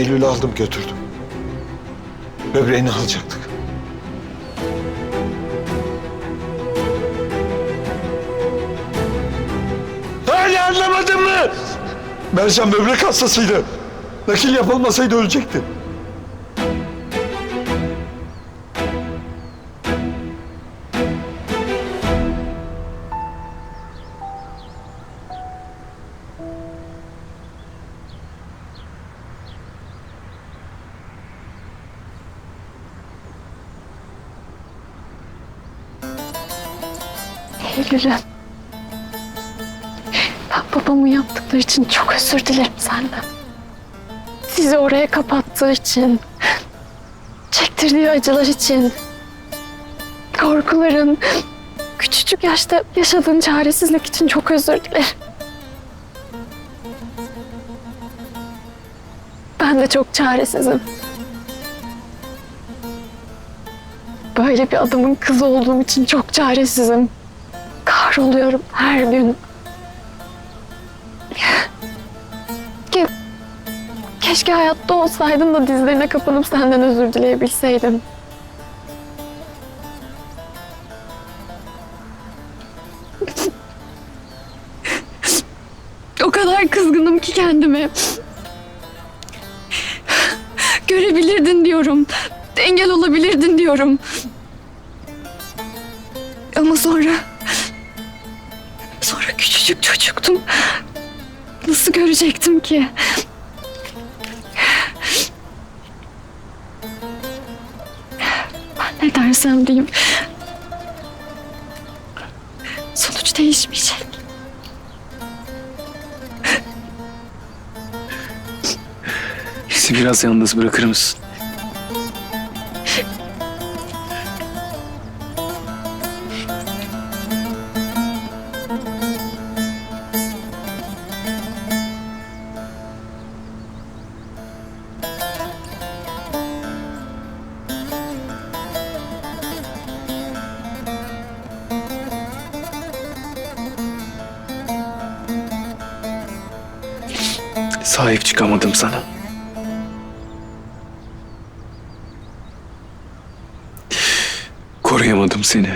Eylül'ü aldım götürdüm. Böbreğini alacaktık. Hala anlamadın mı? Mercan böbrek hastasıydı. Nakil yapılmasaydı ölecekti. Eylül'üm. Ben babamın yaptıkları için çok özür dilerim senden. Sizi oraya kapattığı için, çektirdiği acılar için, korkuların, küçücük yaşta yaşadığın çaresizlik için çok özür dilerim. Ben de çok çaresizim. Böyle bir adamın kızı olduğum için çok çaresizim. Kahroluyorum her gün. Keşke hayatta olsaydın da dizlerine kapanıp senden özür dileyebilseydim. O kadar kızgınım ki kendime. Görebilirdin diyorum. Engel olabilirdin diyorum. Ama sonra küçücük çocuktum. Nasıl görecektim ki? Ben ne dersem diyeyim. Sonuç değişmeyecek. Bizi biraz yalnız bırakır mısın? Sahip çıkamadım sana. Koruyamadım seni.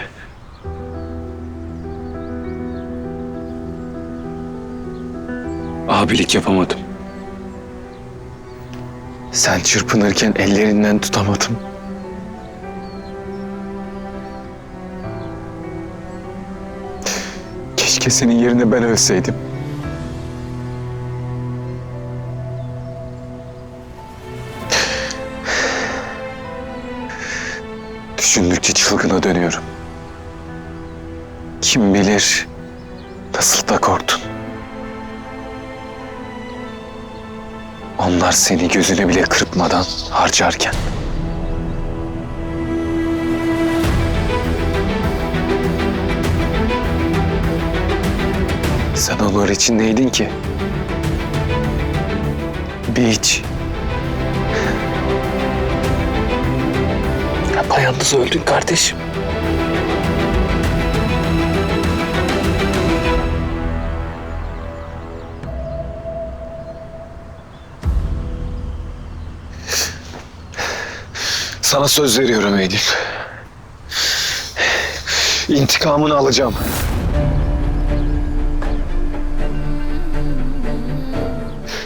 Abilik yapamadım. Sen çırpınırken ellerinden tutamadım. Keşke senin yerine ben ölseydim. Düşündükçe çılgına dönüyorum. Kim bilir nasıl da korktun. Onlar seni gözüne bile kırpmadan harcarken. Sen onlar için neydin ki? Bir hiç. Yapayalnız öldün kardeşim. Sana söz veriyorum Eylül. İntikamını alacağım.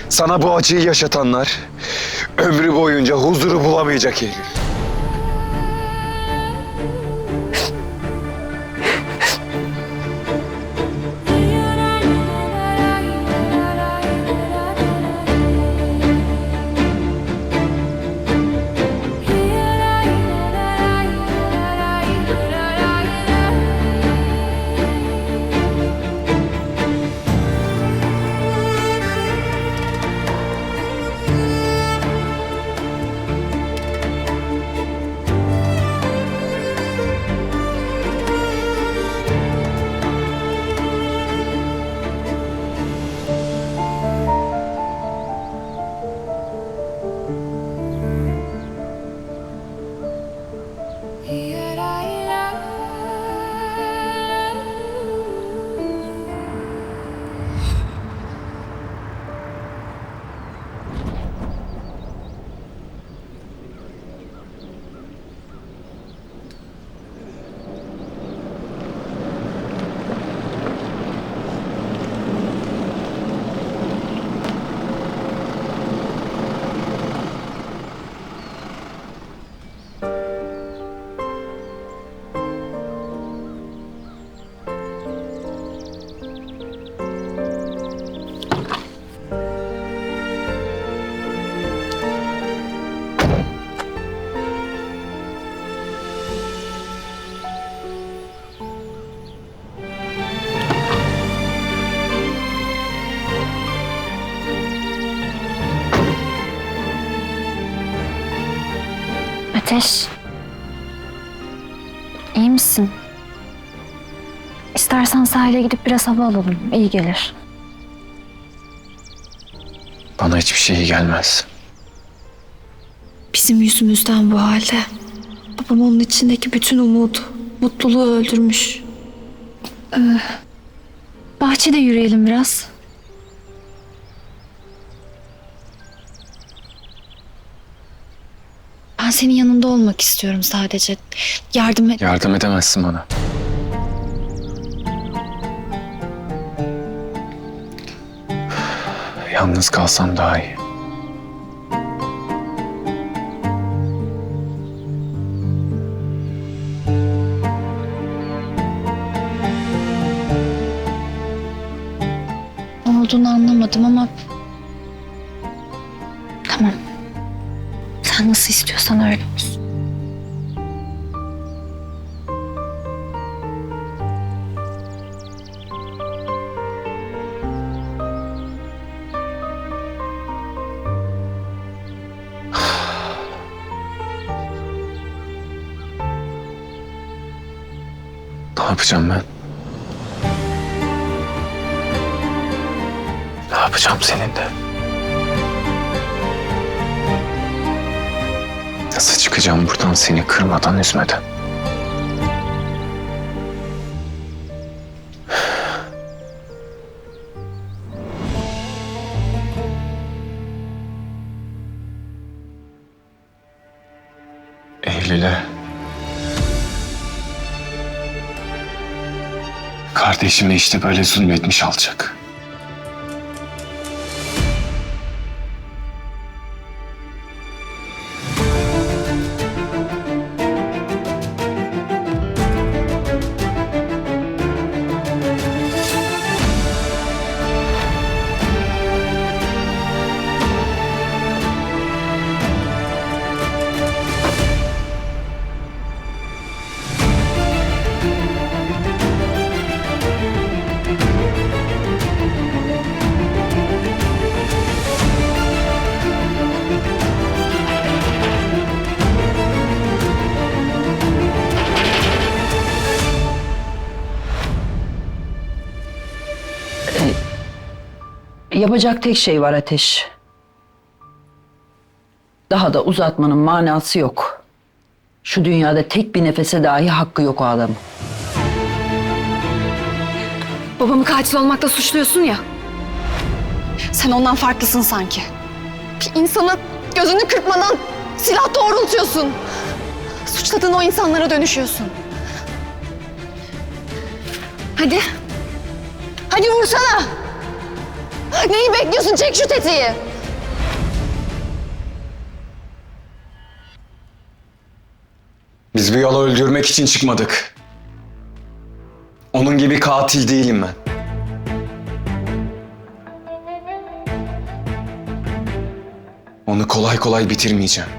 Sana bu acıyı yaşatanlar ömrü boyunca huzuru bulamayacak Eylül. Ateş. İyi misin? İstersen sahile gidip biraz hava alalım. İyi gelir. Bana hiçbir şey iyi gelmez. Bizim yüzümüzden bu halde. Babam onun içindeki bütün umudu, mutluluğu öldürmüş. Bahçede yürüyelim biraz. Ben senin yanında olmak istiyorum sadece. Yardım et. Yardım edemezsin bana. Yalnız kalsam daha iyi. Ne olduğunu anlamadım ama... Tamam. Sen nasıl istiyorsan öyle olsun. Ne yapacağım ben? Ne yapacağım seninle? Nasıl çıkacağım buradan seni kırmadan, üzmeden? Eylül'e... Kardeşime işte böyle zulmetmiş alacak. Yapacak tek şey var Ateş. Daha da uzatmanın manası yok. Şu dünyada tek bir nefese dahi hakkı yok o adamın. Babamı katil olmakla suçluyorsun ya. Sen ondan farklısın sanki. Bir insanı gözünü kırpmadan silah doğrultuyorsun. Suçladığın o insanlara dönüşüyorsun. Hadi. Hadi vursana. Neyi bekliyorsun? Çek şu tetiği. Biz bu yola öldürmek için çıkmadık. Onun gibi katil değilim ben. Onu kolay kolay bitirmeyeceğim.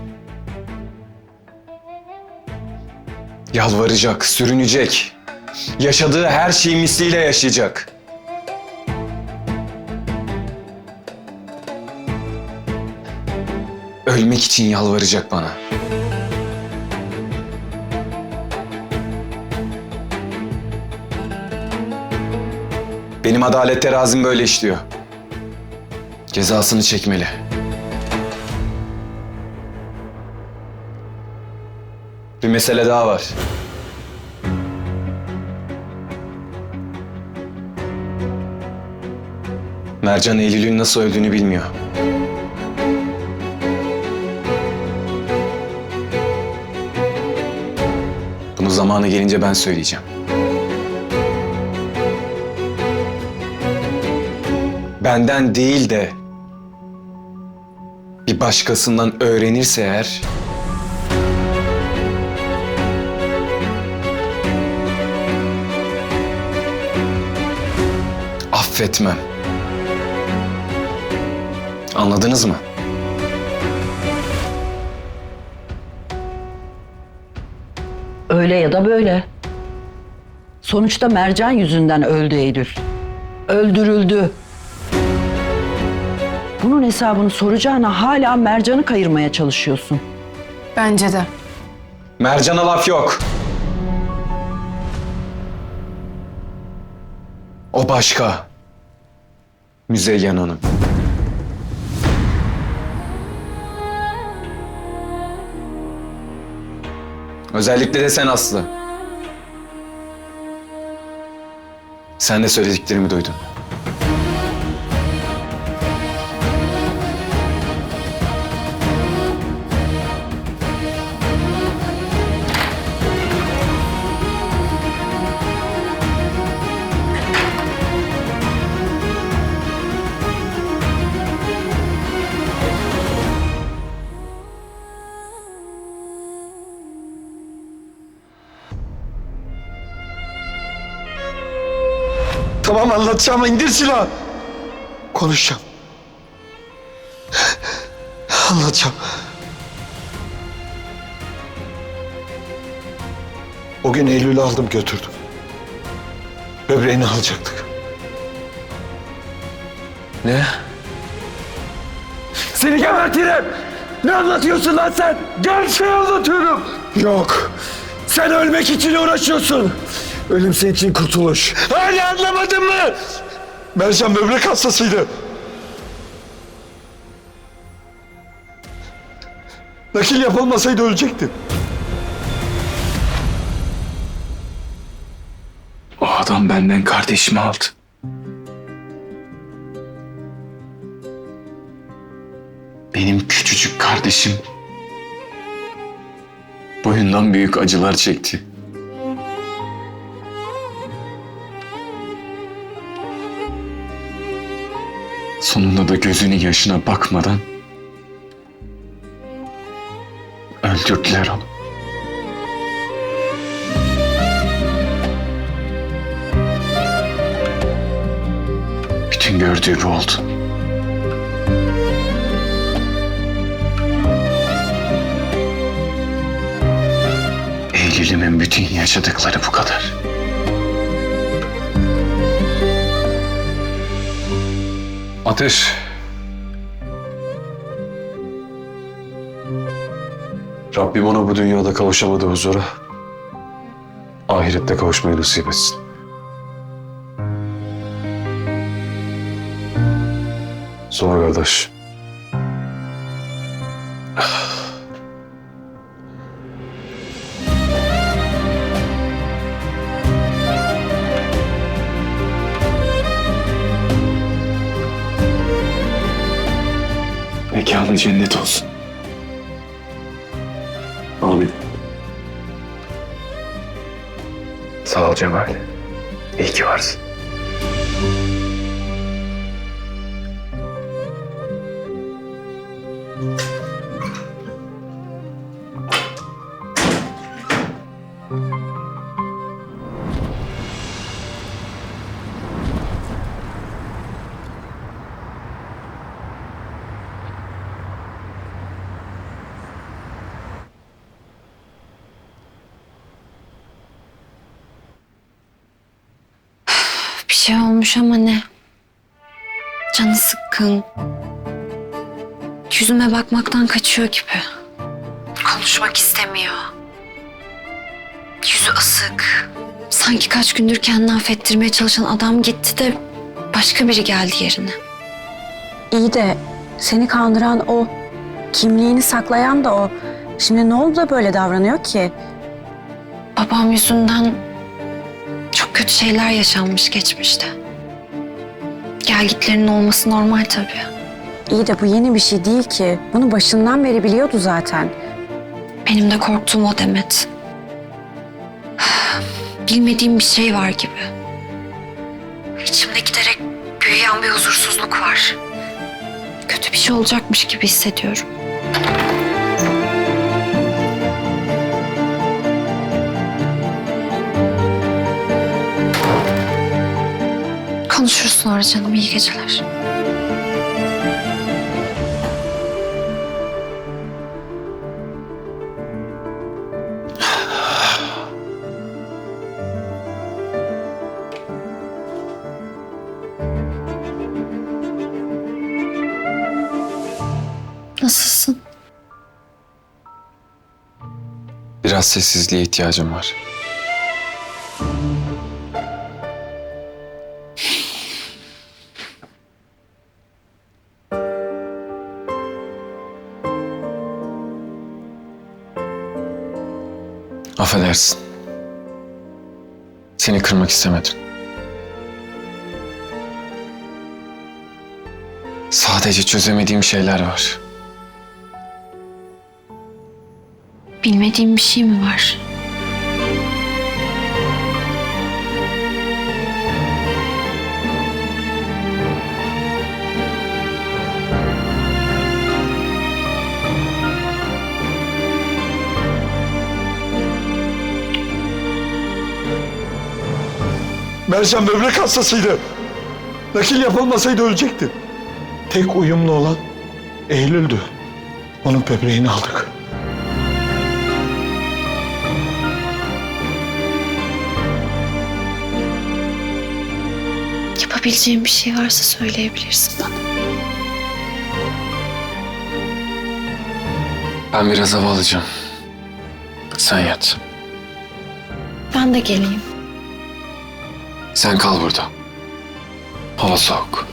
Yalvaracak, sürünecek. Yaşadığı her şeyi misliyle yaşayacak. Ölmek için yalvaracak bana. Benim adalet terazim böyle işliyor. Cezasını çekmeli. Bir mesele daha var. Mercan Eylül'ün nasıl öldüğünü bilmiyor. Bunu zamanı gelince ben söyleyeceğim. Benden değil de bir başkasından öğrenirse eğer affetmem. Anladınız mı? Öyle ya da böyle. Sonuçta Mercan yüzünden öldü Eylül. Öldürüldü. Bunun hesabını soracağına hala Mercan'ı kayırmaya çalışıyorsun. Bence de. Mercan'a laf yok. O başka. Müzeyyen Hanım. Özellikle de sen Aslı. Sen de söylediklerimi duydun. Tamam anlatacağım, indir silahı. Konuşacağım. Anlatacağım. O gün Eylül'ü aldım götürdüm. Böbreğini alacaktık. Ne? Seni gebertirim! Ne anlatıyorsun lan sen? Gerçeği anlatıyorum. Yok. Sen ölmek için uğraşıyorsun. Ölüm senin için kurtuluş. Hala anlamadın mı? Mercan böbrek hastasıydı. Nakil yapılmasaydı ölecektin. O adam benden kardeşimi aldı. Benim küçücük kardeşim boyundan büyük acılar çekti. Sonunda da gözünün yaşına bakmadan öldürdüler onu. Bütün gördüğü bu oldu. Eylül'ümün bütün yaşadıkları bu kadar. Ateş. Rabbim ona bu dünyada kavuşamadığı huzura ahirette kavuşmayı nasip etsin. Sonra kardeş. Mekanı cennet olsun. Amin. Sağ ol Cemal. İyi ki varsın. Bir şey olmuş ama ne? Canı sıkkın. Yüzüme bakmaktan kaçıyor gibi. Konuşmak istemiyor. Yüzü asık. Sanki kaç gündür kendini affettirmeye çalışan adam gitti de başka biri geldi yerine. İyi de seni kandıran o, kimliğini saklayan da o. Şimdi ne oldu da böyle davranıyor ki? Babam yüzünden çok kötü şeyler yaşanmış geçmişte. Gelgitlerinin olması normal tabii. İyi de bu yeni bir şey değil ki. Bunu başından beri biliyordu zaten. Benim de korktuğum o Demet. Bilmediğim bir şey var gibi. İçimde giderek büyüyen bir huzursuzluk var. Kötü bir şey olacakmış gibi hissediyorum. Konuşuruz sonra canım. İyi geceler. Nasılsın? Biraz sessizliğe ihtiyacım var. Affedersin. Seni kırmak istemedim. Sadece çözemediğim şeyler var. Bilmediğim bir şey mi var? Mercan böbrek hastasıydı. Nakil yapılmasaydı ölecekti. Tek uyumlu olan Eylül'dü. Onun böbreğini aldık. Yapabileceğim bir şey varsa söyleyebilirsin bana. Ben biraz hava alacağım. Sen yat. Ben de geleyim. Sen kal burada. Hava soğuk.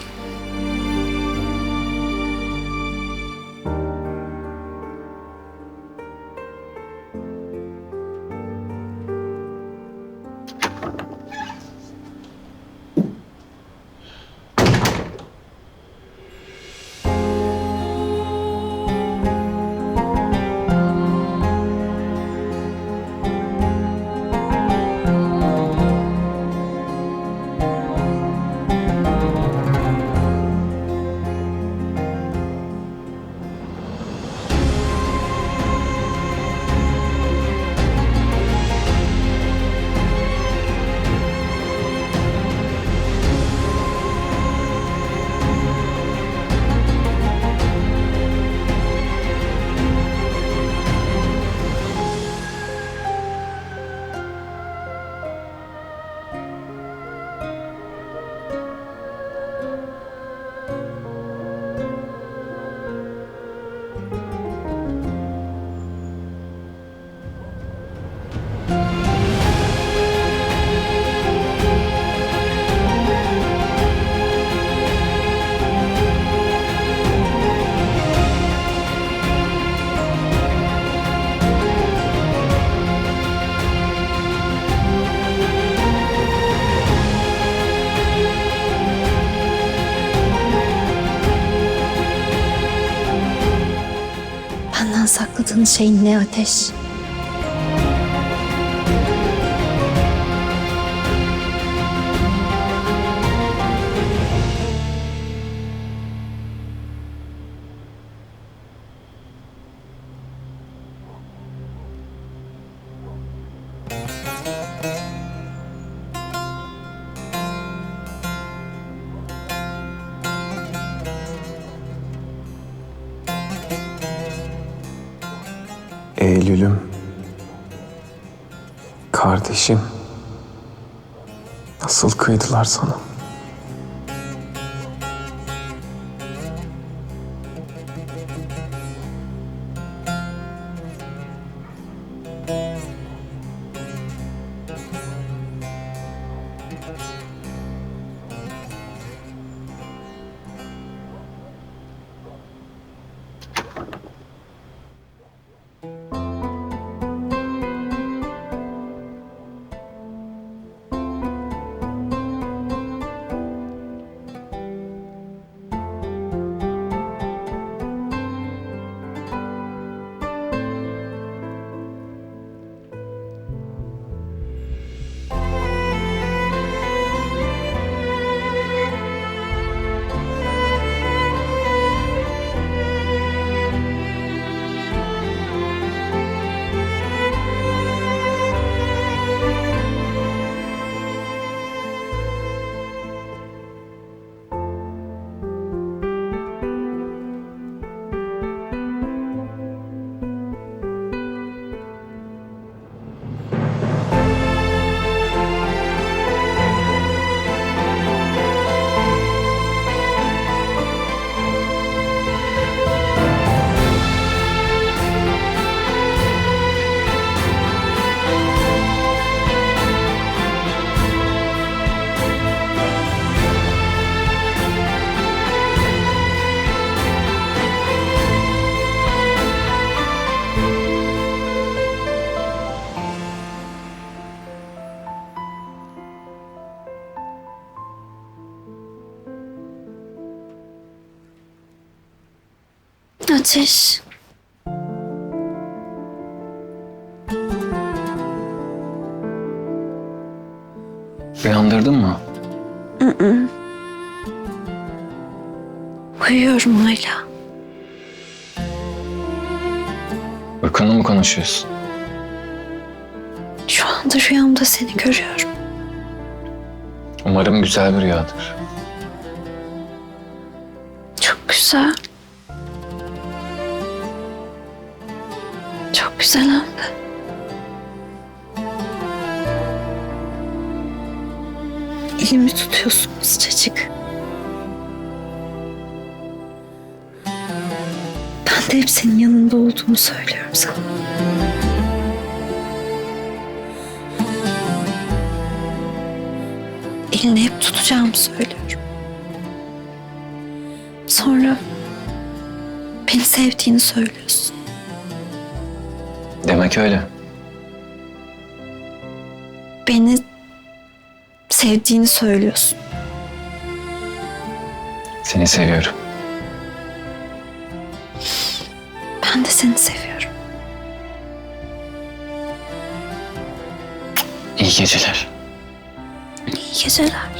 Benden sakladığın şey ne Ateş? Eylül'üm, kardeşim, nasıl kıydılar sana? Ateş. Uyandırdın mı? Uyuyorum hala. Uykunla mı konuşuyorsun? Şu anda rüyamda seni görüyorum. Umarım güzel bir rüyadır. Çok güzel. Çok güzel hem de. Elimi tutuyorsun sıcacık. Ben de hep senin yanında olduğumu söylüyorum sana. Elini hep tutacağımı söylüyorum. Sonra beni sevdiğini söylüyorsun. Demek öyle. Beni sevdiğini söylüyorsun. Seni seviyorum. Ben de seni seviyorum. İyi geceler. İyi geceler.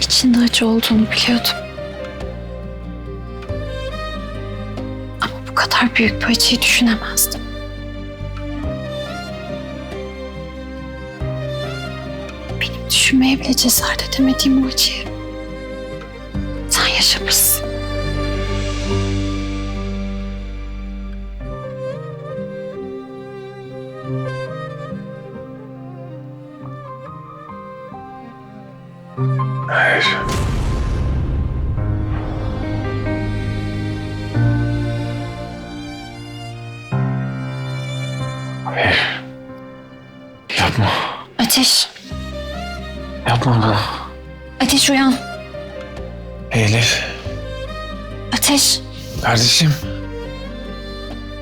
İçinde acı olduğunu biliyordum. Ama bu kadar büyük bir acıyı düşünemezdim. Benim düşünmeye bile cesaret edemediğim o acıyı sen yaşamışsın. Hayır. Hayır. Yapma. Ateş, Yapma bunu. Ateş uyan. Elif. Ateş, Kardeşim.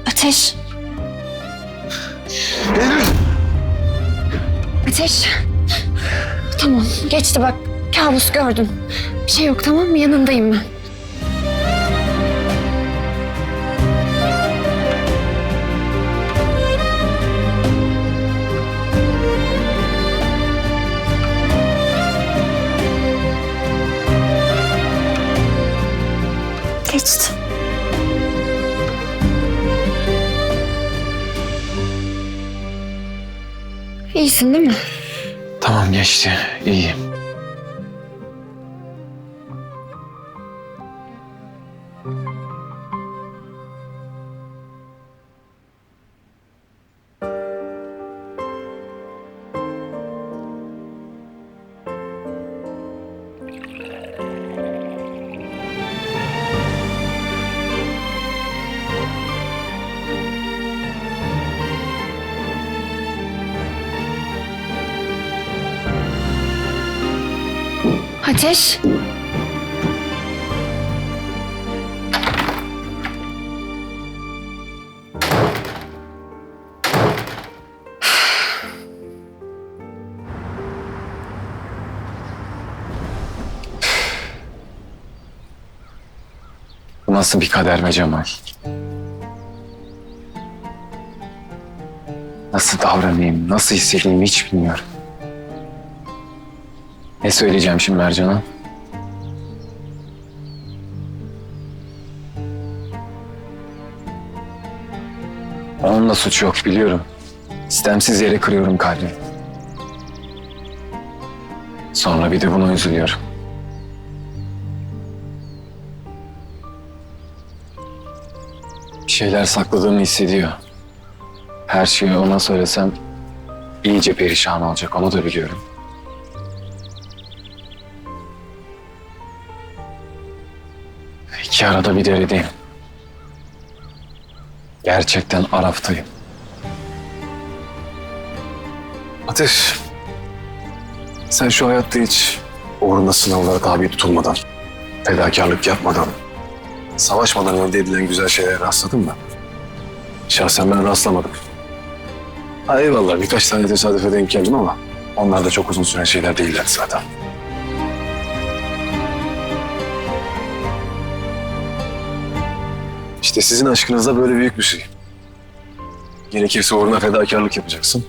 Ateş. Ateş. Tamam, geçti bak. Kabus gördüm. Bir şey yok, tamam mı? Yanındayım ben. Geçti. İyisin değil mi? Tamam geçti. İyiyim. Ateş. Bu nasıl bir kader be Cemal? Nasıl davranayım, nasıl hissedeyim hiç bilmiyorum. Ne söyleyeceğim şimdi Mercan'a? Onun da suçu yok biliyorum. İstemsiz yere kırıyorum kalbini. Sonra bir de buna üzülüyorum. Bir şeyler sakladığımı hissediyor. Her şeyi ona söylesem iyice perişan olacak, onu da biliyorum. İki arada bir deredeyim. Gerçekten Araf'tayım. Ateş, sen şu hayatta hiç uğruna sınavlara tabi tutulmadan, fedakarlık yapmadan, savaşmadan elde edilen güzel şeylere rastladın mı? Şahsen ben rastlamadım. Ha eyvallah birkaç tane tesadüfe denk geldim ama onlar da çok uzun süren şeyler değiller zaten. İşte sizin aşkınız da böyle büyük bir şey. Gerekirse uğruna fedakarlık yapacaksın.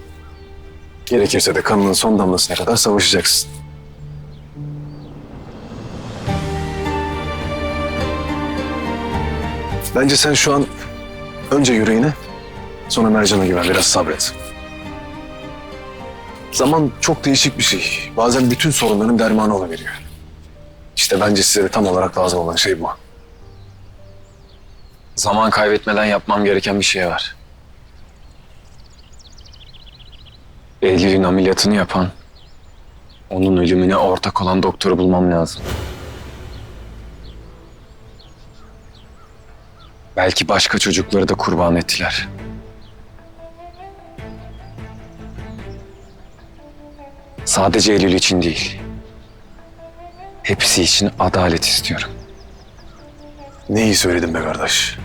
Gerekirse de kanının son damlasına kadar savaşacaksın. Bence sen şu an önce yüreğine, sonra Mercan'a güven, biraz sabret. Zaman çok değişik bir şey. Bazen bütün sorunların dermanı olabiliyor. İşte bence size de tam olarak lazım olan şey bu. Zaman kaybetmeden yapmam gereken bir şey var. Eylül'ün ameliyatını yapan, onun ölümüne ortak olan doktoru bulmam lazım. Belki başka çocukları da kurban ettiler. Sadece Eylül için değil. Hepsi için adalet istiyorum. Ne iyi söyledin be kardeş.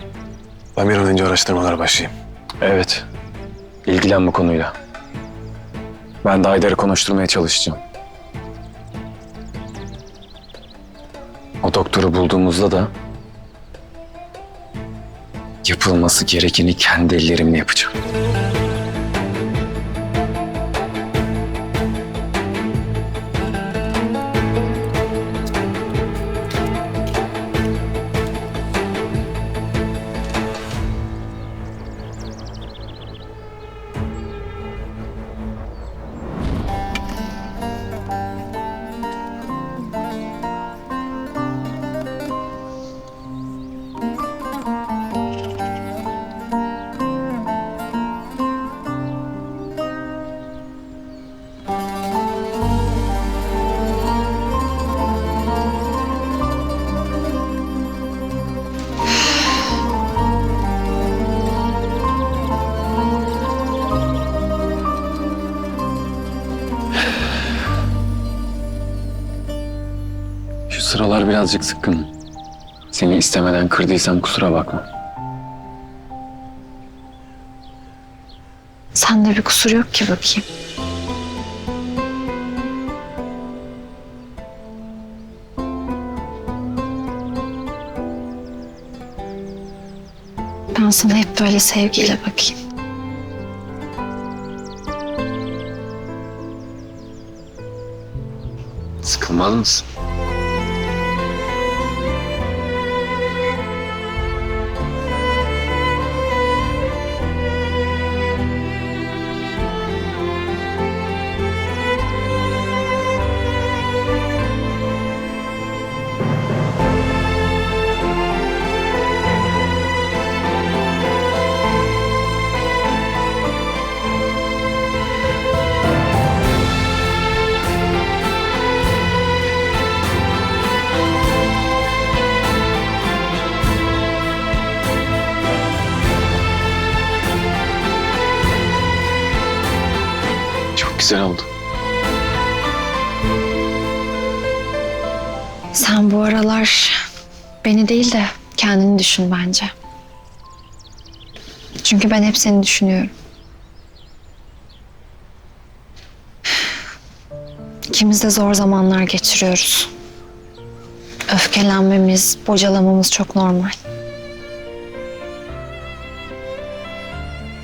Ben bir an önce araştırmalara başlayayım. Evet, ilgilen bu konuyla. Ben de Haydar'ı konuşturmaya çalışacağım. O doktoru bulduğumuzda da yapılması gerekeni kendi ellerimle yapacağım. Şu sıralar birazcık sıkkınım. Seni istemeden kırdıysam kusura bakma. Sende bir kusur yok ki bakayım. Ben sana hep böyle sevgiyle bakayım. Sıkılmaz mısın? Çok güzel oldu. Sen bu aralar beni değil de kendini düşün bence. Çünkü ben hep seni düşünüyorum. İkimiz de zor zamanlar geçiriyoruz. Öfkelenmemiz, bocalamamız çok normal.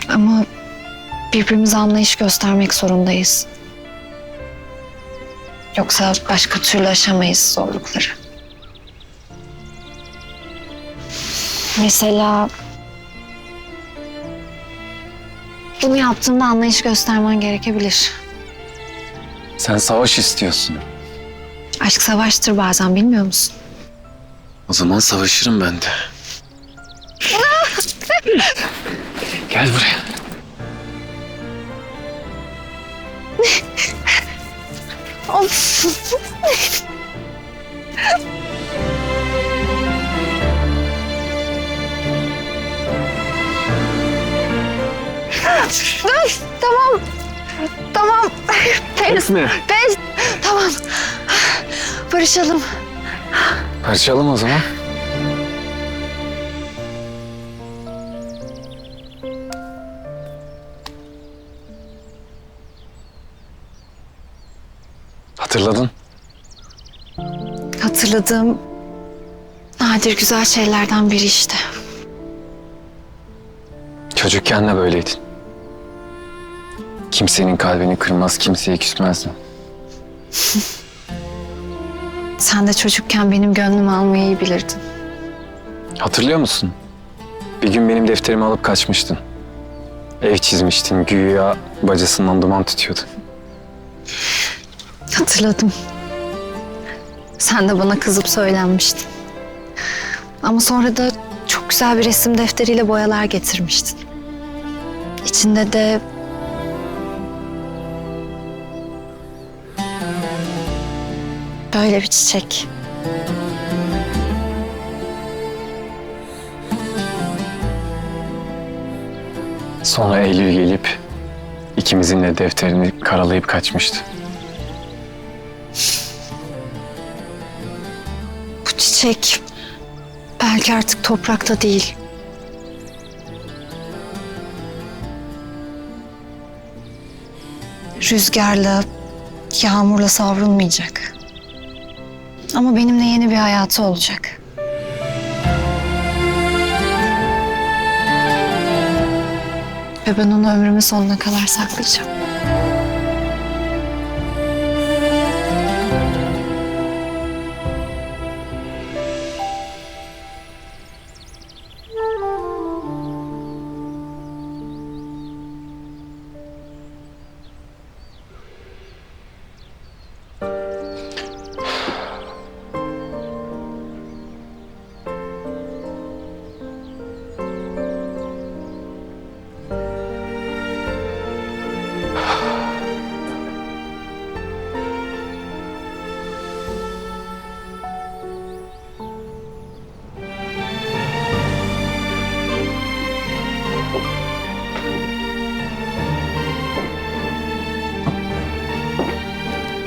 Ama birbirimize anlayış göstermek zorundayız. Yoksa başka türlü aşamayız zorlukları. Mesela bunu yaptığında anlayış göstermen gerekebilir. Sen savaş istiyorsun. Aşk savaştır bazen, bilmiyor musun? O zaman savaşırım ben de. Gel buraya. Of. Dur, tamam. Tamam. Pes. mi? Pes. Tamam. Barışalım. Barışalım o zaman. Hatırladın. Hatırladığım nadir güzel şeylerden biri işte. Çocukken de böyleydin. Kimsenin kalbini kırmaz, kimseye küsmezdin. Sen de çocukken benim gönlümü almayı iyi bilirdin. Hatırlıyor musun? Bir gün benim defterimi alıp kaçmıştın. Ev çizmiştin, güya bacasından duman tutuyordu. Hatırladım. Sen de bana kızıp söylenmiştin. Ama sonra da çok güzel bir resim defteriyle boyalar getirmiştin. İçinde de böyle bir çiçek. Sonra Eylül gelip ikimizin de defterini karalayıp kaçmıştı. Bu çiçek belki artık toprakta değil. Rüzgarla, yağmurla savrulmayacak. Ama benimle yeni bir hayatı olacak. Ve ben onu ömrümün sonuna kadar saklayacağım.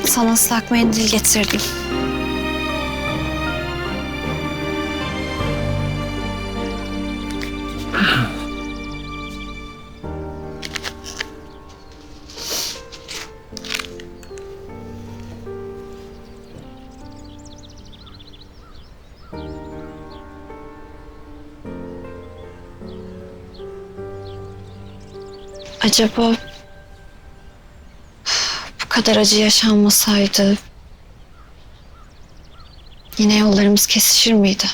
Sana ıslak mendil getirdim. Acaba bu kadar acı yaşanmasaydı yine yollarımız kesişir miydi?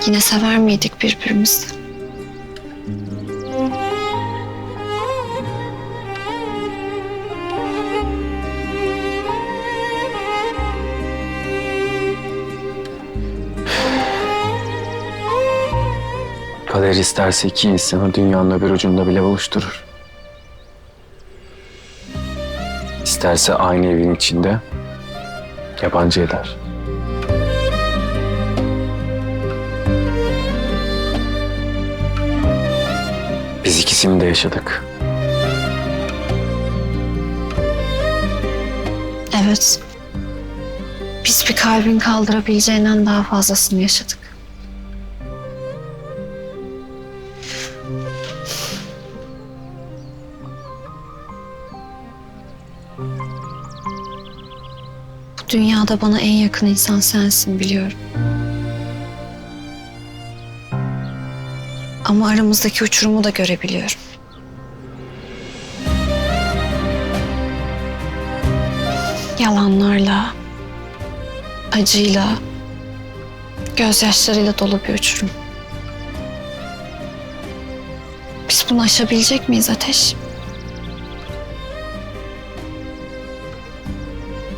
Yine sever miydik birbirimizi? Kader isterse iki insanı dünyanın öbür ucunda bile buluşturur. İsterse aynı evin içinde yabancı eder. Biz ikisini de yaşadık. Evet. Biz bir kalbin kaldırabileceğinden daha fazlasını yaşadık. Dünyada bana en yakın insan sensin biliyorum. Ama aramızdaki uçurumu da görebiliyorum. Yalanlarla, acıyla, gözyaşlarıyla dolu bir uçurum. Biz bunu aşabilecek miyiz Ateş?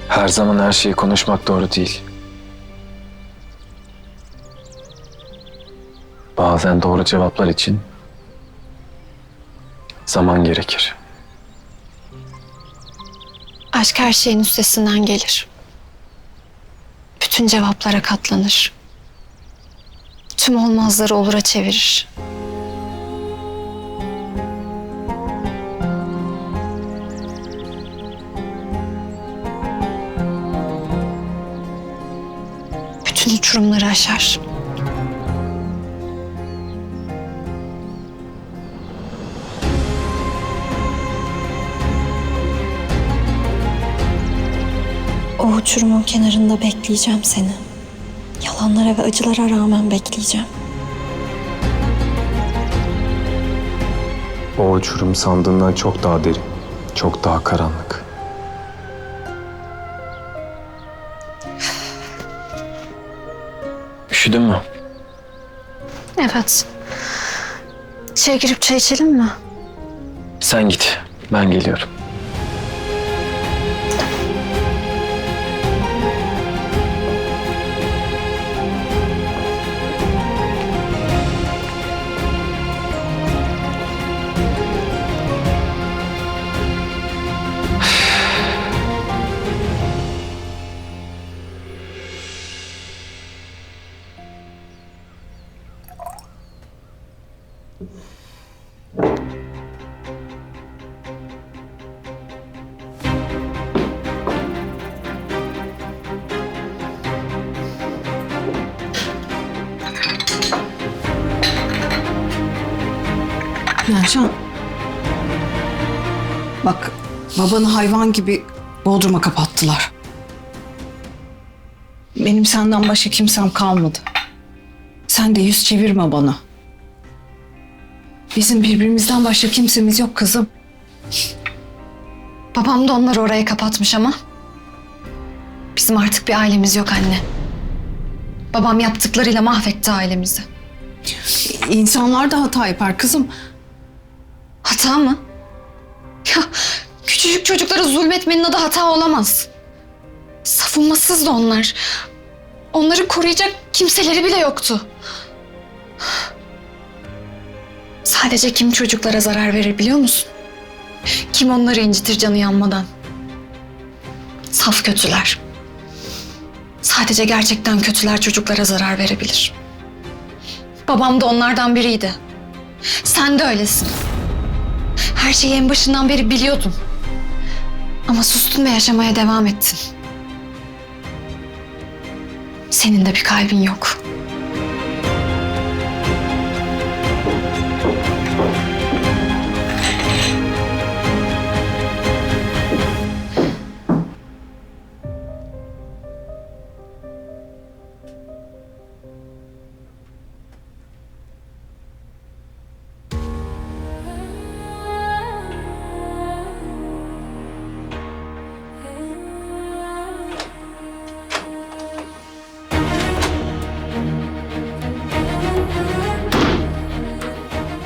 Her zaman her şeyi konuşmak doğru değil. Bazen doğru cevaplar için zaman gerekir. Aşk her şeyin üstesinden gelir. Bütün cevaplara katlanır. Tüm olmazları olura çevirir. Bütün uçurumları aşar. O uçurumun kenarında bekleyeceğim seni. Yalanlara ve acılara rağmen bekleyeceğim. O uçurum sandığından çok daha derin, çok daha karanlık. Üşüdün mü? Evet. İçeri girip çay içelim mi? Sen git, ben geliyorum. Mercan. Bak, babanı hayvan gibi Bodrum'a kapattılar. Benim senden başka kimsem kalmadı. Sen de yüz çevirme bana. Bizim birbirimizden başka kimsemiz yok kızım. Babam da onları oraya kapatmış ama. Bizim artık bir ailemiz yok anne. Babam yaptıklarıyla mahvetti ailemizi. İnsanlar da hata yapar kızım. Hata mı? Ya küçücük çocuklara zulmetmenin adı hata olamaz. Savunmasız da onlar. Onları koruyacak kimseleri bile yoktu. Sadece kim çocuklara zarar verir biliyor musun? Kim onları incitir canı yanmadan? Saf kötüler. Sadece gerçekten kötüler çocuklara zarar verebilir. Babam da onlardan biriydi. Sen de öylesin. Her şeyi en başından beri biliyordun. Ama sustun ve yaşamaya devam ettin. Senin de bir kalbin yok.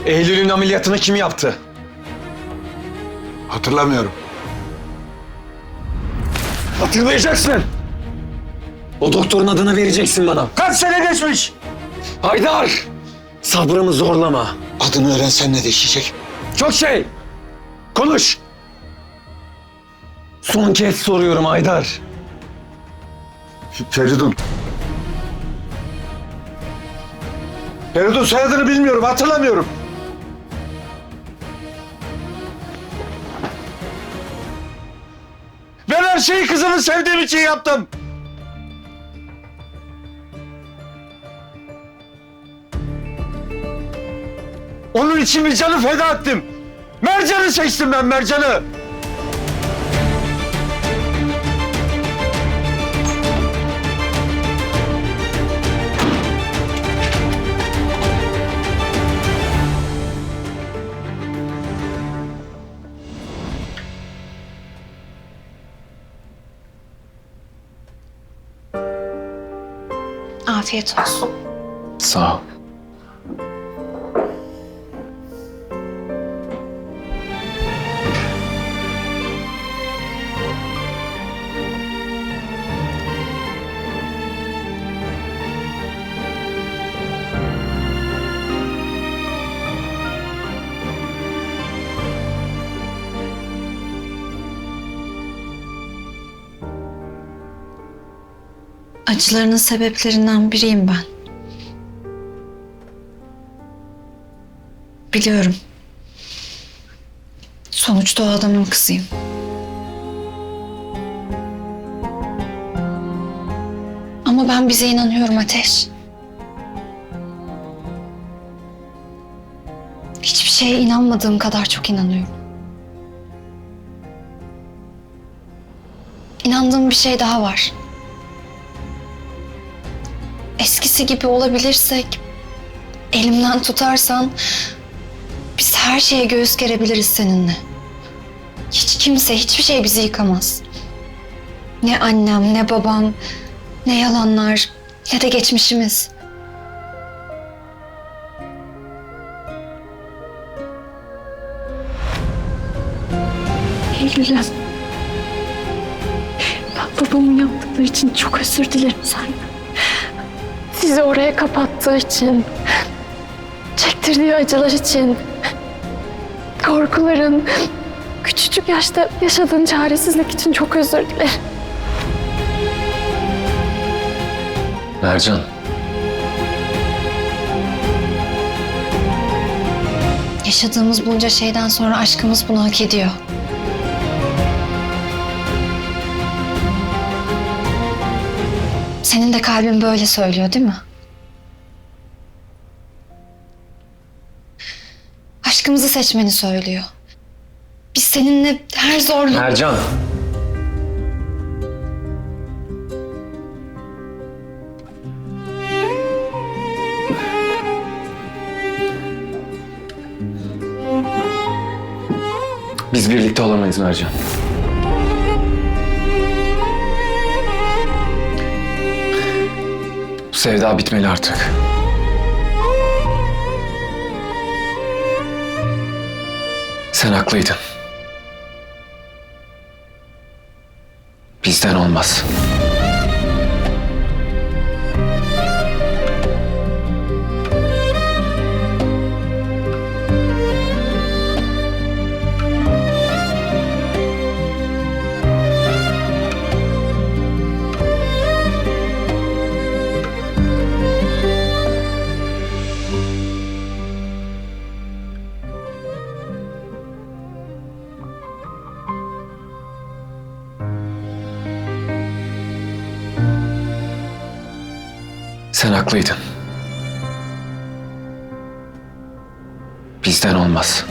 Eylül'ün ameliyatını kim yaptı? Hatırlamıyorum. Hatırlayacaksın. O doktorun adını vereceksin bana. Kaç sene geçmiş? Haydar! Sabrımı zorlama. Adını öğrensen ne değişecek? Çok şey. Konuş. Son kez soruyorum Haydar. Feridun. Feridun soyadını bilmiyorum, hatırlamıyorum. Ben her şeyi kızını sevdiğim için yaptım. Onun için bir canı feda ettim. Mercan'ı seçtim ben, Mercan'ı. Afiyet olsun. Sağ ol. Acılarının sebeplerinden biriyim ben. Biliyorum. Sonuçta o adamın kızıyım. Ama ben bize inanıyorum Ateş. Hiçbir şeye inanmadığım kadar çok inanıyorum. İnandığım bir şey daha var. Eskisi gibi olabilirsek, elimden tutarsan biz her şeye göğüs gerebiliriz seninle. Hiç kimse, hiçbir şey bizi yıkamaz. Ne annem, ne babam, ne yalanlar, ne de geçmişimiz. Eylül'üm. Ben babamın yaptıkları için çok özür dilerim senden. Sizi oraya kapattığı için, çektirdiği acılar için, korkuların, küçücük yaşta yaşadığın çaresizlik için çok özür dilerim. Mercan. Yaşadığımız bunca şeyden sonra aşkımız bunu hak ediyor. Senin de kalbin böyle söylüyor değil mi? Aşkımızı seçmeni söylüyor. Biz seninle her zorluk... Mercan. Biz birlikte olamayız Mercan. Bu sevda bitmeli artık. Sen haklıydın. Bizden olmaz. Sen haklıydın. Bizden olmaz.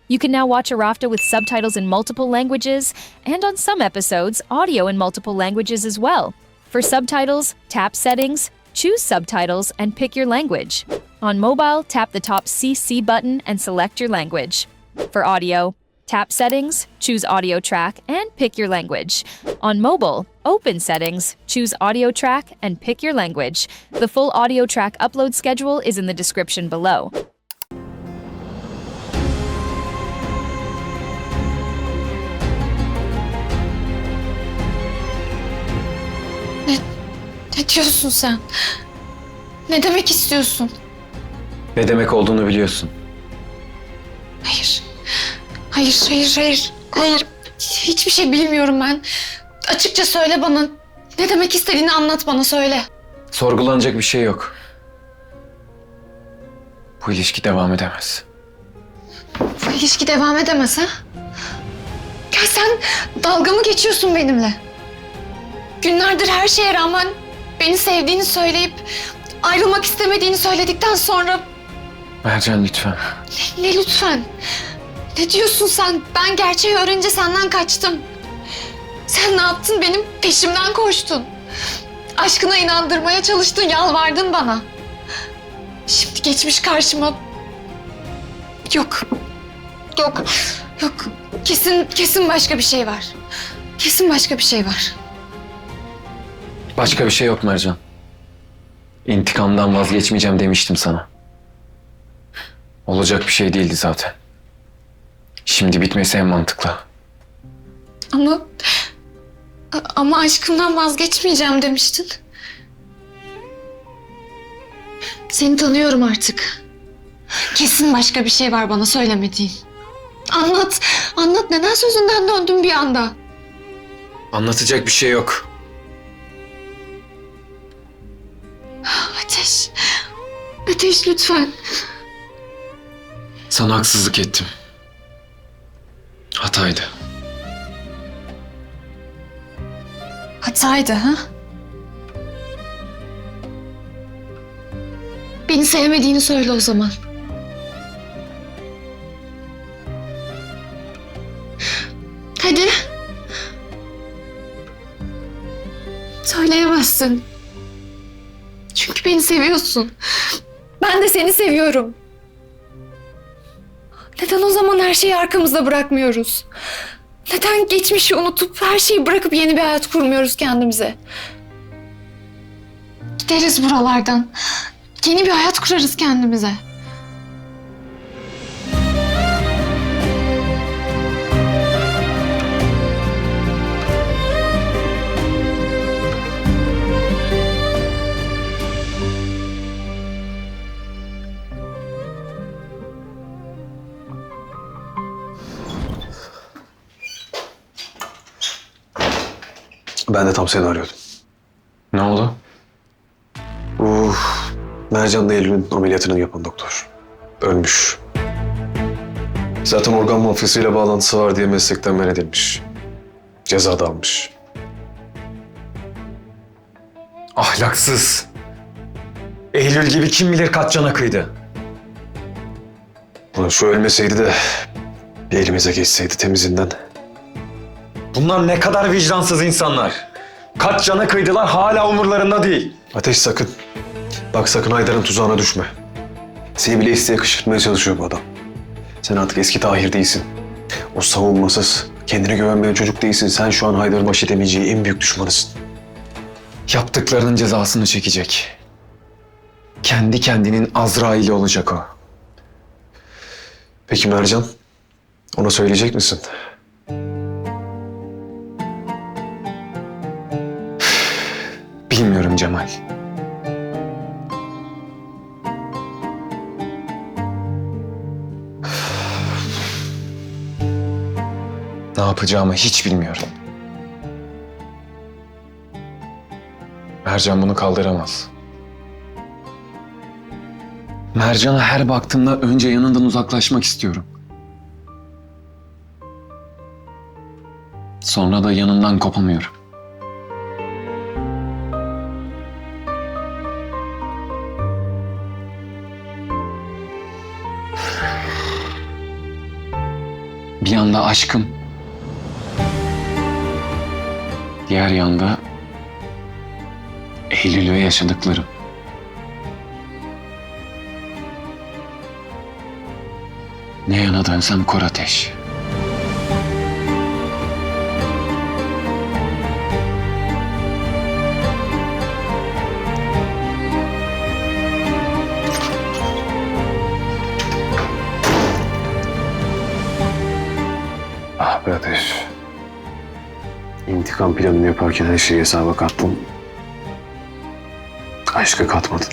You can now watch Arafta with subtitles in multiple languages, and on some episodes, audio in multiple languages as well. For subtitles, tap Settings, choose Subtitles, and pick your language. On mobile, tap the top CC button and select your language. For audio, tap Settings, choose Audio Track, and pick your language. On mobile, open Settings, choose Audio Track, and pick your language. The full audio track upload schedule is in the description below. Ne diyorsun sen? Ne demek istiyorsun? Ne demek olduğunu biliyorsun. Hayır. Hayır. Hiçbir şey bilmiyorum ben. Açıkça söyle bana. Ne demek istediğini anlat bana, söyle. Sorgulanacak bir şey yok. Bu ilişki devam edemez. Bu ilişki devam edemez ha? Ya sen dalga mı geçiyorsun benimle? Günlerdir her şeye rağmen beni sevdiğini söyleyip ayrılmak istemediğini söyledikten sonra... Mercan lütfen. Ne lütfen? Ne diyorsun sen? Ben gerçeği öğrenince senden kaçtım. Sen ne yaptın? Benim peşimden koştun. Aşkına inandırmaya çalıştın, yalvardın bana. Şimdi geçmiş karşıma. Yok. Yok. Yok. Kesin başka bir şey var. Kesin başka bir şey var. Başka bir şey yok Mercan. İntikamdan vazgeçmeyeceğim demiştim sana. Olacak bir şey değildi zaten. Şimdi bitmesi en mantıklı. Ama aşkımdan vazgeçmeyeceğim demiştin. Seni tanıyorum artık. Kesin başka bir şey var bana söylemediğin. Anlat. Anlat, neden sözünden döndün bir anda? Anlatacak bir şey yok. Ateş. Ateş lütfen. Sana haksızlık ettim. Hataydı. Hataydı ha? Beni sevmediğini söyle o zaman. Hadi. Söyleyemezsin. Çünkü beni seviyorsun. Ben de seni seviyorum. Neden o zaman her şeyi arkamızda bırakmıyoruz? Neden geçmişi unutup her şeyi bırakıp yeni bir hayat kurmuyoruz kendimize? Gideriz buralardan. Yeni bir hayat kurarız kendimize. Ben de tam seni arıyordum. Ne oldu? Mercan'la Eylül'ün ameliyatını yapan doktor. Ölmüş. Zaten organ mafyasıyla bağlantısı var diye meslekten men edilmiş. Ceza da almış. Ahlaksız. Eylül gibi kim bilir kaç cana kıydı. Ulan şu ölmeseydi de bir elimize geçseydi temizinden. Bunlar ne kadar vicdansız insanlar. Kaç cana kıydılar hala umurlarında değil. Ateş sakın. Bak sakın Haydar'ın tuzağına düşme. Seni bile isteye kışkırtmaya çalışıyor bu adam. Sen artık eski Tahir değilsin. O savunmasız, kendine güvenmeyen çocuk değilsin. Sen şu an Haydar'ın baş edemeyeceği en büyük düşmanısın. Yaptıklarının cezasını çekecek. Kendi kendinin Azrail'i olacak o. Peki Mercan? Ona söyleyecek misin? Bilmiyorum Cemal. Ne yapacağımı hiç bilmiyorum. Mercan bunu kaldıramaz. Mercan'a her baktığımda önce yanından uzaklaşmak istiyorum. Sonra da yanından kopamıyorum. Bir yanda aşkım, diğer yanda Eylül ve yaşadıklarım. Ne yana dönsem kor ateş. Ah be Ateş. İntikam planını yaparken her şeyi hesaba kattın. Aşka katmadın.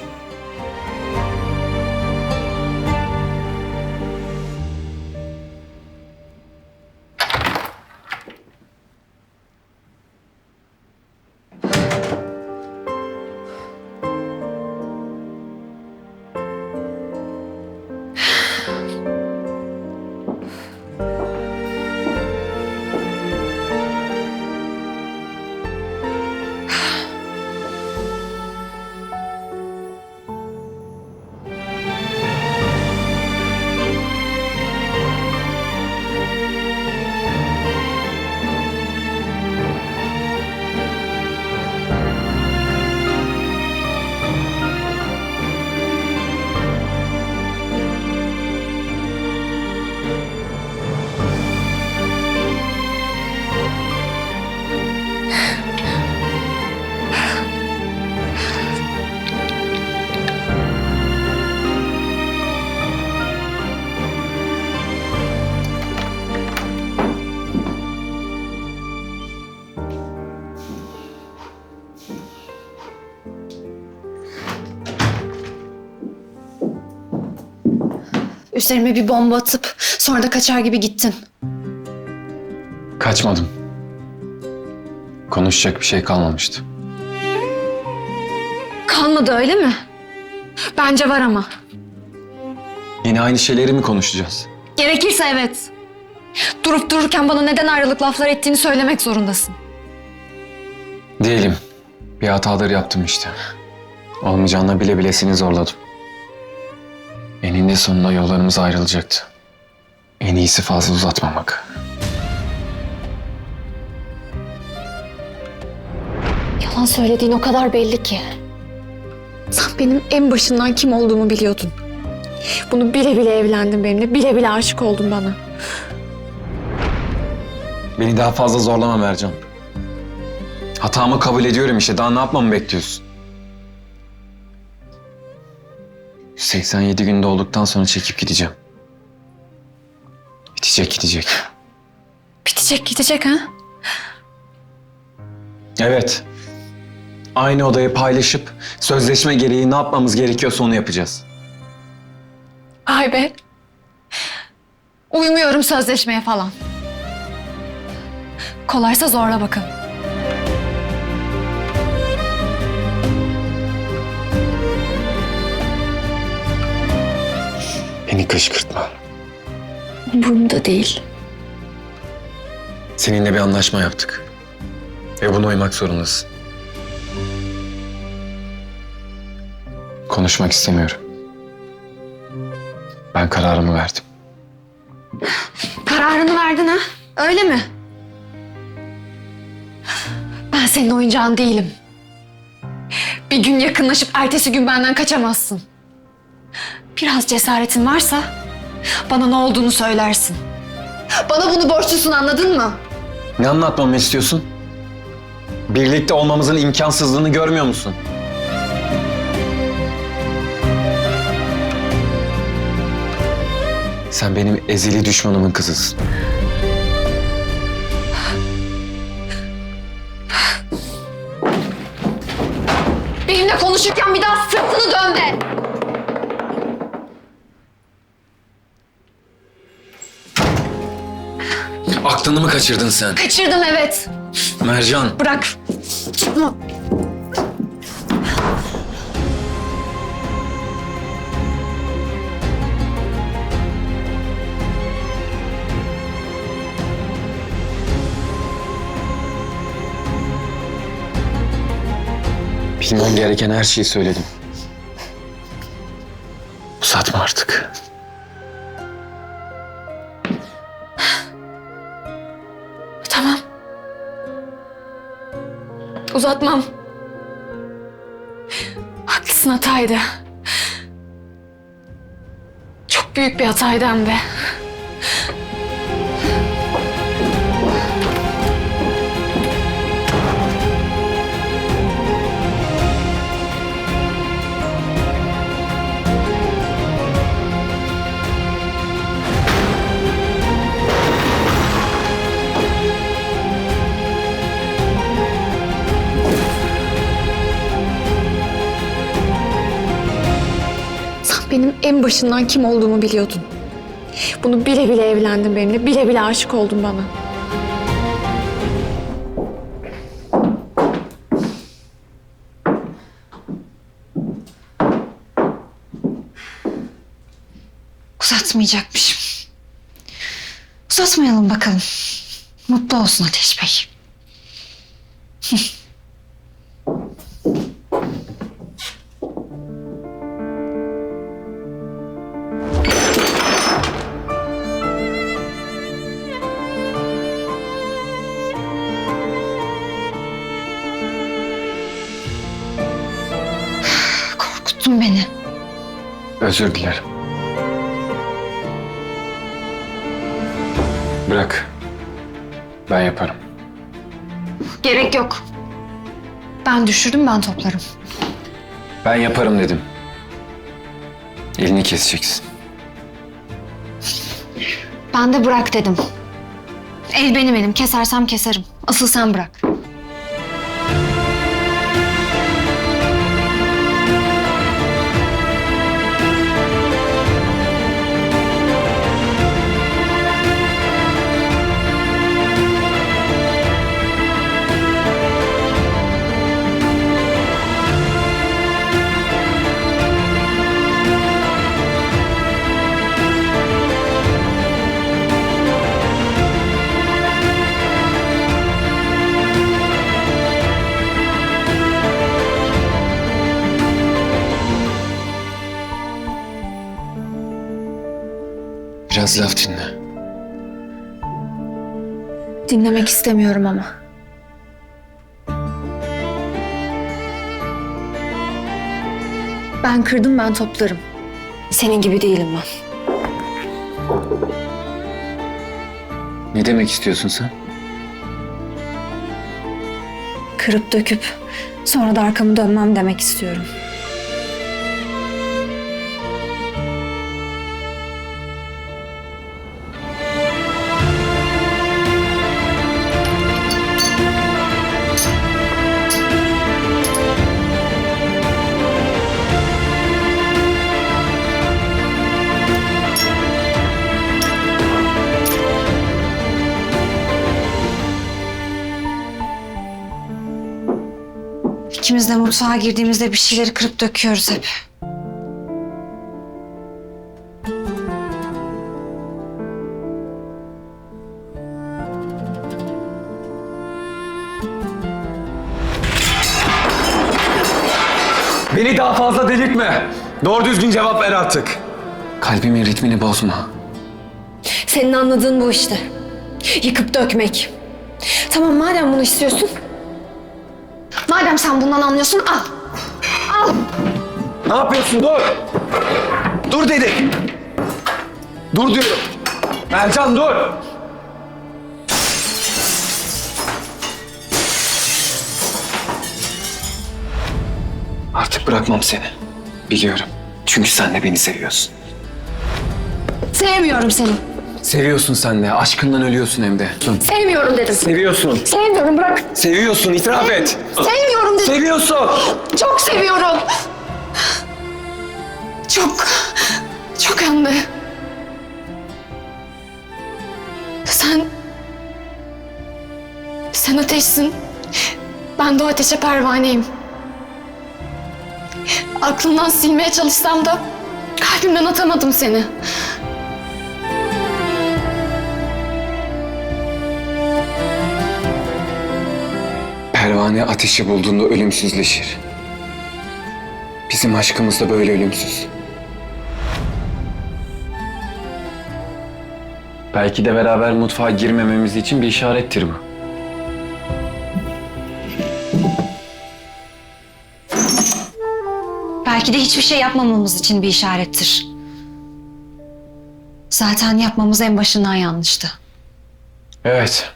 Üzerime bir bomba atıp sonra da kaçar gibi gittin. Kaçmadım. Konuşacak bir şey kalmamıştı. Kalmadı öyle mi? Bence var ama. Yine aynı şeyleri mi konuşacağız? Gerekirse evet. Durup dururken bana neden ayrılık laflar ettiğini söylemek zorundasın. Diyelim. Bir hataları yaptım işte. Olmayacağına bile bile seni zorladım. Eninde sonunda yollarımız ayrılacaktı. En iyisi fazla uzatmamak. Yalan söylediğin o kadar belli ki. Sen benim en başından kim olduğumu biliyordun. Bunu bile bile evlendin benimle, bile bile aşık oldun bana. Beni daha fazla zorlama Mercan. Hatamı kabul ediyorum işte. Daha ne yapmamı bekliyorsun? 87 günde olduktan sonra çekip gideceğim. Bitecek gidecek. Bitecek gidecek ha? Evet. Aynı odayı paylaşıp sözleşme gereği ne yapmamız gerekiyorsa onu yapacağız. Ay be. Uymuyorum sözleşmeye falan. Kolaysa zorla bakalım. Beni kışkırtma. Bunda değil. Seninle bir anlaşma yaptık. Ve buna uymak zorundasın. Konuşmak istemiyorum. Ben kararımı verdim. Kararını verdin ha? Öyle mi? Ben senin oyuncağın değilim. Bir gün yakınlaşıp ertesi gün benden kaçamazsın. Biraz cesaretin varsa bana ne olduğunu söylersin. Bana bunu borçlusun, anladın mı? Ne anlatmamı istiyorsun? Birlikte olmamızın imkansızlığını görmüyor musun? Sen benim ezeli düşmanımın kızısın. Benimle konuşurken bir daha sırtını dönme. Aklını mı kaçırdın sen? Kaçırdım evet. Mercan. Bırak. Çıkma. Bilmem gereken her şeyi söyledim. Uzatma artık. Tamam. Uzatmam. Haklısın, hataydı. Çok büyük bir hataydı hem de. Benim en başından kim olduğumu biliyordun. Bunu bile bile evlendin benimle, bile bile aşık oldun bana. Uzatmayacakmışım. Uzatmayalım bakalım. Mutlu olsun Ateş Bey. Korkuttun beni. Özür dilerim. Bırak. Ben yaparım. Gerek yok. Ben düşürdüm, ben toplarım. Ben yaparım dedim. Elini keseceksin. Ben de bırak dedim. El benim elim. Kesersem keserim. Asıl sen bırak. Biraz laf dinle. Dinlemek istemiyorum ama. Ben kırdım, ben toplarım. Senin gibi değilim ben. Ne demek istiyorsun sen? Kırıp döküp sonra da arkamı dönmem demek istiyorum. İkimiz de mutfağa girdiğimizde bir şeyleri kırıp döküyoruz hep. Beni daha fazla delirtme. Doğru düzgün cevap ver artık. Kalbimin ritmini bozma. Senin anladığın bu işte. Yıkıp dökmek. Tamam, madem bunu istiyorsun. Madem sen bundan anlıyorsun, al. Al. Ne yapıyorsun? Dur. Dur dedim. Dur diyorum. Mercan dur. Artık bırakmam seni. Biliyorum. Çünkü sen de beni seviyorsun. Sevmiyorum seni. Seviyorsun sen de. Aşkından ölüyorsun hem de. Sevmiyorum dedim. Seviyorsun. Sevmiyorum, bırak. Seviyorsun. İtiraf et. Sevmiyorum dedim. Seviyorsun. Çok seviyorum. Çok. Çok hem de. Sen ateşsin. Ben de o ateşe pervaneyim. Aklımdan silmeye çalışsam da kalbimden atamadım seni. Pervane ateşi bulduğunda ölümsüzleşir. Bizim aşkımız da böyle ölümsüz. Belki de beraber mutfağa girmememiz için bir işarettir bu. Belki de hiçbir şey yapmamamız için bir işarettir. Zaten yapmamız en başından yanlıştı. Evet.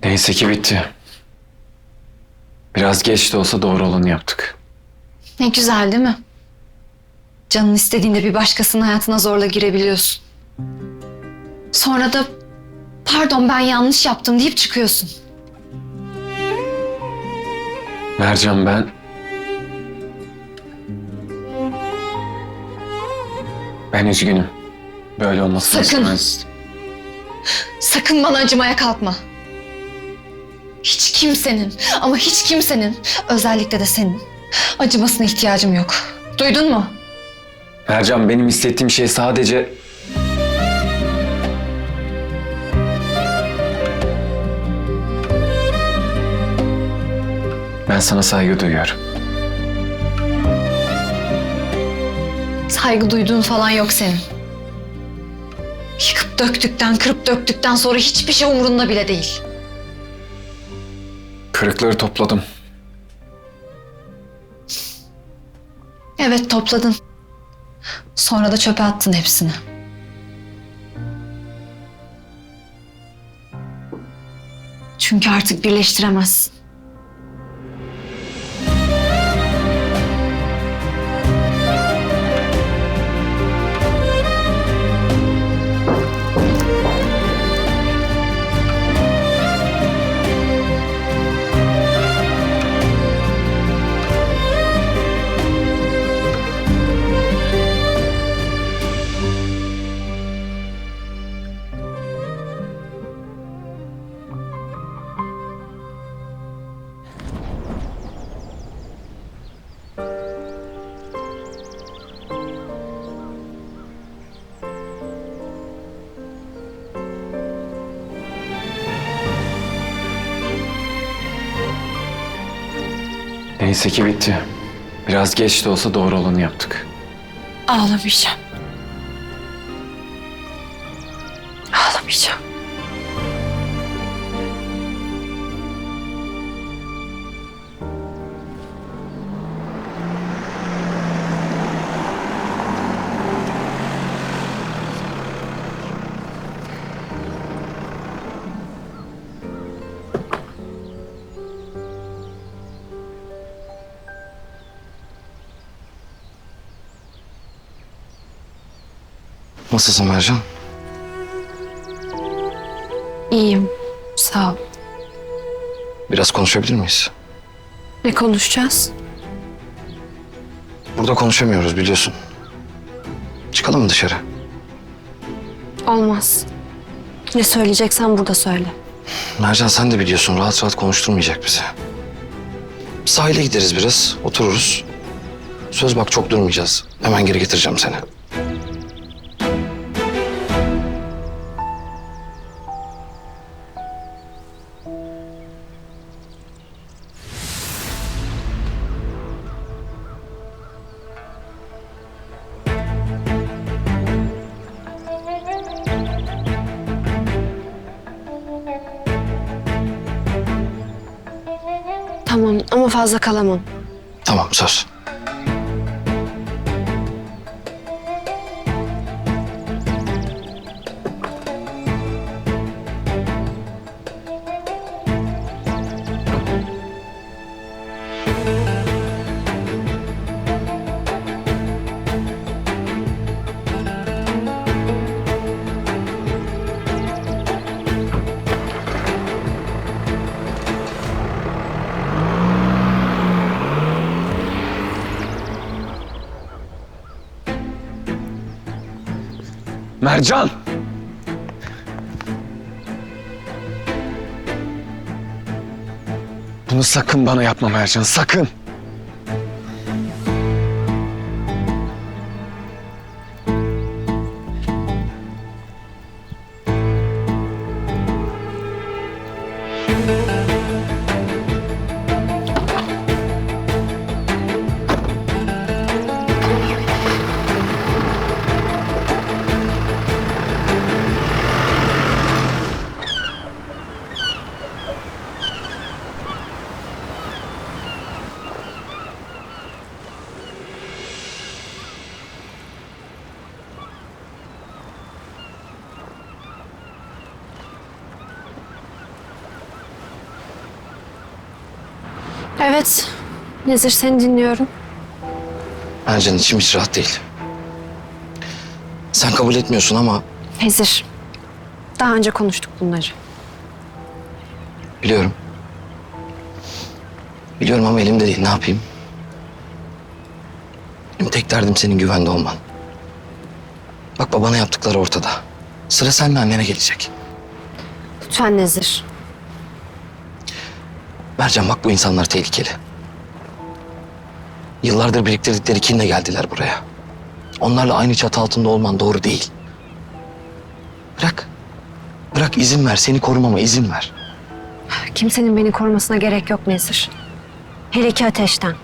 Neyse ki bitti. Biraz geç de olsa doğru olanı yaptık. Ne güzel değil mi? Canın istediğinde bir başkasının hayatına zorla girebiliyorsun. Sonra da pardon ben yanlış yaptım deyip çıkıyorsun. Mercan ben üzgünüm. Böyle olmasını Sakın. istemezdim. Sakın bana acımaya kalkma. Hiç kimsenin ama hiç kimsenin özellikle de senin acımasına ihtiyacım yok. Duydun mu? Mercan benim hissettiğim şey sadece... Ben sana saygı duyuyorum. Saygı duyduğun falan yok senin. Yıkıp döktükten, kırıp döktükten sonra hiçbir şey umurunda bile değil. Kırıkları topladım. Evet topladın. Sonra da çöpe attın hepsini. Çünkü artık birleştiremezsin. Neyse ki bitti. Biraz geç de olsa doğru olanı yaptık. Ağlamayacağım. Yapmayacağım. Nasılsın Mercan? İyiyim. Sağ ol. Biraz konuşabilir miyiz? Ne konuşacağız? Burada konuşamıyoruz biliyorsun. Çıkalım mı dışarı? Olmaz. Ne söyleyeceksen burada söyle. Mercan sen de biliyorsun rahat rahat konuşturmayacak bizi. Sahile gideriz biraz, otururuz. Söz bak çok durmayacağız. Hemen geri getireceğim seni. Tamam ama fazla kalamam. Tamam söz. Mercan! Bunu sakın bana yapma Mercan, sakın! Evet. Nezir seni dinliyorum. Mercan içim hiç rahat değil. Sen kabul etmiyorsun ama Nezir. Daha önce konuştuk bunları. biliyorum. Biliyorum ama elimde değil ne yapayım? Benim tek derdim senin güvende olman. Bak babana yaptıkları ortada. Sıra seninle annene gelecek. Lütfen Nezir. Mercan bak bu insanlar tehlikeli. Yıllardır biriktirdikleri kinle geldiler buraya. Onlarla aynı çatı altında olman doğru değil. Bırak. Bırak izin ver. Seni korumama izin ver. Kimsenin beni korumasına gerek yok Nezir. Hele ki Ateş'ten.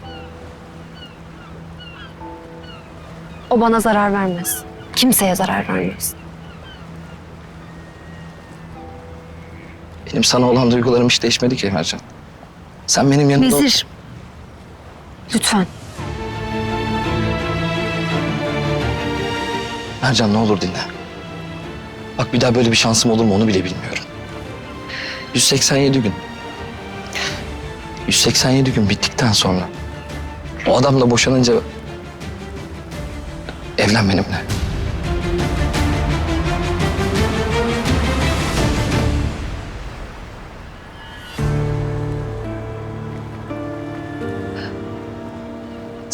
O bana zarar vermez. Kimseye zarar vermez. Benim sana olan duygularım hiç değişmedi ki Mercan. Sen benim yanımda... Nezir. Lütfen. Mercan ne olur dinle. Bak bir daha böyle bir şansım olur mu onu bile bilmiyorum. 187 gün. 187 gün bittikten sonra o adamla boşanınca evlen benimle.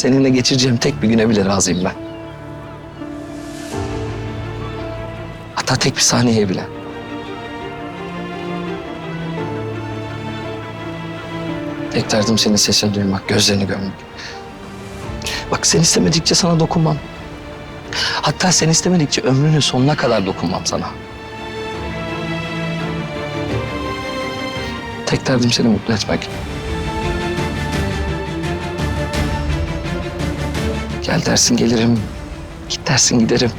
Seninle geçireceğim tek bir güne bile razıyım ben. Hatta tek bir saniyeye bile. Tek derdim senin sesini duymak, gözlerini görmek. Bak sen istemedikçe sana dokunmam. Hatta sen istemedikçe ömrünün sonuna kadar dokunmam sana. Tek derdim seni mutlu etmek. Gel dersin gelirim, git dersin giderim.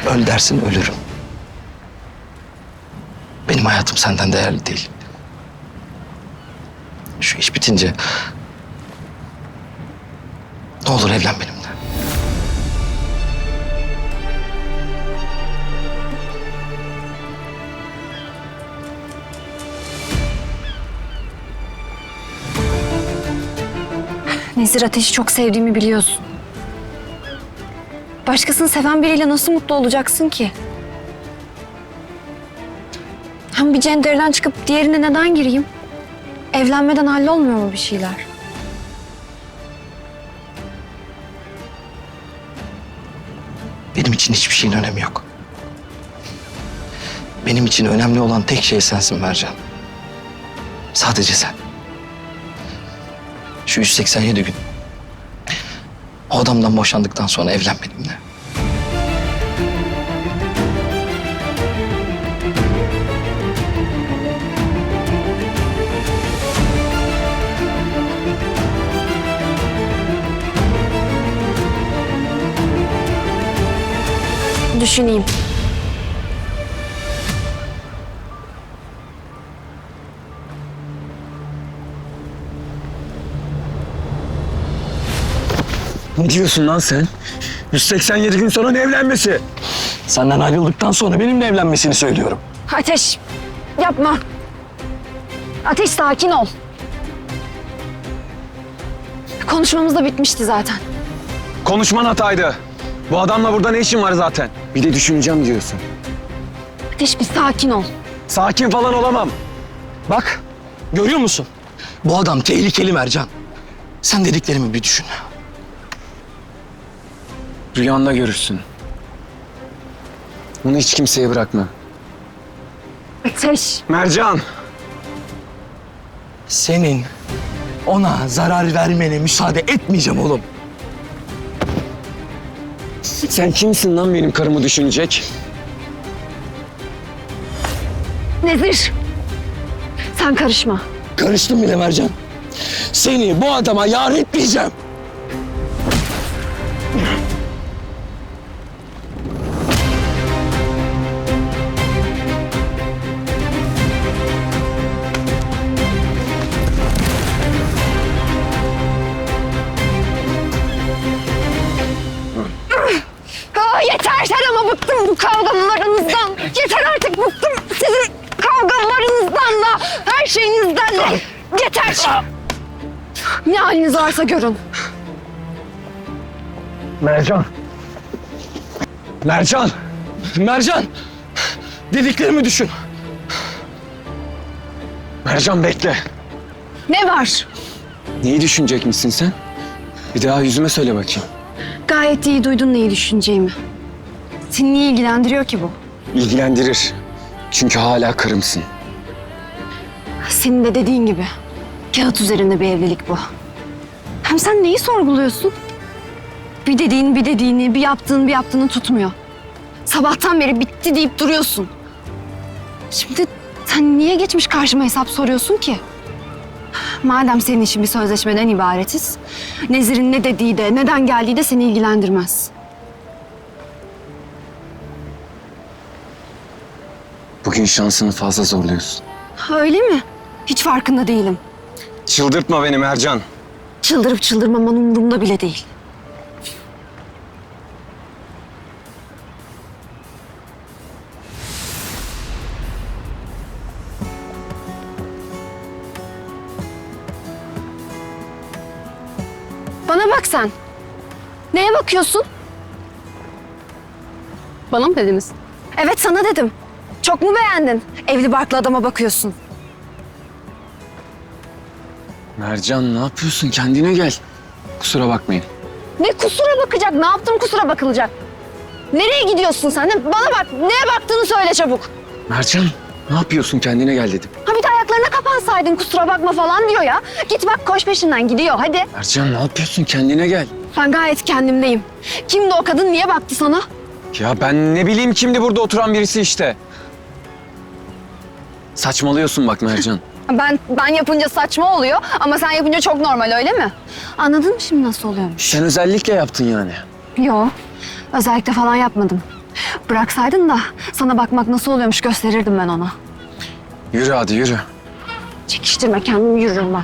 Öl dersin ölürüm. Benim hayatım senden değerli değil. Şu iş bitince ne olur evlen benimle. Nezir, Ateş'i çok sevdiğimi biliyorsun. Başkasını seven biriyle nasıl mutlu olacaksın ki? Hem bir cendereden çıkıp diğerine neden gireyim? Evlenmeden hallolmuyor mu bir şeyler? Benim için hiçbir şeyin önemi yok. Benim için önemli olan tek şey sensin Mercan. Sadece sen. Şu 187 gün. O adamdan boşandıktan sonra evlen benimle. Düşüneyim. Ne diyorsun lan sen? 187 gün sonra ne evlenmesi? Senden ayrıldıktan sonra benimle evlenmesini söylüyorum. Ateş, yapma. Ateş, sakin ol. Konuşmamız da bitmişti zaten. Konuşman hataydı. Bu adamla burada ne işin var zaten? Bir de düşüneceğim diyorsun. Ateş, bir sakin ol. Sakin falan olamam. Bak, görüyor musun? Bu adam tehlikeli Mercan. Sen dediklerimi bir düşün. Rüyanda görürsün. Bunu hiç kimseye bırakma. Ateş. Mercan! Senin ona zarar vermene müsaade etmeyeceğim oğlum. Sen kimsin lan benim karımı düşünecek? Nezir, sen karışma. Karıştım bile Mercan. Seni bu adama yar etmeyeceğim. Yeter ama bıktım bu kavgalarınızdan. Yeter artık, bıktım sizin kavgalarınızdan da, her şeyinizden de. Yeter. Ne haliniz varsa görün. Mercan! Mercan! Mercan, dediklerimi düşün. Mercan bekle. Ne var? Neyi düşünecekmişsin sen? Bir daha yüzüme söyle bakayım. Gayet iyi duydun neyi düşüneceğimi. Seni niye ilgilendiriyor ki bu? İlgilendirir. Çünkü hala karımsın. Senin de dediğin gibi. Kağıt üzerinde bir evlilik bu. Hem sen neyi sorguluyorsun? Bir dediğini, bir yaptığını tutmuyor. Sabahtan beri bitti deyip duruyorsun. Şimdi sen niye geçmiş karşıma hesap soruyorsun ki? Madem senin işin bir sözleşmeden ibaretiz, Nezir'in ne dediği de, neden geldiği de seni ilgilendirmez. Bugün şansını fazla zorluyorsun. Öyle mi? Hiç farkında değilim. Çıldırtma beni Mercan. Çıldırıp çıldırmaman umurumda bile değil. Bana bak sen. Neye bakıyorsun? Bana mı dediniz? Evet, sana dedim. Çok mu beğendin? Evli barklı adama bakıyorsun. Mercan ne yapıyorsun? Kendine gel. Kusura bakmayın. Ne kusura bakacak? Ne yaptım kusura bakılacak? Nereye gidiyorsun sen? Bana bak. Neye baktığını söyle çabuk. Mercan ne yapıyorsun? Kendine gel dedim. Ha, bir de ayaklarına kapansaydın kusura bakma falan diyor ya. Git bak, koş peşinden gidiyor hadi. Mercan ne yapıyorsun? Kendine gel. Ben gayet kendimdeyim. Kimdi o kadın? Niye baktı sana? Ya ben ne bileyim kimdi burada oturan birisi işte. Saçmalıyorsun bak Mercan. Ben yapınca saçma oluyor ama sen yapınca çok normal, öyle mi? Anladın mı şimdi nasıl oluyormuş? Sen özellikle yaptın yani. Yo, özellikle falan yapmadım. Bıraksaydın da sana bakmak nasıl oluyormuş gösterirdim ben ona. Yürü hadi yürü. Çekiştirme kendimi, yürürüm ben.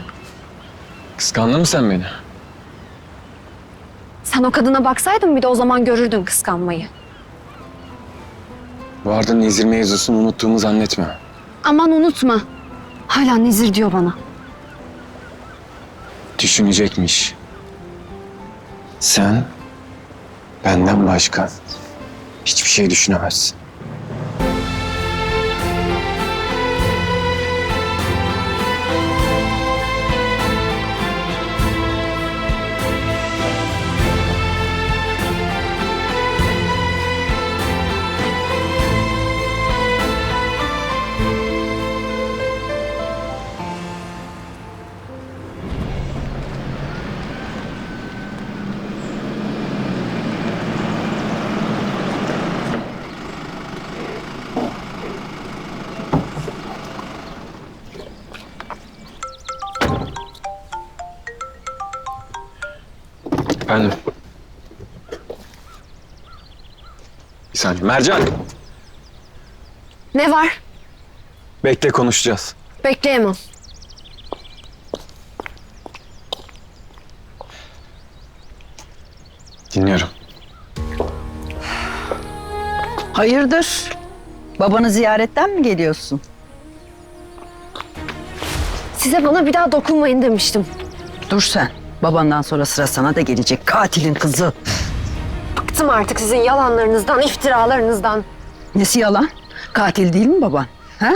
Kıskandın mı sen beni? Sen o kadına baksaydın bir de o zaman görürdün kıskanmayı. Bu arada Nizir mevzusunu unuttuğumu zannetme. Aman unutma. Hala Nizir diyor bana. Düşünecekmiş. Sen benden başka hiçbir şey düşünemezsin. Efendim? Bir saniye. Mercan! Ne var? Bekle konuşacağız. Bekleyemem. Dinliyorum. Hayırdır? Babanı ziyaretten mi geliyorsun? Size bana bir daha dokunmayın demiştim. Dur sen. Babandan sonra sıra sana da gelecek. Katilin kızı. Bıktım artık sizin yalanlarınızdan, iftiralarınızdan. Nesi yalan? Katil değil mi baban? Ha?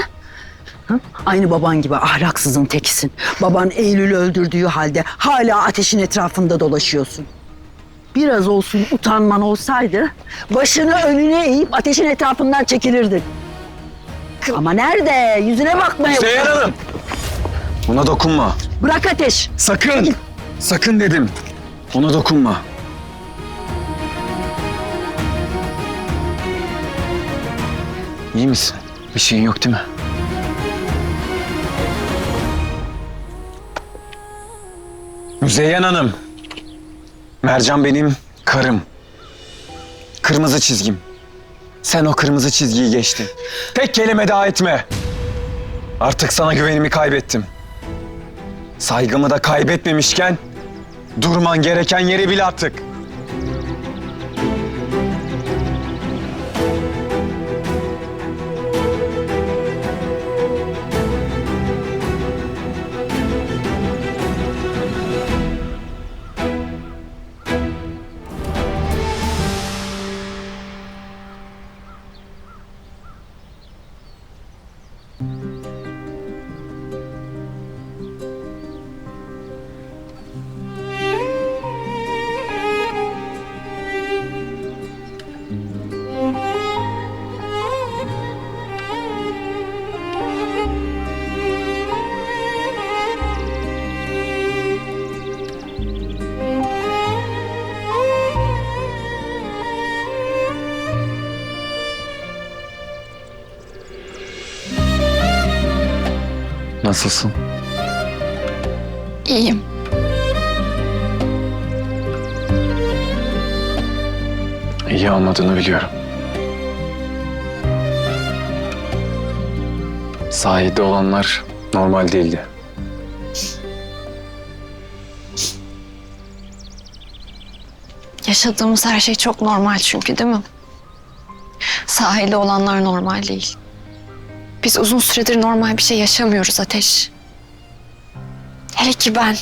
Ha? Aynı baban gibi ahlaksızın tekisin. Baban Eylül'ü öldürdüğü halde hala ateşin etrafında dolaşıyorsun. Biraz olsun utanman olsaydı başını önüne eğip ateşin etrafından çekilirdin. Ama nerede? Yüzüne bakmaya. Seyhan Hanım! Ona dokunma. Bırak Ateş. Sakın! Sakın dedim. Ona dokunma. İyi misin? Bir şeyin yok değil mi? Müzeyyen Hanım. Mercan benim karım. Kırmızı çizgim. Sen o kırmızı çizgiyi geçtin. Tek kelime daha etme. Artık sana güvenimi kaybettim. Saygımı da kaybetmemişken durman gereken yeri bil artık. Nasılsın? İyiyim. İyi olmadığını biliyorum. Sahilde olanlar normal değildi. Yaşadığımız her şey çok normal çünkü, değil mi? Sahilde olanlar normal değil. Biz uzun süredir normal bir şey yaşamıyoruz Ateş. Hele ki ben.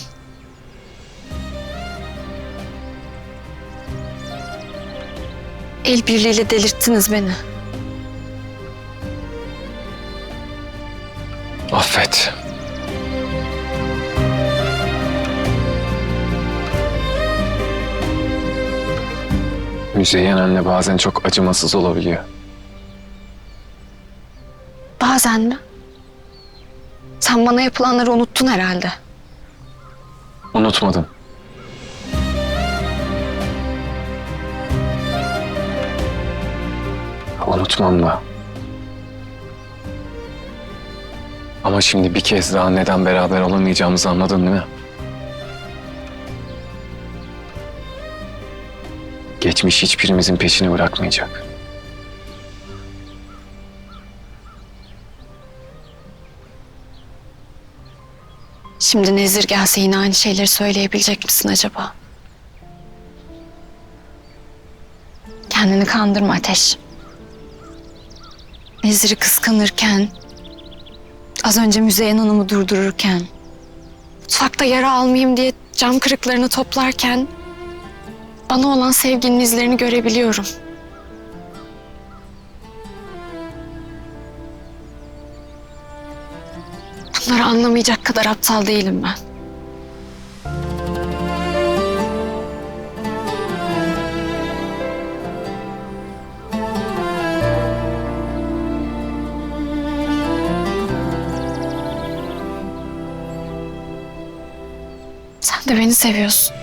El birliğiyle delirttiniz beni. Affet. Müzeyyen anne bazen çok acımasız olabiliyor. Bazen mi? Sen bana yapılanları unuttun herhalde. Unutmadım. Unutmam da. Ama şimdi bir kez daha neden beraber olamayacağımızı anladın değil mi? Geçmiş hiçbirimizin peşini bırakmayacak. Şimdi Nezir gelse yine aynı şeyleri söyleyebilecek misin acaba? Kendini kandırma Ateş. Nezir'i kıskanırken, az önce Müzeyyen Hanım'ı durdururken, mutfakta yara almayayım diye cam kırıklarını toplarken bana olan sevginin izlerini görebiliyorum. Bunları anlamayacak kadar aptal değilim ben. Sen de beni seviyorsun.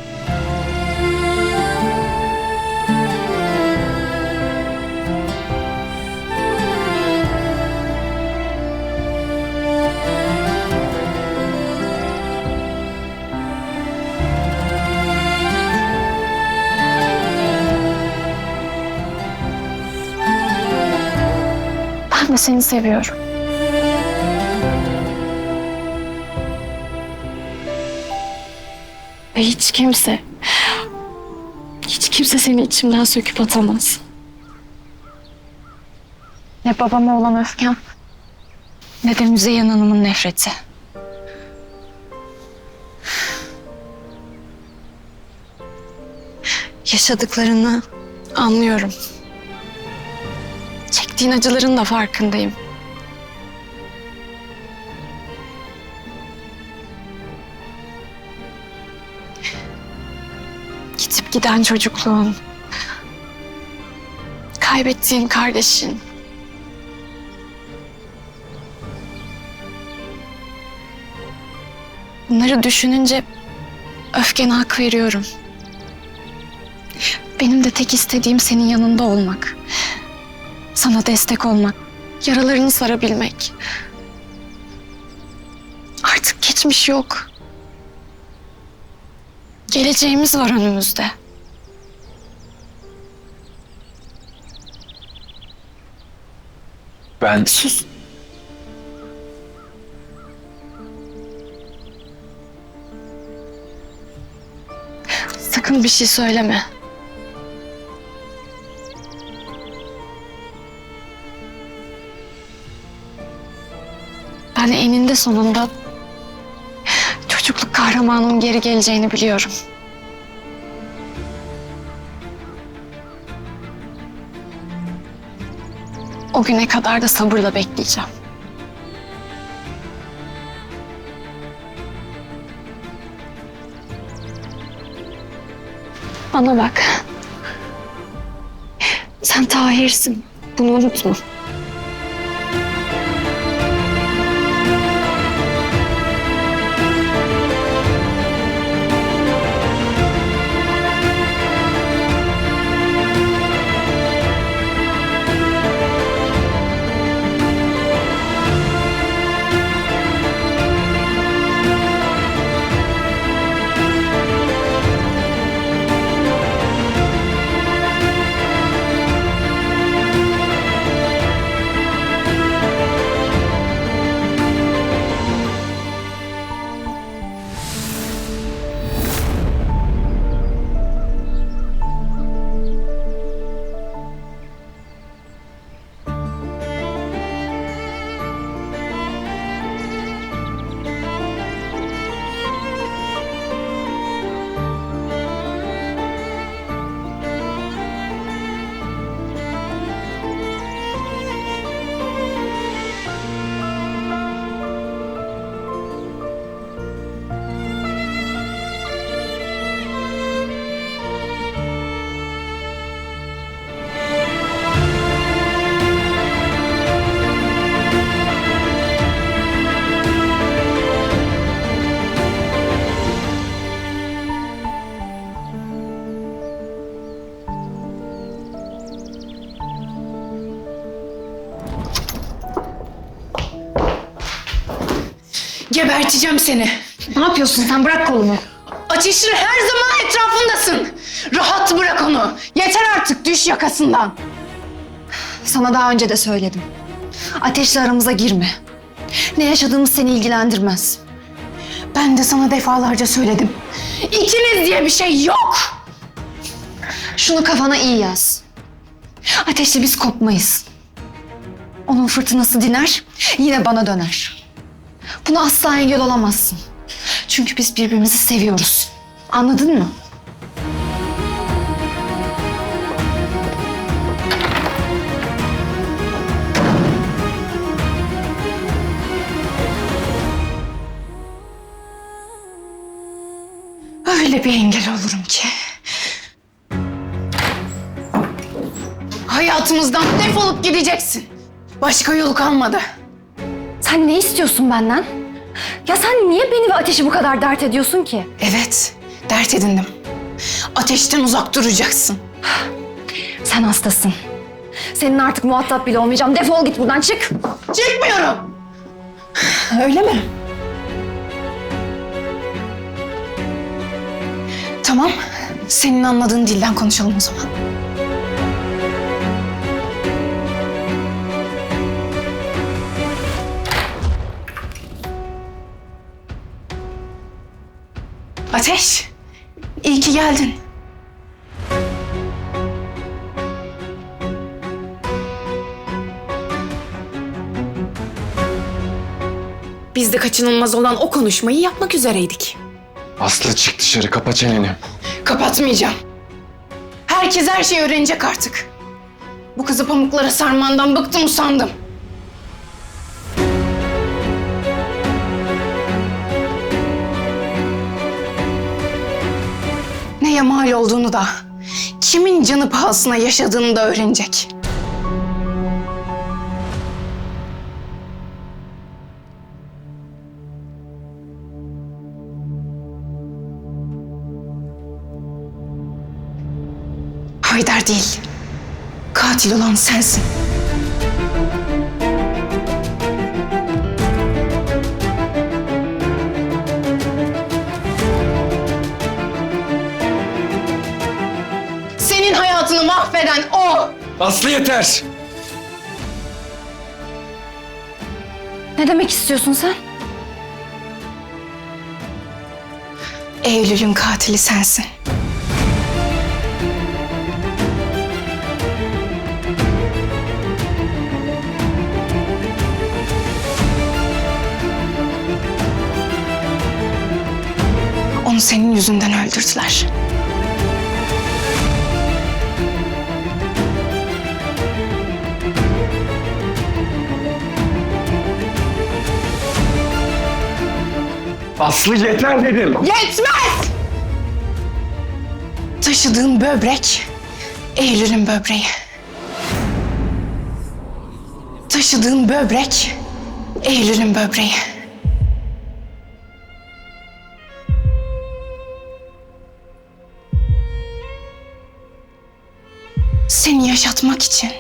Ben de seni seviyorum. Ve hiç kimse seni içimden söküp atamaz. Ne babama olan öfkem, ne de Müzeyyen Hanım'ın nefreti. Yaşadıklarını anlıyorum. Çektiğin acıların da farkındayım. Gidip giden çocukluğun, kaybettiğin kardeşin, bunları düşününce öfkene hak veriyorum. Benim de tek istediğim senin yanında olmak. Sana destek olmak, yaralarını sarabilmek. Artık geçmiş yok. Geleceğimiz var önümüzde. Ben... Sus. Sakın bir şey söyleme. Ben eninde sonunda çocukluk kahramanımın geri geleceğini biliyorum. O güne kadar da sabırla bekleyeceğim. Bana bak. Sen Tahir'sin. Bunu unutma. Geberteceğim seni. Ne yapıyorsun sen? Bırak kolumu. Ateşin her zaman etrafındasın. Rahat bırak onu. Yeter artık, düş yakasından. Sana daha önce de söyledim. Ateşle aramıza girme. Ne yaşadığımız seni ilgilendirmez. Ben de sana defalarca söyledim. İkiniz diye bir şey yok. Şunu kafana iyi yaz. Ateşle biz kopmayız. Onun fırtınası diner, yine bana döner. Buna asla engel olamazsın. Çünkü biz birbirimizi seviyoruz. Anladın mı? Öyle bir engel olurum ki. Hayatımızdan defolup gideceksin. Başka yolu kalmadı. Sen ne istiyorsun benden? Ya sen niye beni ve Ateş'i bu kadar dert ediyorsun ki? Evet, dert edindim. Ateşten uzak duracaksın. Sen hastasın. Senin artık muhatap bile olmayacağım. Defol git buradan, çık. Çıkmıyorum. Öyle mi? Tamam, senin anladığın dilden konuşalım o zaman. Ateş, iyi ki geldin. Biz de kaçınılmaz olan o konuşmayı yapmak üzereydik. Aslı çık dışarı, kapa çeneni. Kapatmayacağım. Herkes her şeyi öğrenecek artık. Bu kızı pamuklara sarmandan bıktım usandım. Neye mal olduğunu da, kimin canı pahasına yaşadığını da öğrenecek. Haydar değil, katil olan sensin. Senin hayatını mahveden o. Aslı yeter. Ne demek istiyorsun sen? Eylül'ün katili sensin. Onu senin yüzünden öldürdüler. Aslı yeter dedim. Yetmez! Taşıdığın böbrek, Eylül'ün böbreği. Taşıdığın böbrek, Eylül'ün böbreği. Seni yaşatmak için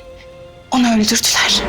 onu öldürdüler.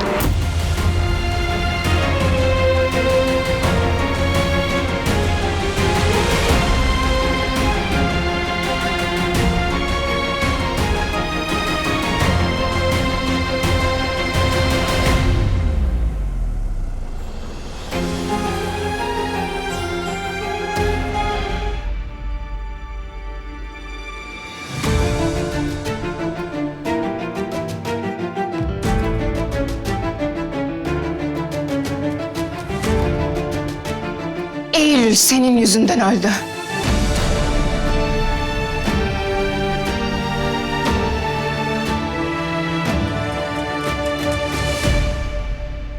Eylül senin yüzünden öldü.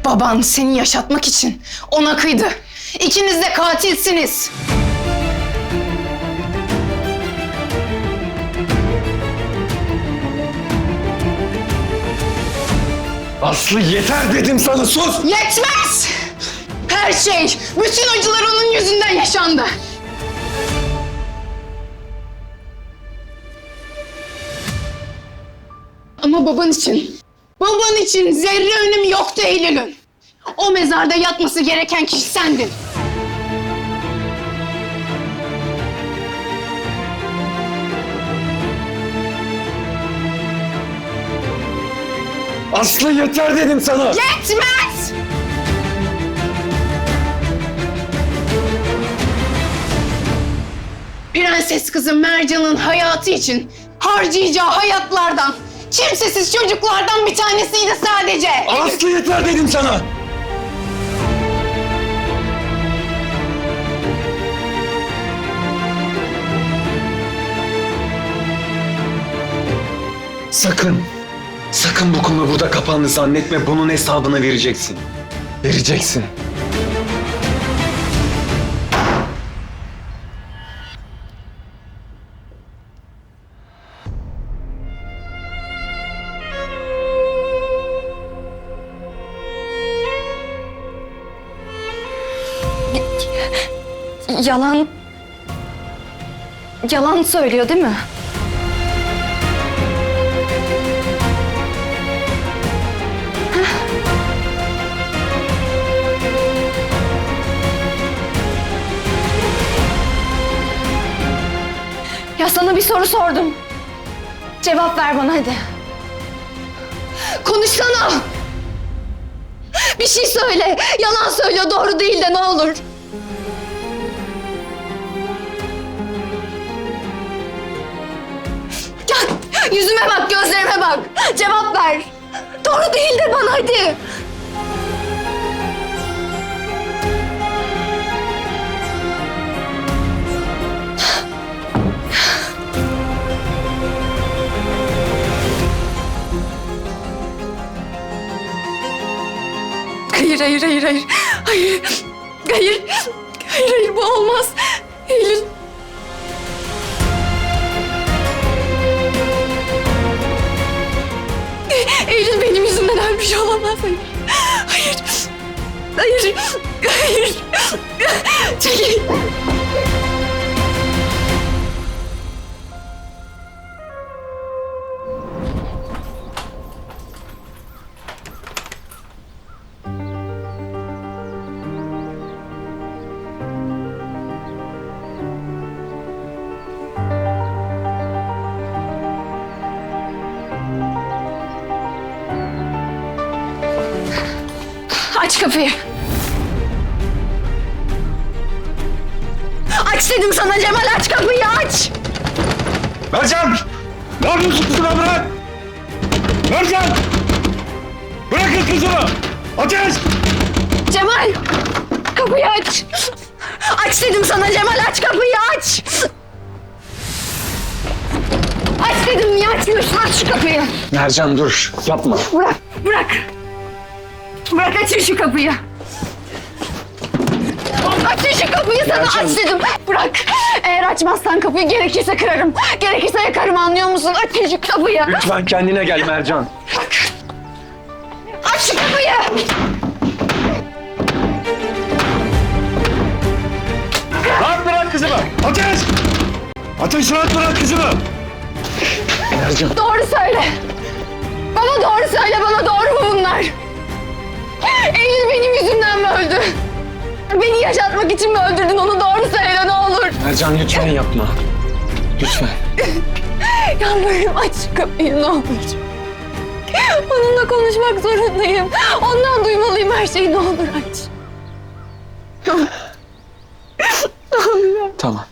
Baban seni yaşatmak için ona kıydı. İkiniz de katilsiniz. Aslı yeter dedim sana, sus. Yetmez! Her şey, bütün acılar onun yüzünden yaşandı. Ama baban için zerre önemi yoktu Eylül'ün. O mezarda yatması gereken kişi sendin. Aslı yeter dedim sana. Yetmez! Prenses kızı Mercan'ın hayatı için harcayacağı hayatlardan, kimsesiz çocuklardan bir tanesiydi sadece. Aslı yeter dedim sana. Sakın, sakın bu konu burada kapandı zannetme. Bunun hesabını vereceksin. Vereceksin. Yalan söylüyor değil mi? Ya sana bir soru sordum. Cevap ver bana hadi. Konuşsana. Bir şey söyle. Yalan söylüyor, doğru değil de ne olur. Ya, yüzüme bak, gözlerime bak. Cevap ver. Doğru değil de bana hadi. Hayır, hayır, hayır, hayır. Hayır, hayır. Hayır, hayır, bu olmaz. Eylül. Eylül benim yüzümden ölmüş olamaz. Hayır. Hayır. Hayır. Hayır. Çekil. Aç kapıyı. Aç dedim sana Cemal, aç kapıyı, aç. Mercan! Ne yapıyorsun kızıma, bırak! Mercan! Bırakın kızımı! Ateş! Cemal, kapıyı aç. Aç dedim sana Cemal, aç kapıyı, aç. Aç dedim, niye açmıyorsun? Aç şu kapıyı. Mercan dur, yapma. Bırak, bırak. Bırak, açın şu kapıyı. Açın şu kapıyı, sana aç dedim. Bırak. Eğer açmazsan kapıyı gerekirse kırarım. Gerekirse yakarım, anlıyor musun? Açın şu kapıyı. Lütfen kendine gel Mercan. Aç şu kapıyı. Rahat bırak kızımı! Ateş! Ateş, rahat bırak kızımı! Mercan. Doğru söyle. Bana doğru söyle, bana doğru mu bunlar? Eylül benim yüzümden mi öldü? Beni yaşatmak için mi öldürdün, onu doğru söyle ne olur. Mercan lütfen yapma. Lütfen. Yalvarırım, aç şu kapıyı ne olur. Onunla konuşmak zorundayım. Ondan duymalıyım her şeyi, ne olur aç. Tamam.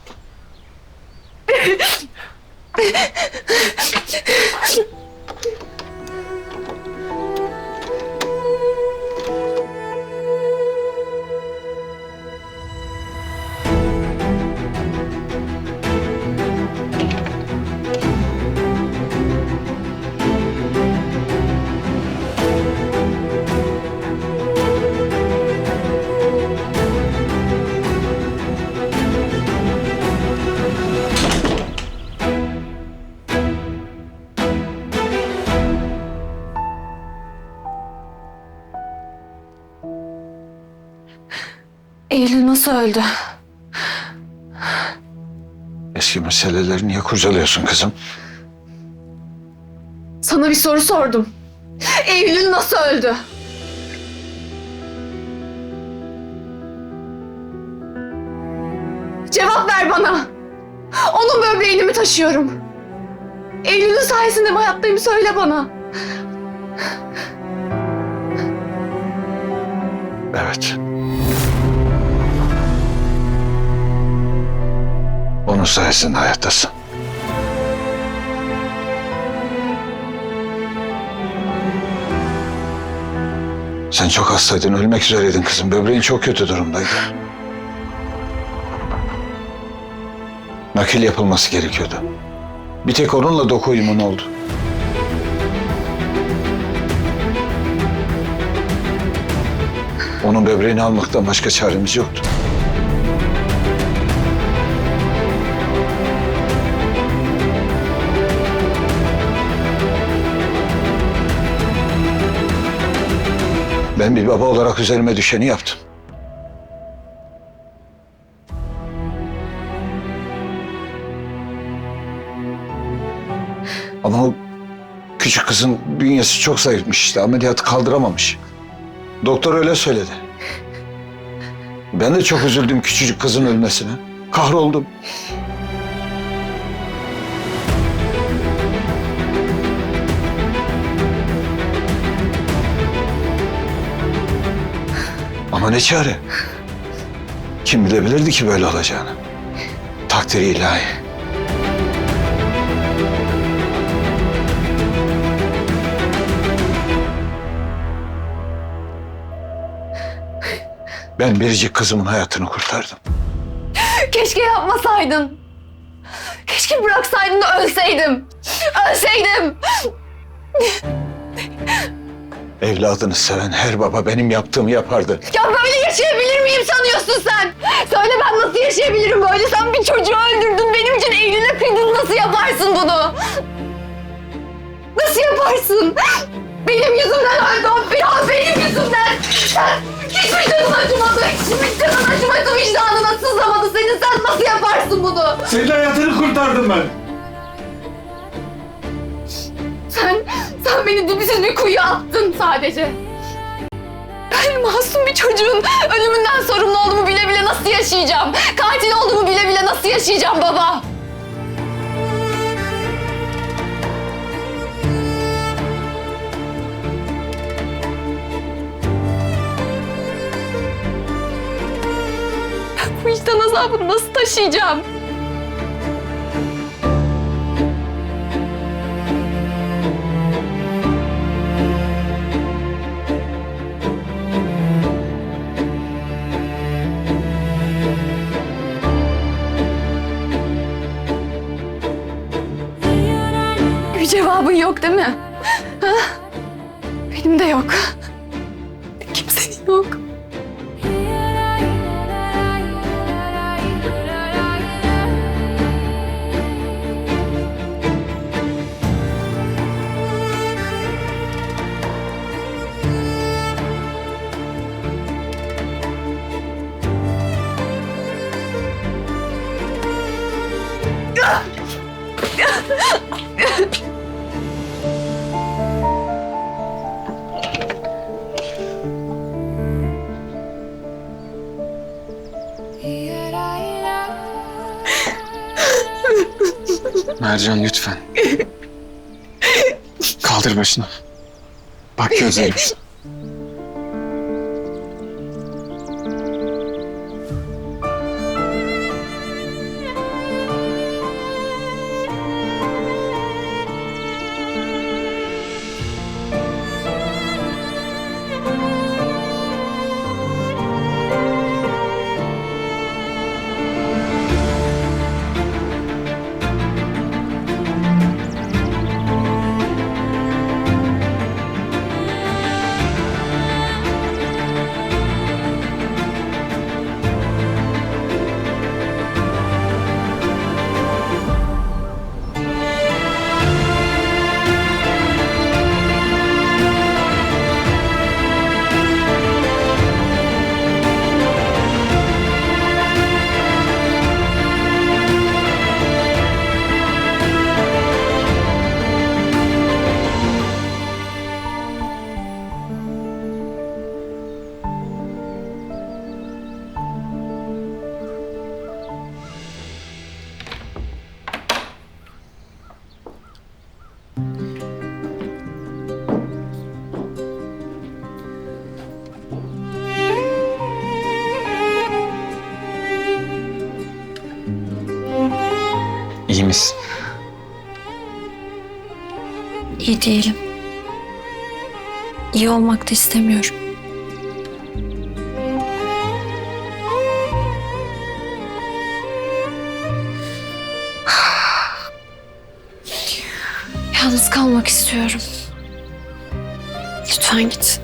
Eylül nasıl öldü? Eski meseleleri niye kurcalıyorsun kızım? Sana bir soru sordum. Eylül nasıl öldü? Cevap ver bana. Onun böbreğini mi taşıyorum? Eylül'ün sayesinde mi hayattayım, söyle bana. Evet. Onun Onun sayesinde hayattasın. Sen çok hastaydın, ölmek üzereydin kızım. Böbreğin çok kötü durumdaydı. Nakil yapılması gerekiyordu. Bir tek onunla doku uyumun oldu. Onun böbreğini almaktan başka çaremiz yoktu. Ben bir baba olarak üzerime düşeni yaptım. Ama o küçük kızın bünyesi çok zayıfmış işte. Ameliyatı kaldıramamış. Doktor öyle söyledi. Ben de çok üzüldüm küçücük kızın ölmesine. Kahroldum. Ama ne çare? Kim bilebilirdi ki böyle olacağını? Takdiri ilahi. Ben biricik kızımın hayatını kurtardım. Keşke yapmasaydın. Keşke bıraksaydın da ölseydim. Ölseydim. Evladını seven her baba benim yaptığımı yapardı. Ya böyle yaşayabilir miyim sanıyorsun sen? Söyle ben nasıl yaşayabilirim böyle? Sen bir çocuğu öldürdün, benim için Eylül'e kıydın. Nasıl yaparsın bunu? Nasıl yaparsın? Benim yüzümden öldü o biraz, benim yüzümden. Sen hiçbir canın acımadı, hiçbir canın acımadı, vicdanına sızlamadı senin. Sen nasıl yaparsın bunu? Senin hayatını kurtardım ben. Sen beni dipsiz bir kuyuya attın sadece. Ben masum bir çocuğun ölümünden sorumlu olduğumu bile bile nasıl yaşayacağım? Katil olduğumu bile bile nasıl yaşayacağım baba? Ben bu vicdan azabını nasıl taşıyacağım? Bir cevabın yok değil mi? Ha? Benim de yok. Kimsenin yok. Mercan lütfen. Kaldır başını. Bak gözlerim. İyi misin? İyi değilim. İyi olmak da istemiyorum. Yalnız kalmak istiyorum. Lütfen git.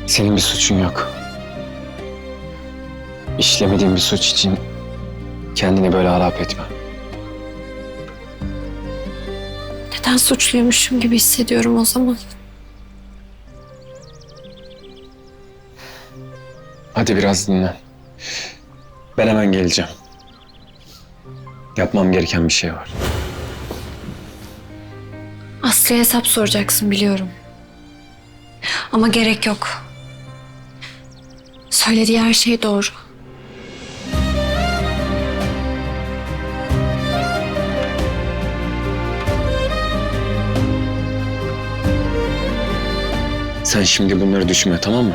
Senin bir suçun yok. İşlemediğin bir suç için kendini böyle harap etme. Neden suçluymuşum gibi hissediyorum o zaman? Hadi biraz dinlen. Ben hemen geleceğim. Yapmam gereken bir şey var. Aslı'ya hesap soracaksın biliyorum. Ama gerek yok. Söylediği her şey doğru. Sen şimdi bunları düşünme, tamam mı?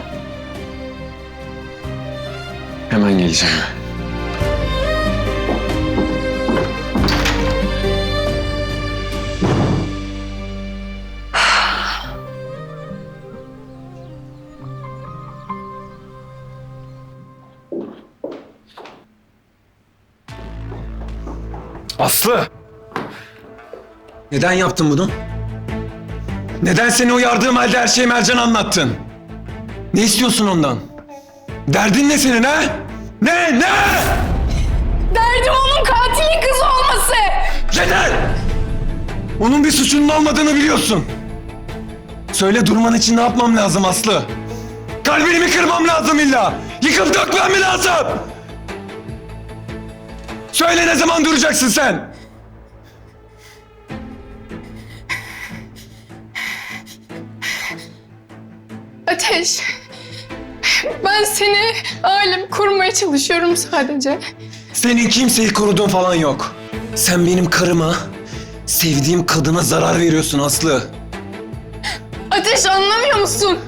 Hemen geleceğim ben. Aslı! Neden yaptın bunu? Neden seni uyardığım halde her şeyi Mercan'a anlattın? Ne istiyorsun ondan? Derdin ne senin ha? Ne? Derdim onun katilin kızı olması. Yeter! Onun bir suçunun olmadığını biliyorsun. Söyle, durman için ne yapmam lazım Aslı? Kalbini mi kırmam lazım illa? Yıkıp dökmem mi lazım? Söyle, ne zaman duracaksın sen? Ateş, ben seni ailemi kurmaya çalışıyorum sadece. Senin kimseyi koruduğun falan yok. Sen benim karıma, sevdiğim kadına zarar veriyorsun Aslı. Ateş, anlamıyor musun?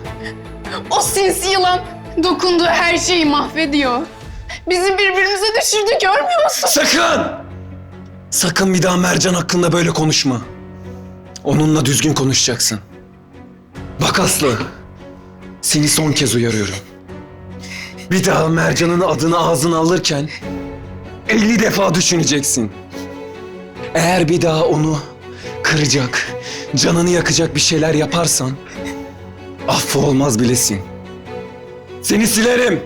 O sinsi yılan dokunduğu her şeyi mahvediyor. Bizi birbirimize düşürdü, görmüyor musun? Sakın! Sakın bir daha Mercan hakkında böyle konuşma. Onunla düzgün konuşacaksın. Bak Aslı, seni son kez uyarıyorum. Bir daha Mercan'ın adını ağzına alırken 50 defa düşüneceksin. Eğer bir daha onu kıracak, canını yakacak bir şeyler yaparsan affı olmaz bilesin. Seni silerim.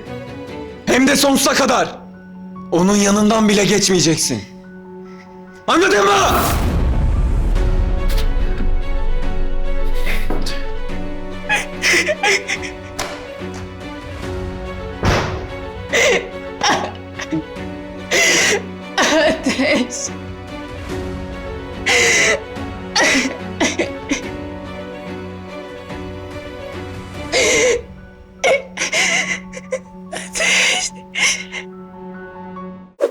Hem de sonsuza kadar. Onun yanından bile geçmeyeceksin. Anladın mı? Ateş.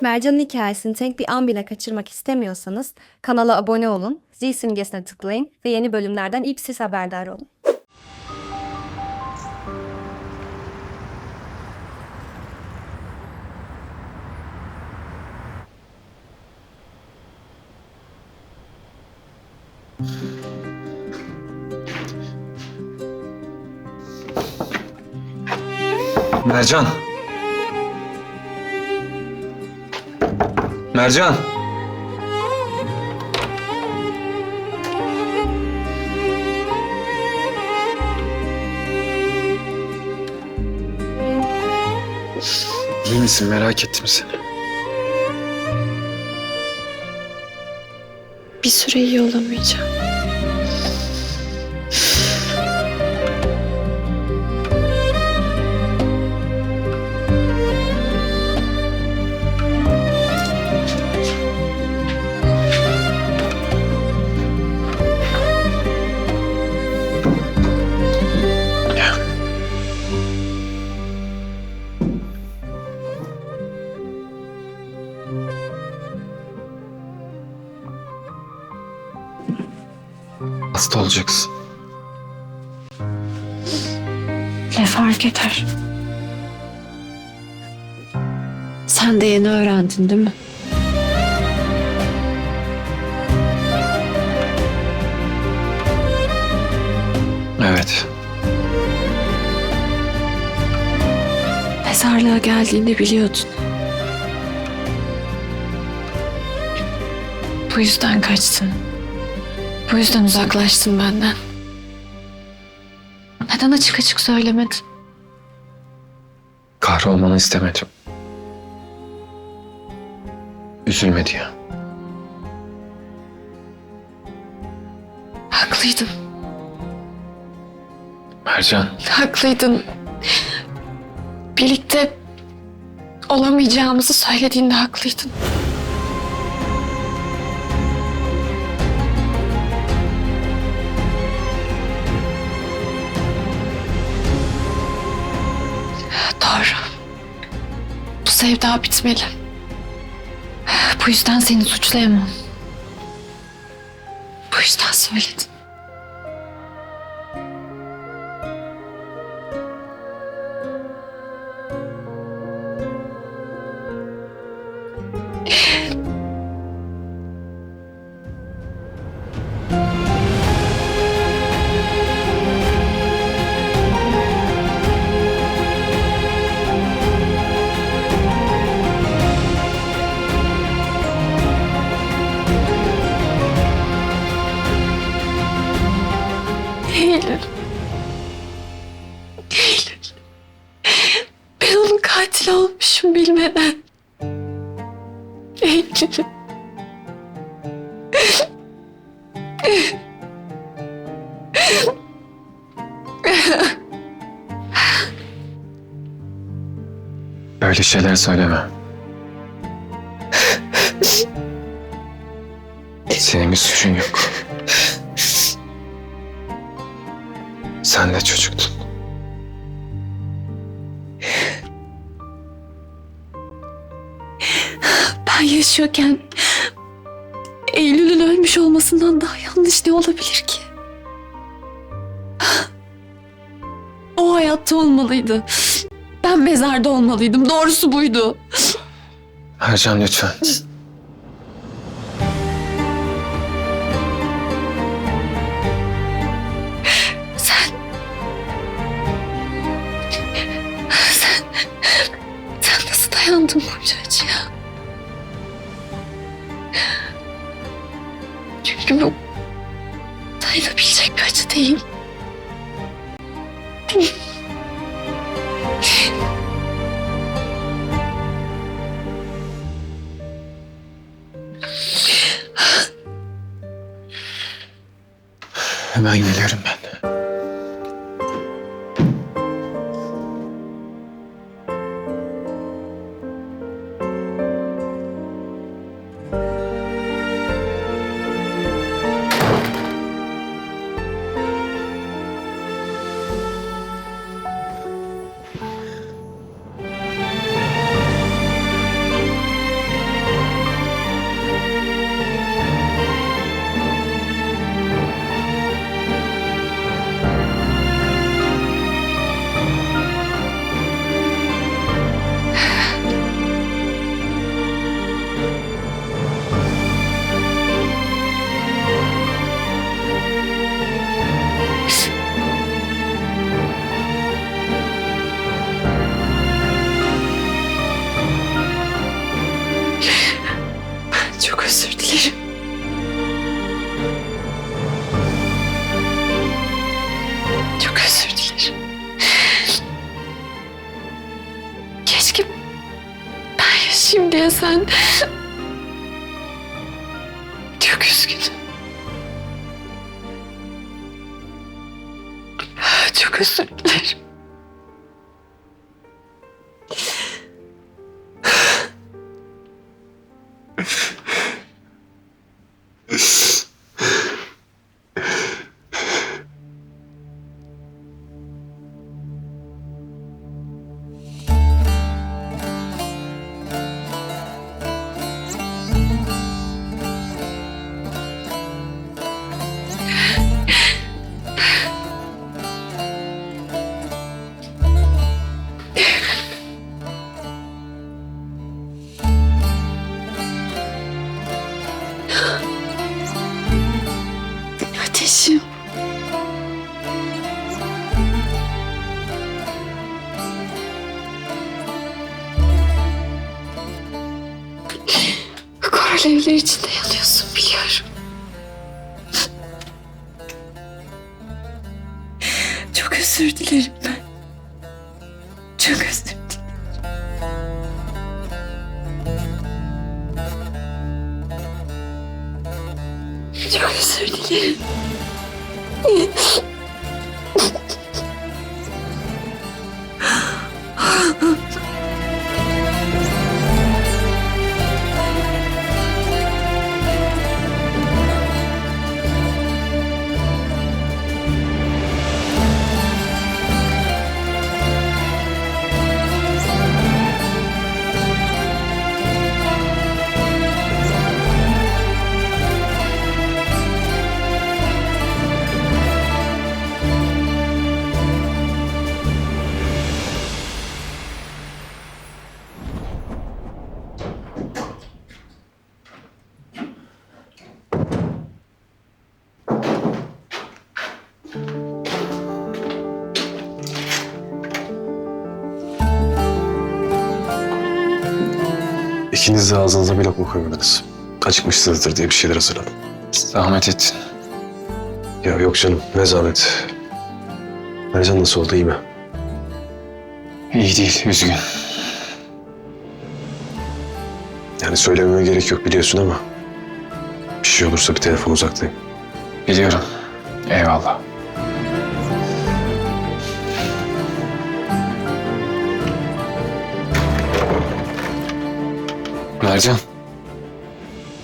Mercan'ın hikayesini tek bir an bile kaçırmak istemiyorsanız kanala abone olun, zil simgesine tıklayın ve yeni bölümlerden ilk siz haberdar olun. Mercan. Mercan. İyi misin? Merak ettim seni. Bir süre iyi olamayacağım. Hasta olacaksın. Ne fark eder? Sen de yeni öğrendin değil mi? Evet. Mezarlığa geldiğini biliyordun. Bu yüzden kaçtın. Bu yüzden uzaklaştın benden. Neden açık açık söylemedin? Kahrolmanı istemedim. Üzülme diye. Haklıydın. Mercan, Haklıydın. Birlikte olamayacağımızı söylediğinde haklıydın. Doğru. Bu sevda bitmeli. Bu yüzden seni suçlayamam. Bu yüzden söyledim. Eylül. Eylül. Ben onun katili olmuşum bilmeden. Eylül. öyle şeyler söyleme. Senin bir suçun yok. Sen de çocuktun. Ben yaşıyorken Eylül'ün ölmüş olmasından daha yanlış ne olabilir ki? O hayatta olmalıydı. Ben mezarda olmalıydım. Doğrusu buydu. Mercan lütfen. Sen nasıl dayandın bunca acıya? Çünkü bu dayanabilecek bir acı değil. Hemen geliyorum ben. Çok özür dilerim. Çok özür dilerim. Keşke ben yaşayayım diye sen... Çok üzgünüm. Çok özür dilerim. Alevler içinde yanıyorsun biliyorum. Çok özür dilerim ben. Çok özür dilerim. Çok özür dilerim. İkiniz de ağzınıza bir lokma koymadınız. Acıkmışsınızdır diye bir şeyler hazırladım. Zahmet ettin. Ya yok canım, ne zahmet. Mercan nasıl oldu, iyi mi? İyi değil, üzgün. Yani söylememe gerek yok biliyorsun ama... ...bir şey olursa bir telefon uzaktayım. Biliyorum. Eyvallah. Mercan.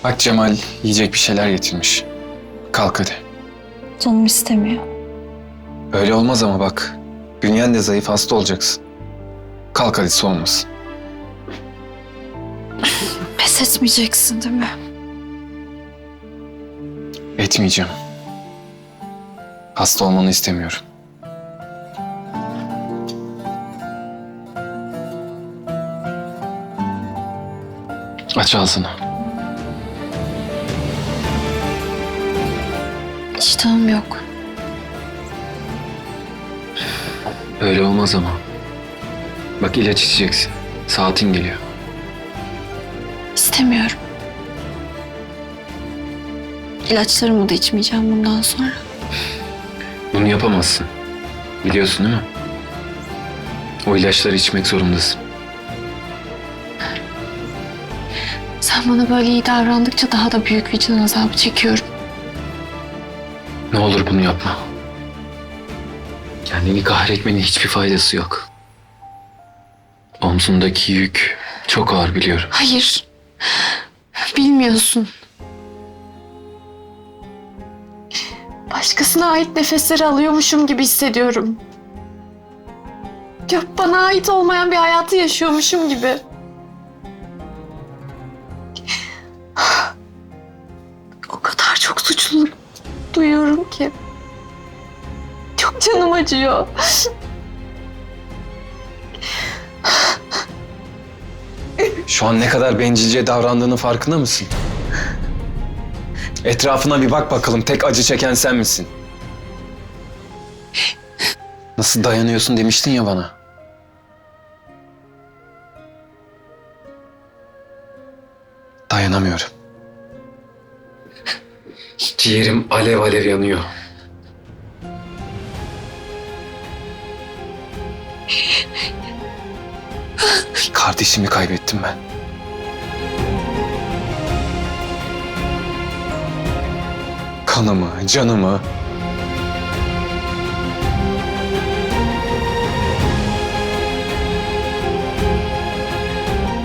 Bak Cemal yiyecek bir şeyler getirmiş. Kalk hadi. Canım istemiyor. Öyle olmaz ama bak. Bünyen de zayıf, hasta olacaksın. Kalk hadi, soğumasın. Pes etmeyeceksin değil mi? Etmeyeceğim. Hasta olmanı istemiyorum. Aç ağzını. İştahım yok. Öyle olmaz ama. Bak ilaç içeceksin. Saatin geliyor. İstemiyorum. İlaçlarımı da içmeyeceğim bundan sonra. Bunu yapamazsın. Biliyorsun değil mi? O ilaçları içmek zorundasın. Sen bana böyle iyi davrandıkça daha da büyük vicdan azabı çekiyorum. Ne olur bunu yapma. Kendini kahretmenin hiçbir faydası yok. Omzundaki yük çok ağır biliyorum. Hayır. Bilmiyorsun. Başkasına ait nefesleri alıyormuşum gibi hissediyorum. Ya bana ait olmayan bir hayatı yaşıyormuşum gibi. O kadar çok suçluluk duyuyorum ki. Çok canım acıyor. Şu an ne kadar bencilce davrandığının farkında mısın? Etrafına bir bak bakalım, tek acı çeken sen misin? Nasıl dayanıyorsun demiştin ya bana. Dayanamıyorum. Ciğerim alev alev yanıyor. Kardeşimi kaybettim ben. Kanımı, canımı.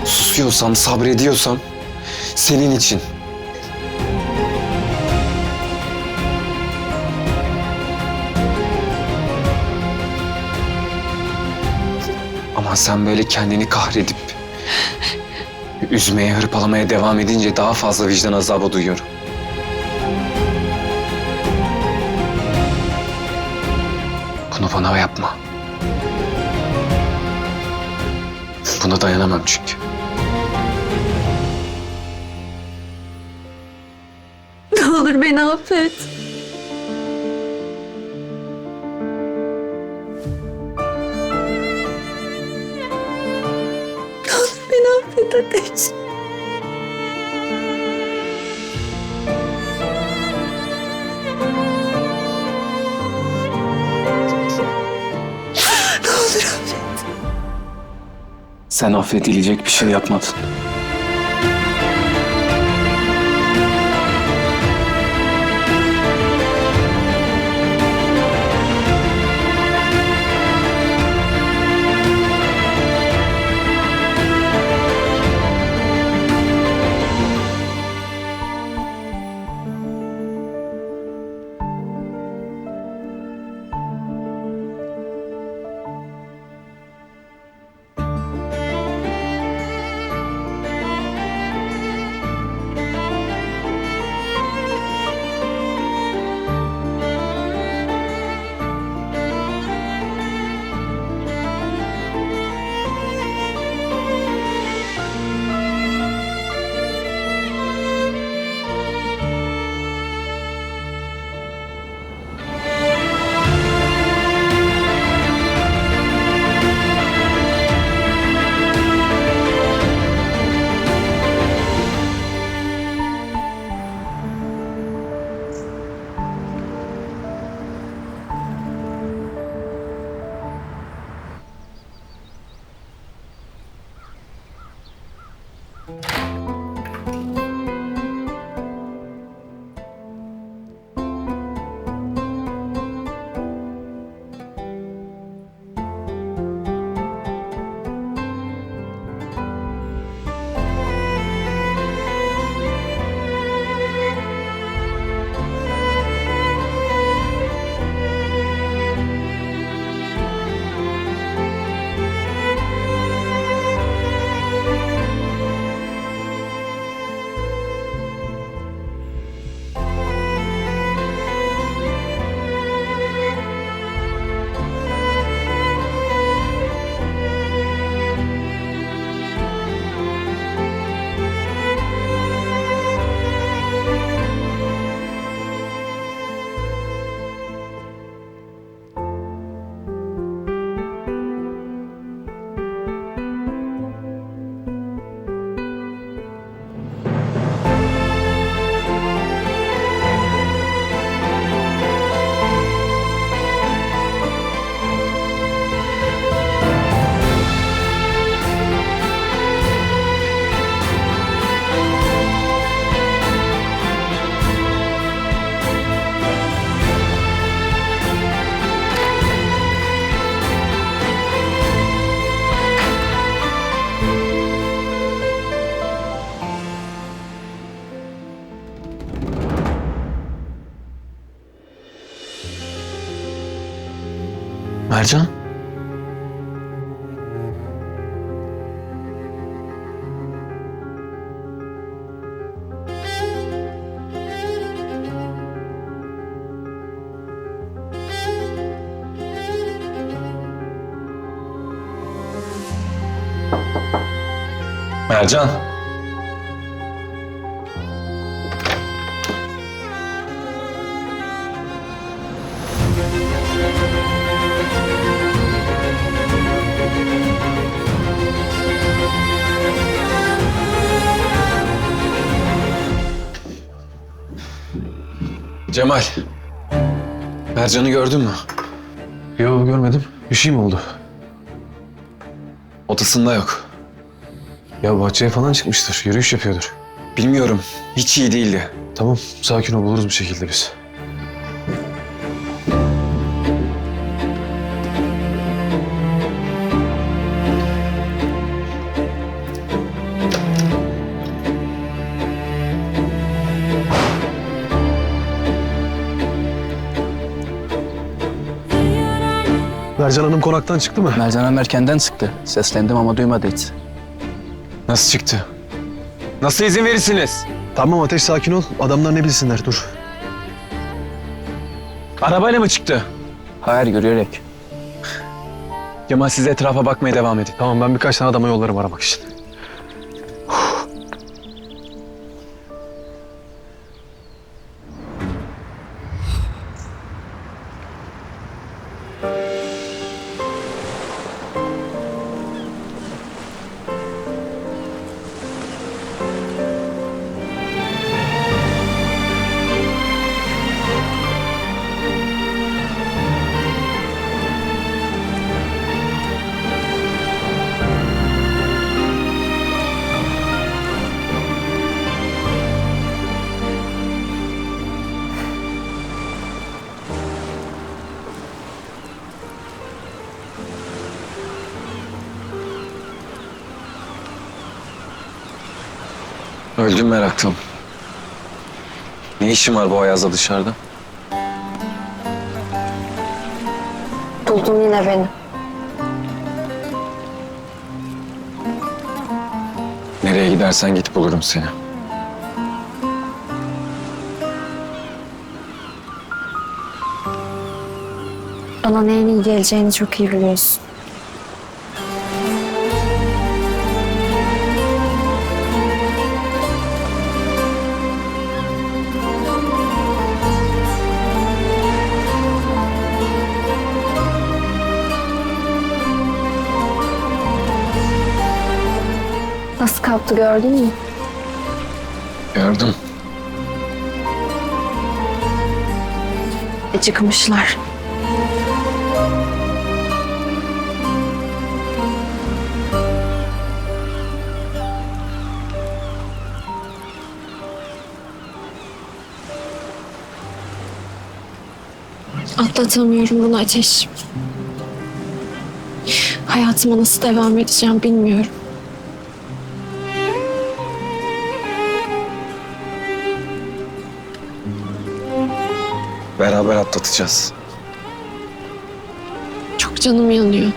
Susuyorsam, sabrediyorsam senin için. Ama sen böyle kendini kahredip üzmeye, hırpalamaya devam edince daha fazla vicdan azabı duyuyorum. Bunu bana yapma. Buna dayanamam çünkü. Ne olur beni affet. Ne olur beni affet Ateş. Sen affedilecek bir şey yapmadın. Mercan? Mercan. Cemal. Mercan'ı gördün mü? Yok görmedim. Bir şey mi oldu? Odasında yok. Ya bahçeye falan çıkmıştır. Yürüyüş yapıyordur. Bilmiyorum. Hiç iyi değildi. Tamam sakin ol buluruz bir şekilde biz. Mercan Hanım konaktan çıktı mı? Mercan Hanım erkenden çıktı. Seslendim ama duymadı hiç. Nasıl çıktı? Nasıl izin verirsiniz? Tamam Ateş sakin ol. Adamlar ne bilsinler dur. Arabayla mı çıktı? Hayır yürüyerek. Cemal siz etrafa bakmaya devam edin. Tamam ben birkaç tane adama yollarım aramak için. Öldüm meraktan. Ne işin var bu ayazda dışarıda? Buldun yine beni. Nereye gidersen git bulurum seni. Bana neyin iyi geleceğini çok iyi biliyorsun. Nasıl kalktı gördün mü? Gördüm. Acıkmışlar. Atlatamıyorum bunu Ateş. Hayatıma nasıl devam edeceğim bilmiyorum. Beraber atlatacağız. Çok canım yanıyor.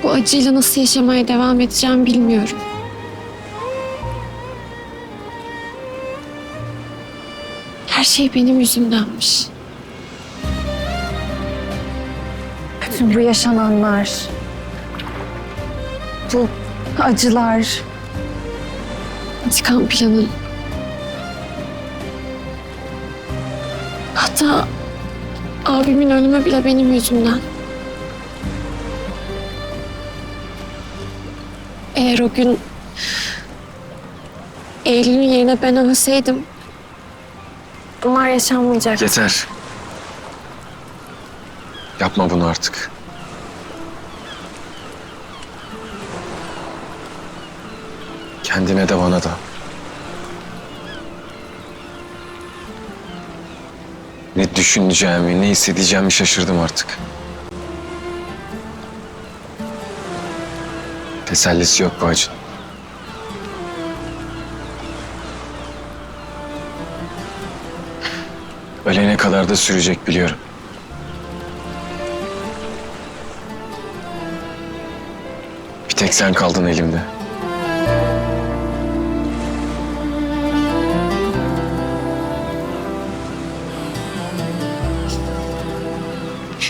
Bu acıyla nasıl yaşamaya devam edeceğim bilmiyorum. Her şey benim yüzümdenmiş. Bütün bu yaşananlar, bu acılar, İntikam planı. Hatta abimin ölümü bile benim yüzümden. Eğer o gün Eylül'ün yerine ben ölseydim bunlar yaşanmayacak. Yeter. Yapma bunu artık. Kendine de bana da. Ne düşüneceğimi, ne hissedeceğimi şaşırdım artık. Tesellisi yok bu acının. Ölene kadar da sürecek biliyorum. Bir tek sen kaldın elimde.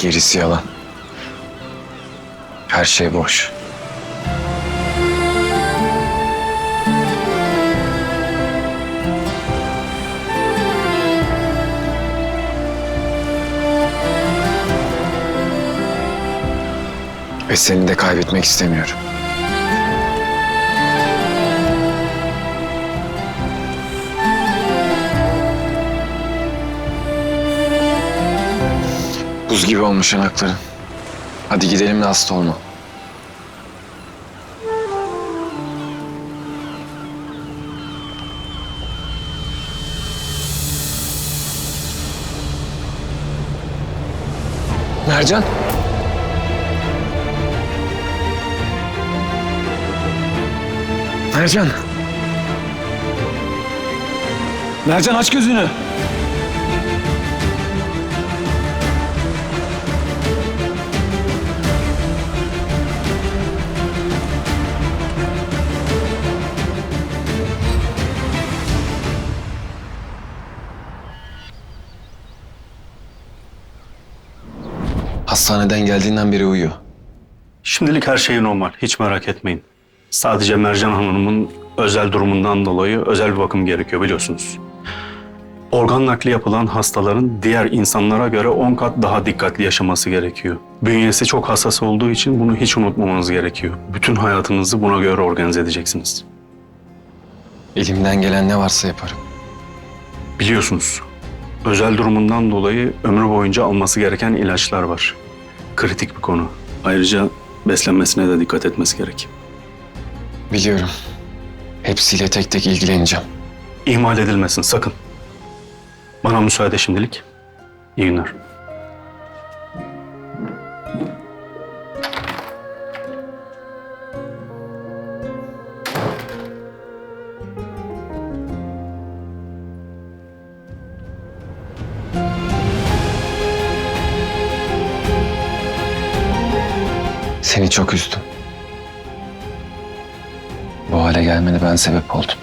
Gerisi yalan. Her şey boş. Ve seni de kaybetmek istemiyorum. Buz gibi olmuş yanakların. Hadi gidelim de hasta olma. Mercan. Mercan. Mercan aç gözünü. Hastaneden geldiğinden beri uyuyor. Şimdilik her şey normal. Hiç merak etmeyin. Sadece Mercan Hanım'ın özel durumundan dolayı özel bir bakım gerekiyor biliyorsunuz. Organ nakli yapılan hastaların diğer insanlara göre 10 kat daha dikkatli yaşaması gerekiyor. Bünyesi çok hassas olduğu için bunu hiç unutmamanız gerekiyor. Bütün hayatınızı buna göre organize edeceksiniz. Elimden gelen ne varsa yaparım. Biliyorsunuz, özel durumundan dolayı ömrü boyunca alması gereken ilaçlar var. Kritik bir konu. Ayrıca beslenmesine de dikkat etmesi gerek. Biliyorum. Hepsiyle tek tek ilgileneceğim. İhmal edilmesin sakın. Bana müsaade şimdilik. İyi günler. Seni çok üzdüm. Bu hale gelmene ben sebep oldum.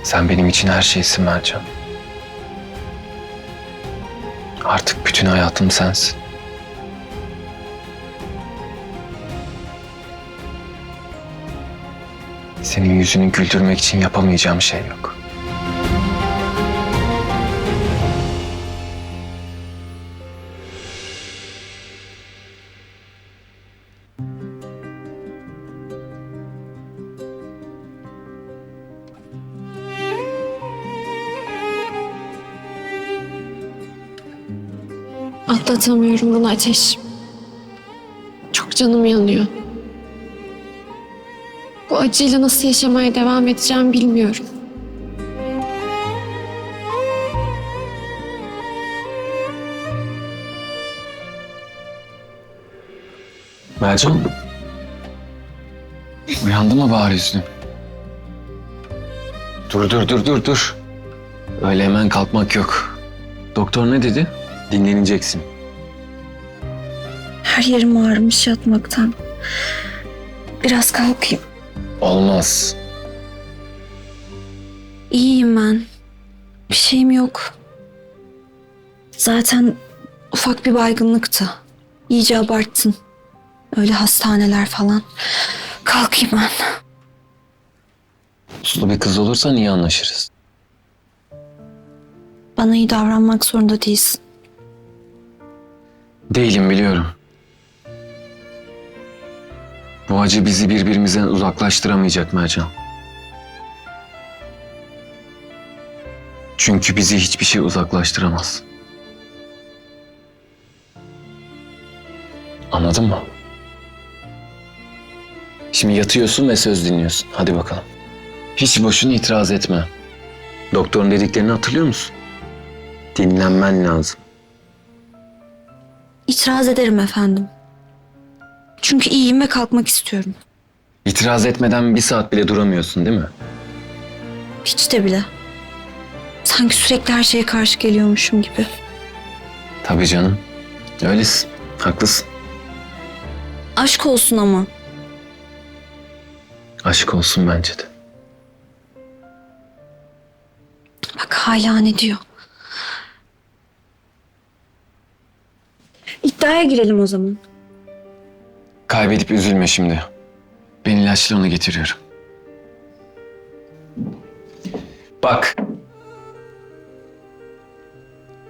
Sen benim için her şeysin Mercan. Artık bütün hayatım sensin. Senin yüzünü güldürmek için yapamayacağım şey yok. Atlatamıyorum bunu Ateş. Çok canım yanıyor. Bu acıyla nasıl yaşamaya devam edeceğim bilmiyorum. Mercan. Uyandı mı bari Hüsnü? Dur. Öyle hemen kalkmak yok. Doktor ne dedi? Dinleneceksin. Her yerim ağrımış yatmaktan. Biraz kalkayım. Olmaz. İyiyim ben. Bir şeyim yok. Zaten ufak bir baygınlıktı. İyice abarttın. Öyle hastaneler falan. Kalkayım ben. Uslu bir kız olursan iyi anlaşırız. Bana iyi davranmak zorunda değilsin. Değilim biliyorum. Bu acı bizi birbirimizden uzaklaştıramayacak Mercan. Çünkü bizi hiçbir şey uzaklaştıramaz. Anladın mı? Şimdi yatıyorsun ve söz dinliyorsun. Hadi bakalım. Hiç boşuna itiraz etme. Doktorun dediklerini hatırlıyor musun? Dinlenmen lazım. İtiraz ederim efendim. Çünkü iyiyim ve kalkmak istiyorum. İtiraz etmeden bir saat bile duramıyorsun değil mi? Hiç de bile. Sanki sürekli her şeye karşı geliyormuşum gibi. Tabii canım. Öylesin. Haklısın. Aşk olsun ama. Aşk olsun bence de. Bak hala ne diyor. İddiaya girelim o zaman. Kaybedip üzülme şimdi. Ben ilaçlarını getiriyorum. Bak.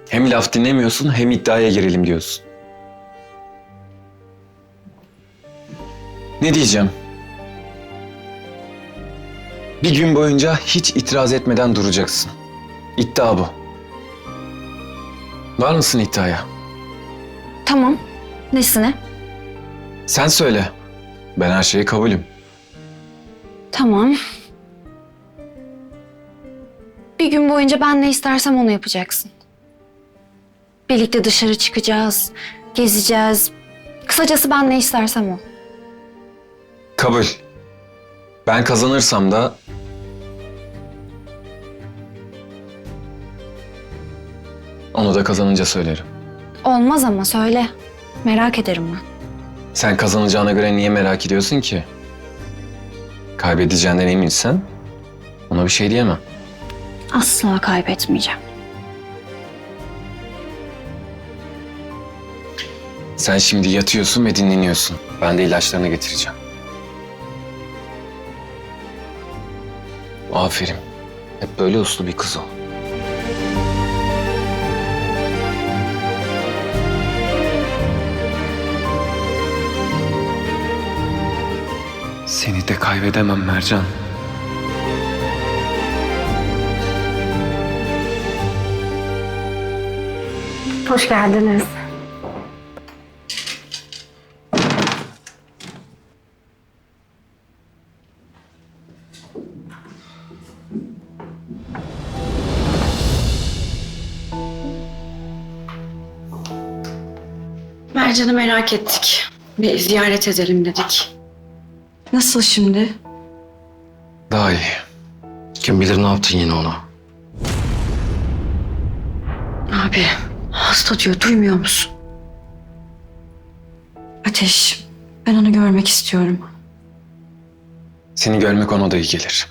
Hem laf dinlemiyorsun hem iddiaya girelim diyorsun. Ne diyeceğim? Bir gün boyunca hiç itiraz etmeden duracaksın. İddia bu. Var mısın iddiaya? Tamam. Nesine? Sen söyle. Ben her şeye kabulüm. Tamam. Bir gün boyunca ben ne istersem onu yapacaksın. Birlikte dışarı çıkacağız, gezeceğiz. Kısacası ben ne istersem o. Kabul. Ben kazanırsam da onu da kazanınca söylerim. Olmaz ama söyle. Merak ederim ben. Sen kazanacağına göre niye merak ediyorsun ki? Kaybedeceğinden eminsen ona bir şey diyemem. Asla kaybetmeyeceğim. Sen şimdi yatıyorsun ve dinleniyorsun. Ben de ilaçlarını getireceğim. Aferin. Hep böyle uslu bir kız ol. Seni de kaybedemem Mercan. Hoş geldiniz. Mercan'ı merak ettik. Bir ziyaret edelim dedik. Nasıl şimdi? Daha iyi. Kim bilir ne yaptın yine ona. Abi hasta diyor, duymuyor musun? Ateş, ben onu görmek istiyorum. Seni görmek ona da iyi gelir.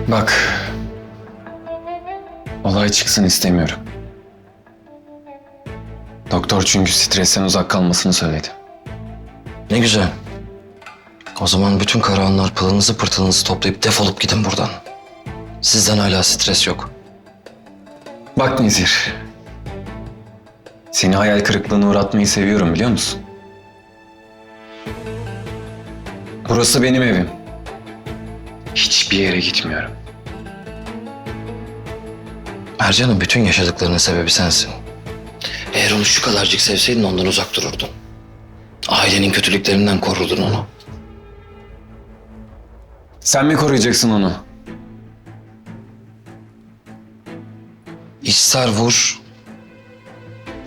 Bak, olay çıksın istemiyorum. Doktor çünkü stresten uzak kalmasını söyledi. Ne güzel. O zaman bütün karavanlar pılınızı pırtınızı toplayıp defolup gidin buradan. Sizden hala stres yok. Bak Nezir, seni hayal kırıklığına uğratmayı seviyorum biliyor musun? Burası benim evim. Hiçbir yere gitmiyorum. Ercan'ın bütün yaşadıklarının sebebi sensin. Eğer onu şu kadarcık sevseydin ondan uzak dururdun. Ailenin kötülüklerinden korurdun onu. Sen mi koruyacaksın onu? İster vur,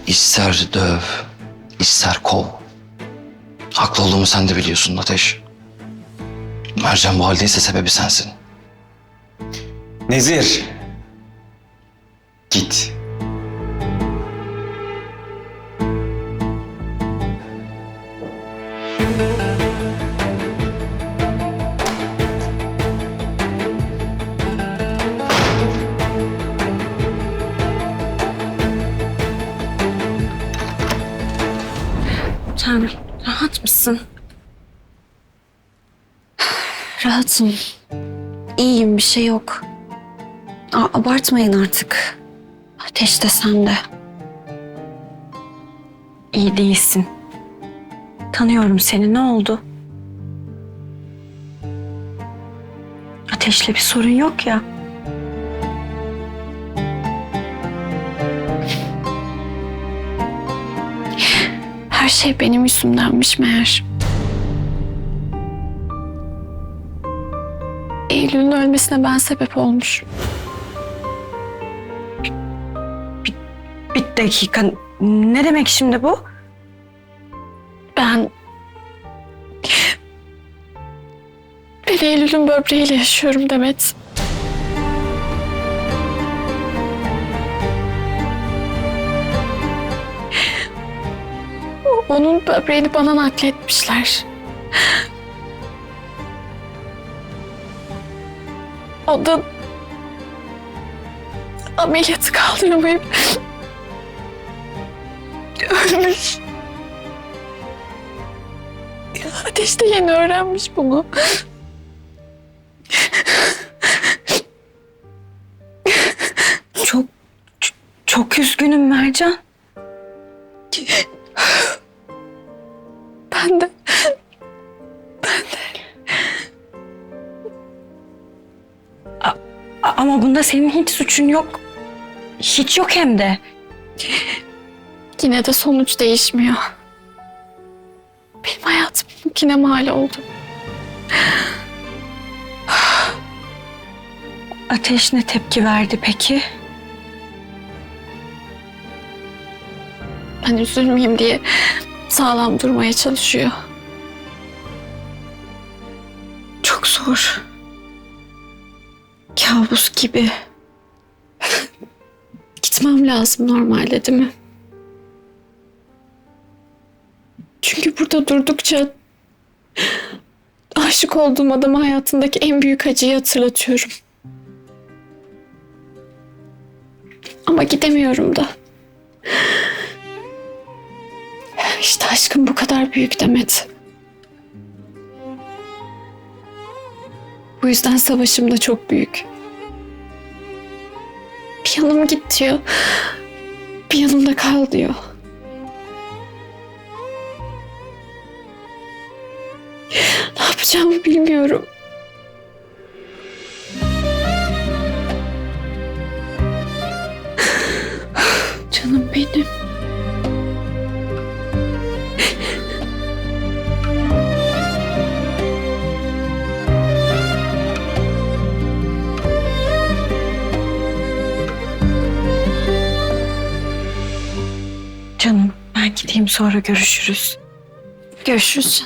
ister döv, ister kov. Haklı olduğumu sen de biliyorsun Ateş. Ercan bu haldeyse sebebi sensin. Nezir, git. Sen rahat mısın? Rahatım. İyiyim, bir şey yok. Abartmayın artık. Ateş de sen de. İyi değilsin. Tanıyorum seni, ne oldu? Ateşle bir sorun yok ya. Her şey benim yüzümdenmiş meğer. Eylül'ün ölmesine ben sebep olmuşum. Bir dakika, ne demek şimdi bu? Ben Eylül'ün böbreğiyle yaşıyorum Demet. Onun böbreğini bana nakletmişler. O da ameliyatı kaldıramayıp ölmüş. Ateş de yeni öğrenmiş bunu. Çok üzgünüm Mercan. Ben de. Ama bunda senin hiç suçun yok. Hiç yok hem de. Yine de sonuç değişmiyor. Benim hayatım yine mal oldu. Ateş ne tepki verdi peki? Ben üzülmeyeyim diye sağlam durmaya çalışıyor. Çok zor. Kabus gibi. Gitmem lazım normalde, değil mi? Çünkü burada durdukça aşık olduğum adama hayatındaki en büyük acıyı hatırlatıyorum. Ama gidemiyorum da. İşte aşkım bu kadar büyük Demet. Bu yüzden savaşım da çok büyük. Bir yanım git diyor. Bir yanımda kal diyor. Ne yapacağımı bilmiyorum. Canım benim. Canım ben gideyim, sonra görüşürüz. Görüşürüz.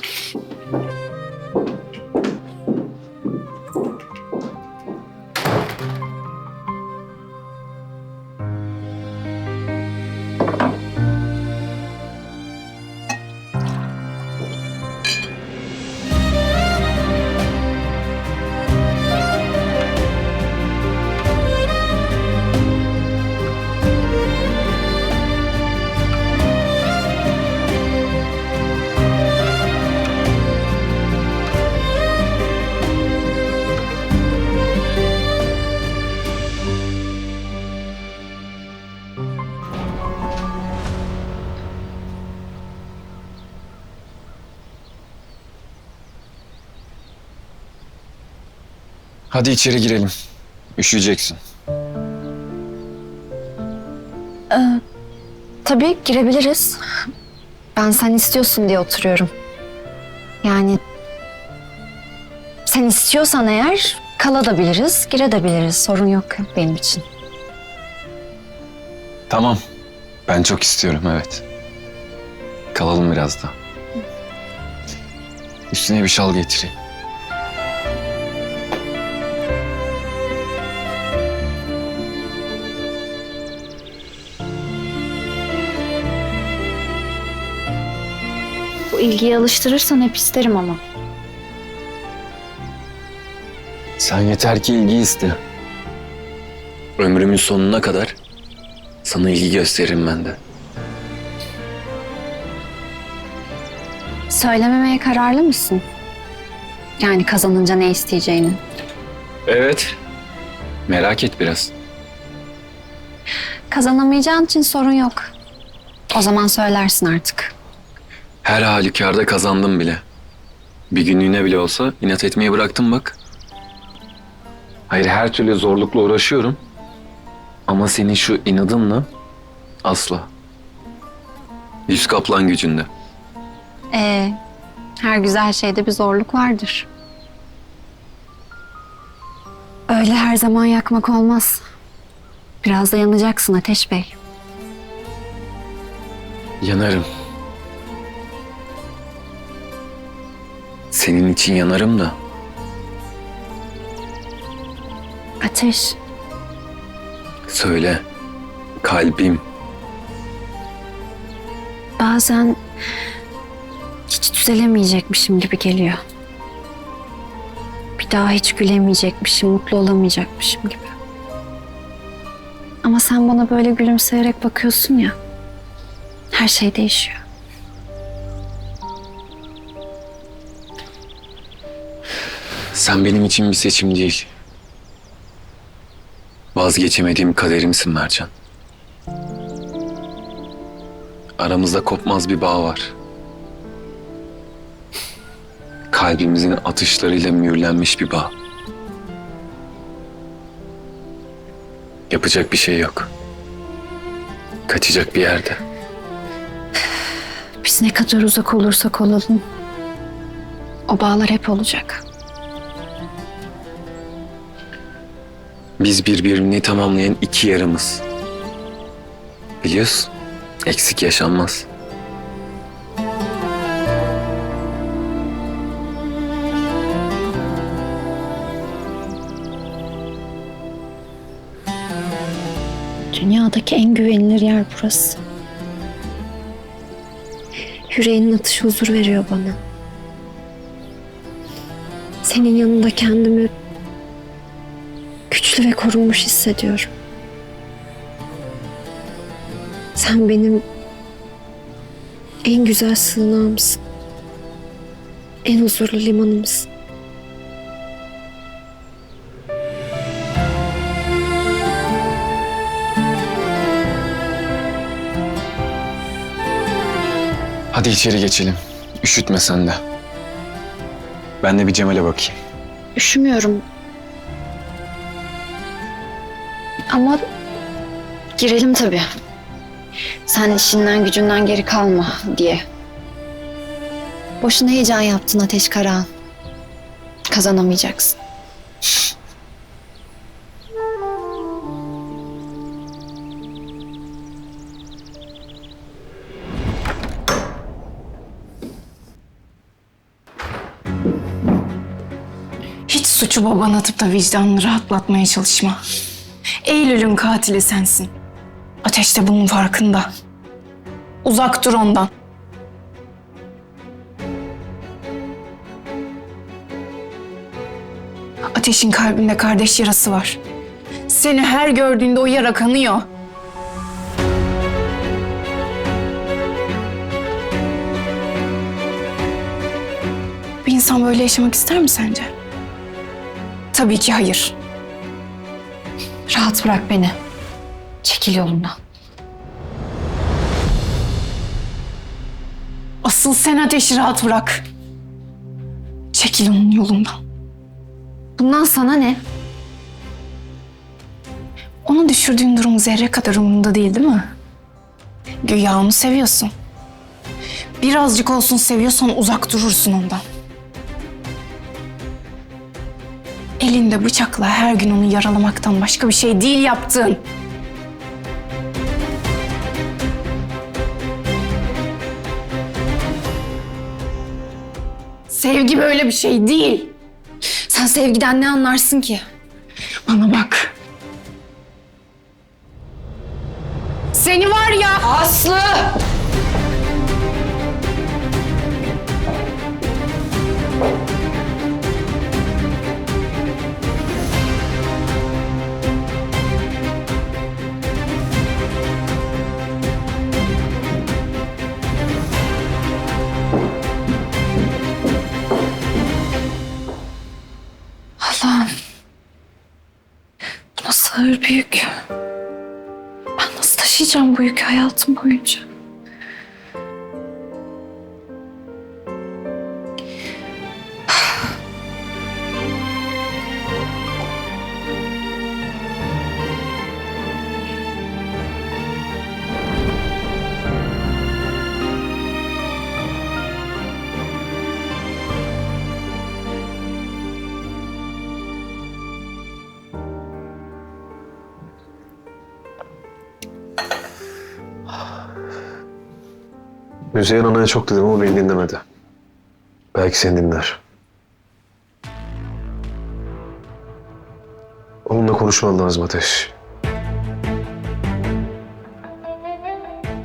Hadi içeri girelim. Üşüyeceksin. Tabii girebiliriz. Ben sen istiyorsun diye oturuyorum. Yani sen istiyorsan eğer kalabiliriz, girebiliriz. Sorun yok benim için. Tamam. Ben çok istiyorum, evet. Kalalım biraz da. Üstüne bir şal getireyim. Bu ilgiyi alıştırırsan hep isterim ama. Sen yeter ki ilgi iste. Ömrümün sonuna kadar sana ilgi gösteririm ben de. Söylememeye kararlı mısın? Yani kazanınca ne isteyeceğini. Evet. Merak et biraz. Kazanamayacağın için sorun yok. O zaman söylersin artık. Her halükarda kazandım bile. Bir günlüğüne bile olsa inat etmeyi bıraktım bak. Hayır, her türlü zorlukla uğraşıyorum. Ama senin şu inadınla asla. Yüz kaplan gücünde. Her güzel şeyde bir zorluk vardır. Öyle her zaman yakmak olmaz. Biraz da yanacaksın Ateş Bey. Yanarım. Senin için yanarım da. Ateş, Söyle. Kalbim. bazen hiç düzelemeyecekmişim gibi geliyor. Bir daha hiç gülemeyecekmişim, mutlu olamayacakmışım gibi. Ama sen bana böyle gülümseyerek bakıyorsun ya, her şey değişiyor. Sen benim için bir seçim değil. Vazgeçemediğim kaderimsin Mercan. Aramızda kopmaz bir bağ var. Kalbimizin atışlarıyla mühürlenmiş bir bağ. Yapacak bir şey yok. Kaçacak bir yerde. Biz ne kadar uzak olursak olalım, o bağlar hep olacak. Biz birbirini tamamlayan iki yarımız. Biliyorsun, eksik yaşanmaz. Dünyadaki en güvenilir yer burası. Yüreğinin atışı huzur veriyor bana. Senin yanında kendimi güçlü ve korunmuş hissediyorum. Sen benim en güzel sığınağımsın. En huzurlu limanımsın. Hadi içeri geçelim. Üşütme sen de. Ben de bir Cemal'e bakayım. Üşümüyorum. Ama girelim tabii. Sen işinden gücünden geri kalma diye. Boşuna heyecan yaptın Ateş Karahan. Kazanamayacaksın. Suçu babana atıp da vicdanını rahatlatmaya çalışma. Eylül'ün katili sensin. Ateş de bunun farkında. Uzak dur ondan. Ateş'in kalbinde kardeş yarası var. Seni her gördüğünde o yara kanıyor. Bir insan böyle yaşamak ister mi sence? Tabii ki hayır. Rahat bırak beni. Çekil yolumdan. Asıl sen Ateş'i rahat bırak. Çekil onun yolundan. Bundan sana ne? Onu düşürdüğün durum zerre kadar umurunda değil mi? Güya onu seviyorsun. Birazcık olsun seviyorsan uzak durursun ondan. Elinde bıçakla her gün onu yaralamaktan başka bir şey değil yaptığın. Sevgi böyle bir şey değil. Sen sevgiden ne anlarsın ki? Bana bak. Seni var ya... Aslı! Allah'ım. Bu nasıl ağır bir yük? Ben nasıl taşıyacağım bu yükü hayatım boyunca? Müzeyyen Ana'ya çok dedim ama beni dinlemedi. Belki seni dinler. Onunla konuşman lazım Ateş.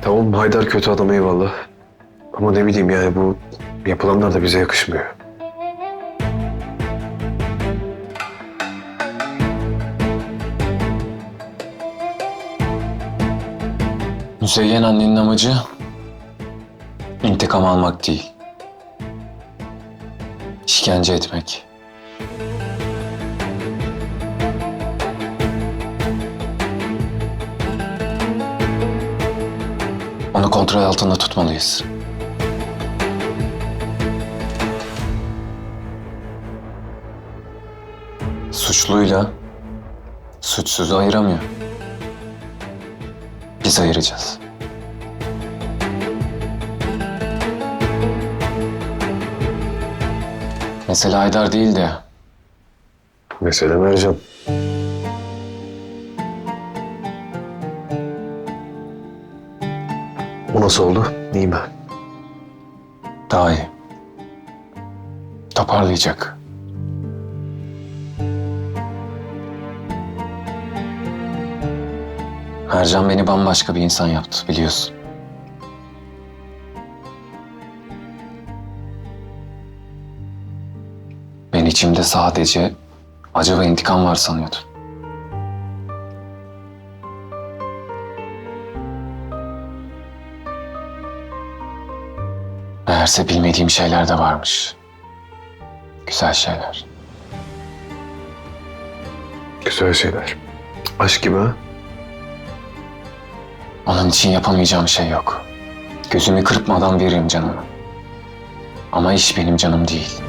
Tamam Haydar kötü adam eyvallah. Ama ne bileyim yani bu yapılanlar da bize yakışmıyor. Müzeyyen annenin amacı intikam almak değil. İşkence etmek. Onu kontrol altında tutmalıyız. Suçluyla suçsuzu ayıramıyor. Biz ayıracağız. Mesele Haydar değil de Mesele Mercan. O nasıl oldu? İyi mi? daha iyi. Toparlayacak. Mercan beni bambaşka bir insan yaptı biliyorsun. Ben içimde sadece acı ve intikam var sanıyordum. Meğerse bilmediğim şeyler de varmış. Güzel şeyler. Güzel şeyler. Aşk gibi ha? Onun için yapamayacağım şey yok. Gözümü kırpmadan veririm canımı. Ama iş benim canım değil.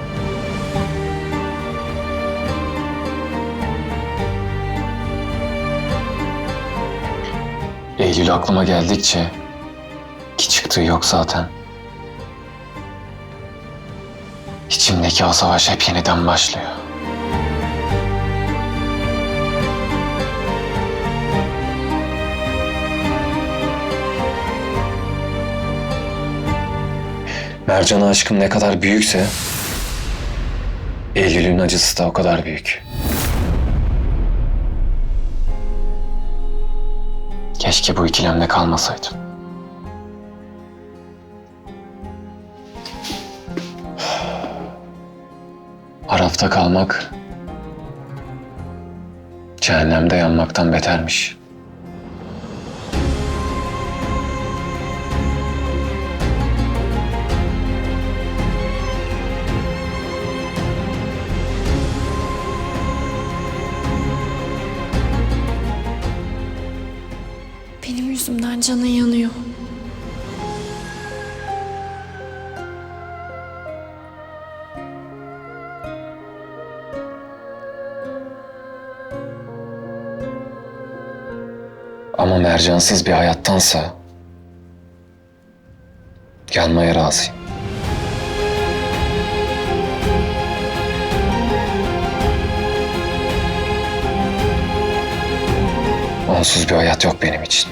Eylül aklıma geldikçe, ki çıktığı yok zaten, İçimdeki o savaş hep yeniden başlıyor. Mercan'a aşkım ne kadar büyükse, Eylül'ün acısı da o kadar büyük. Keşke bu ikilemde kalmasaydım. Arafta kalmak cehennemde yanmaktan betermiş. Benim yüzümden canın yanıyor. Ama mercansız bir hayattansa yanmaya razıyım. Onsuz bir hayat yok benim için.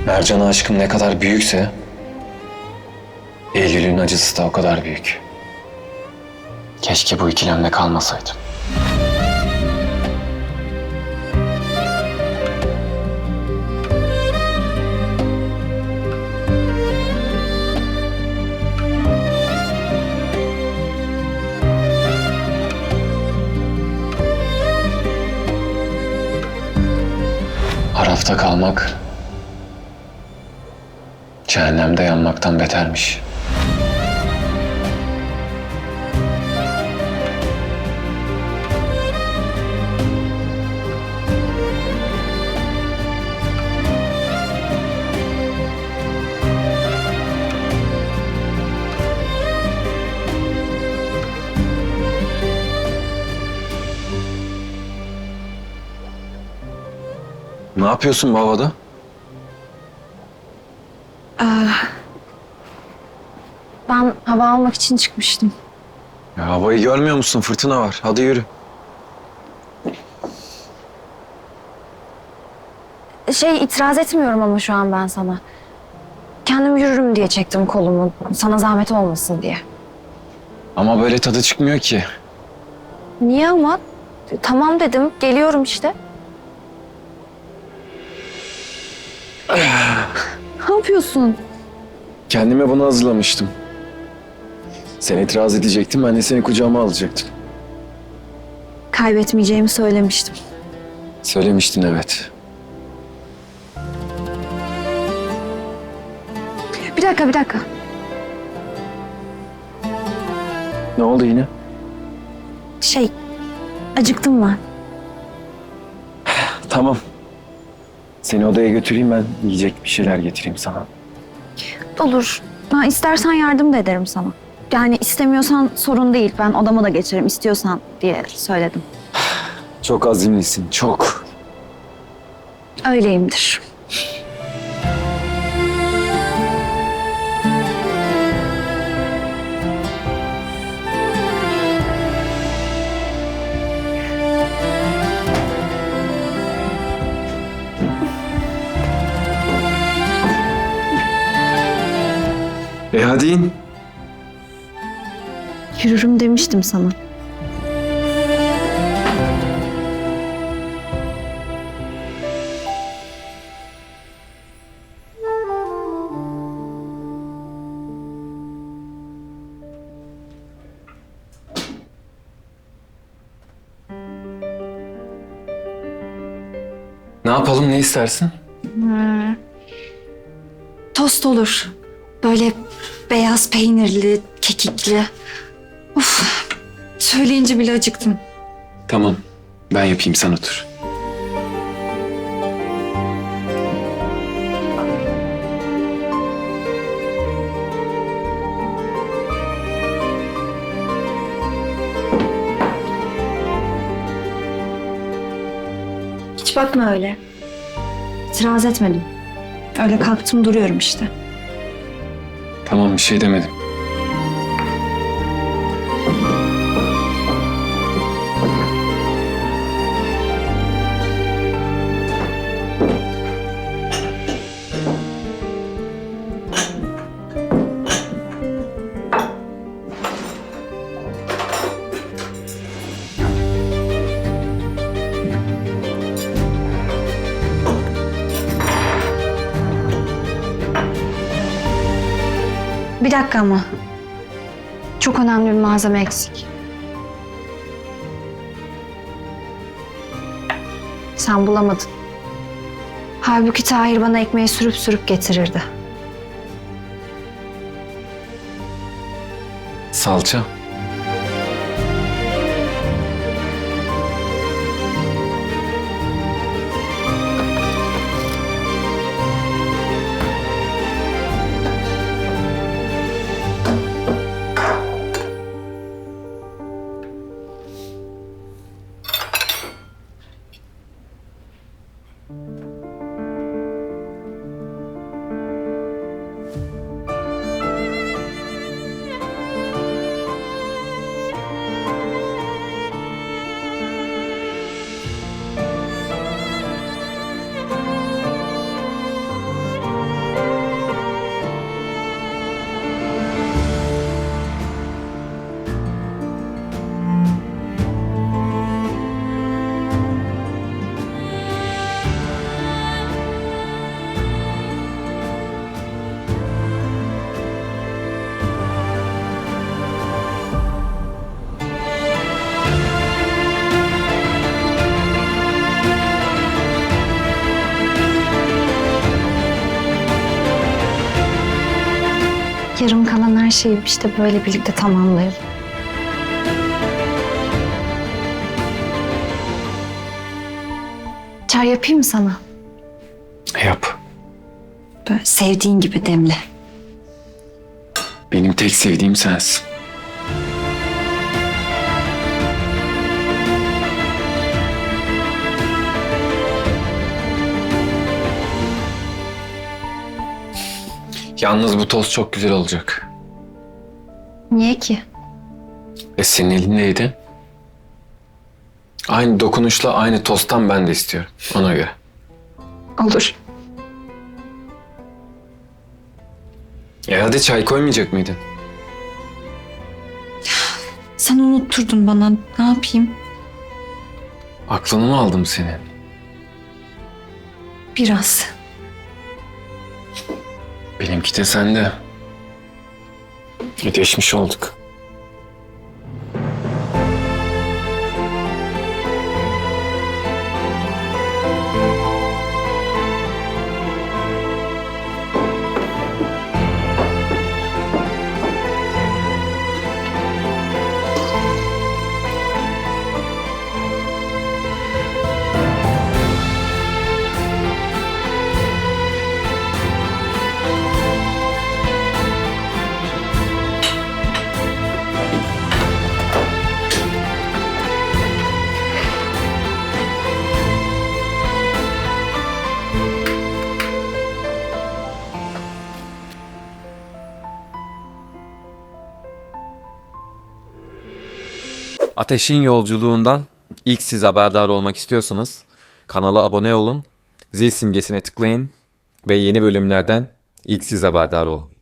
Mercan'a aşkım ne kadar büyükse Eylül'ün acısı da o kadar büyük. Keşke bu ikilemde kalmasaydım. Arafta kalmak cehennemde yanmaktan betermiş. Ne yapıyorsun bu havada? Ben hava almak için çıkmıştım. Ya havayı görmüyor musun? Fırtına var. Hadi yürü. İtiraz etmiyorum ama şu an ben sana. Kendim yürürüm diye çektim kolumu. Sana zahmet olmasın diye. Ama böyle tadı çıkmıyor ki. Niye ama? Tamam dedim. Geliyorum işte. Ne yapıyorsun? Kendime bunu hazırlamıştım. Sen itiraz edecektin, ben de seni kucağıma alacaktım. Kaybetmeyeceğimi söylemiştim. Söylemiştin evet. Bir dakika. Ne oldu yine? Acıktım ben. Tamam. Seni odaya götüreyim, ben yiyecek bir şeyler getireyim sana. Olur. Ha, istersen yardım da ederim sana. Yani istemiyorsan sorun değil. Ben odama da geçerim istiyorsan diye söyledim. Çok azimlisin, çok. Öyleyimdir. Hadi in. Yürürüm demiştim sana. Ne yapalım, ne istersin? Tost olur. Böyle beyaz peynirli, kekikli. Of, söyleyince bile acıktım. Tamam, ben yapayım, sen otur. Hiç bakma öyle. İtiraz etmedim. Öyle kalktım duruyorum işte. Tamam, bir şey demedim. Bir dakika ama. Çok önemli bir malzeme eksik. Sen bulamadın. Halbuki Tahir bana ekmeği sürüp sürüp getirirdi. Salça. Yarım kalan her şeyi işte böyle birlikte tamamlayalım. Çay yapayım mı sana? Yap. Böyle sevdiğin gibi demle. Benim tek sevdiğim sensin. Yalnız bu toz çok güzel olacak. Niye ki? Senin elindeydi. Aynı dokunuşla aynı tosttan ben de istiyorum. Ona göre. Olur. Hadi çay koymayacak mıydın? Sen unutturdun bana. Ne yapayım? Aklını mı aldım senin? Biraz. Benimki de sende. Ödeşmiş olduk. Ateş'in yolculuğundan ilk siz haberdar olmak istiyorsanız kanala abone olun, zil simgesine tıklayın ve yeni bölümlerden ilk siz haberdar olun.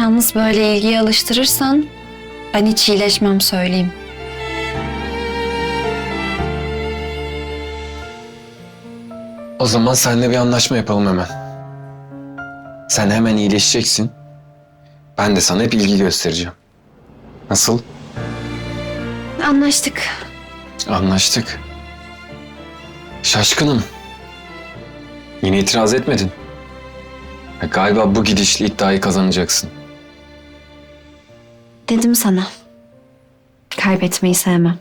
Yalnız böyle ilgiye alıştırırsan ben hiç iyileşmem söyleyeyim. O zaman seninle bir anlaşma yapalım hemen. Sen hemen iyileşeceksin. Ben de sana hep ilgi göstereceğim. Nasıl? Anlaştık. Anlaştık. Şaşkınım. Yine itiraz etmedin. Galiba bu gidişle iddiayı kazanacaksın. Dedim sana. Kaybetmeyi sevmem.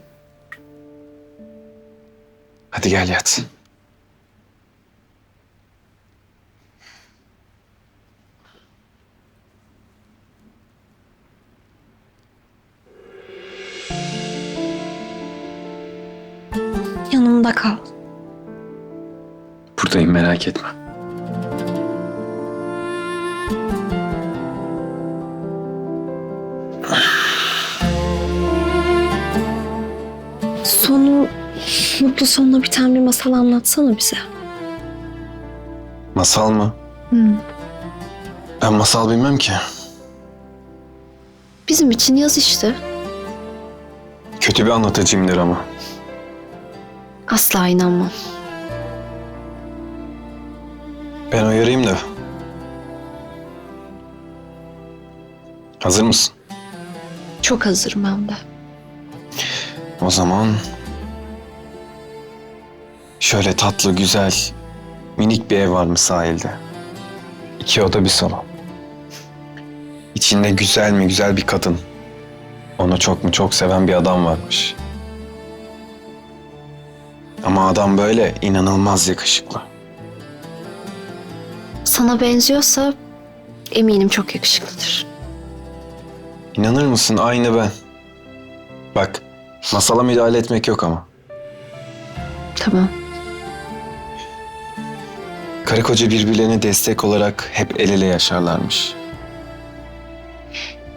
Hadi gel yat. Yanımda kal. Buradayım, merak etme. Sonu mutlu sonla biten bir masal anlatsana bize. Masal mı? Ben masal bilmem ki. Bizim için yaz işte. Kötü bir anlatıcıyımdır ama. Asla inanmam. Ben uyarayım da. Hazır mısın? Çok hazırım hem de. O zaman şöyle tatlı, güzel, minik bir ev varmış sahilde. 2 oda bir salon. İçinde güzel mi güzel bir kadın. Onu çok mu çok seven bir adam varmış. Ama adam böyle inanılmaz yakışıklı. Sana benziyorsa eminim çok yakışıklıdır. İnanır mısın? Aynı ben. Bak, masala müdahale etmek yok ama. Tamam. Karı koca birbirlerine destek olarak hep el ele yaşarlarmış.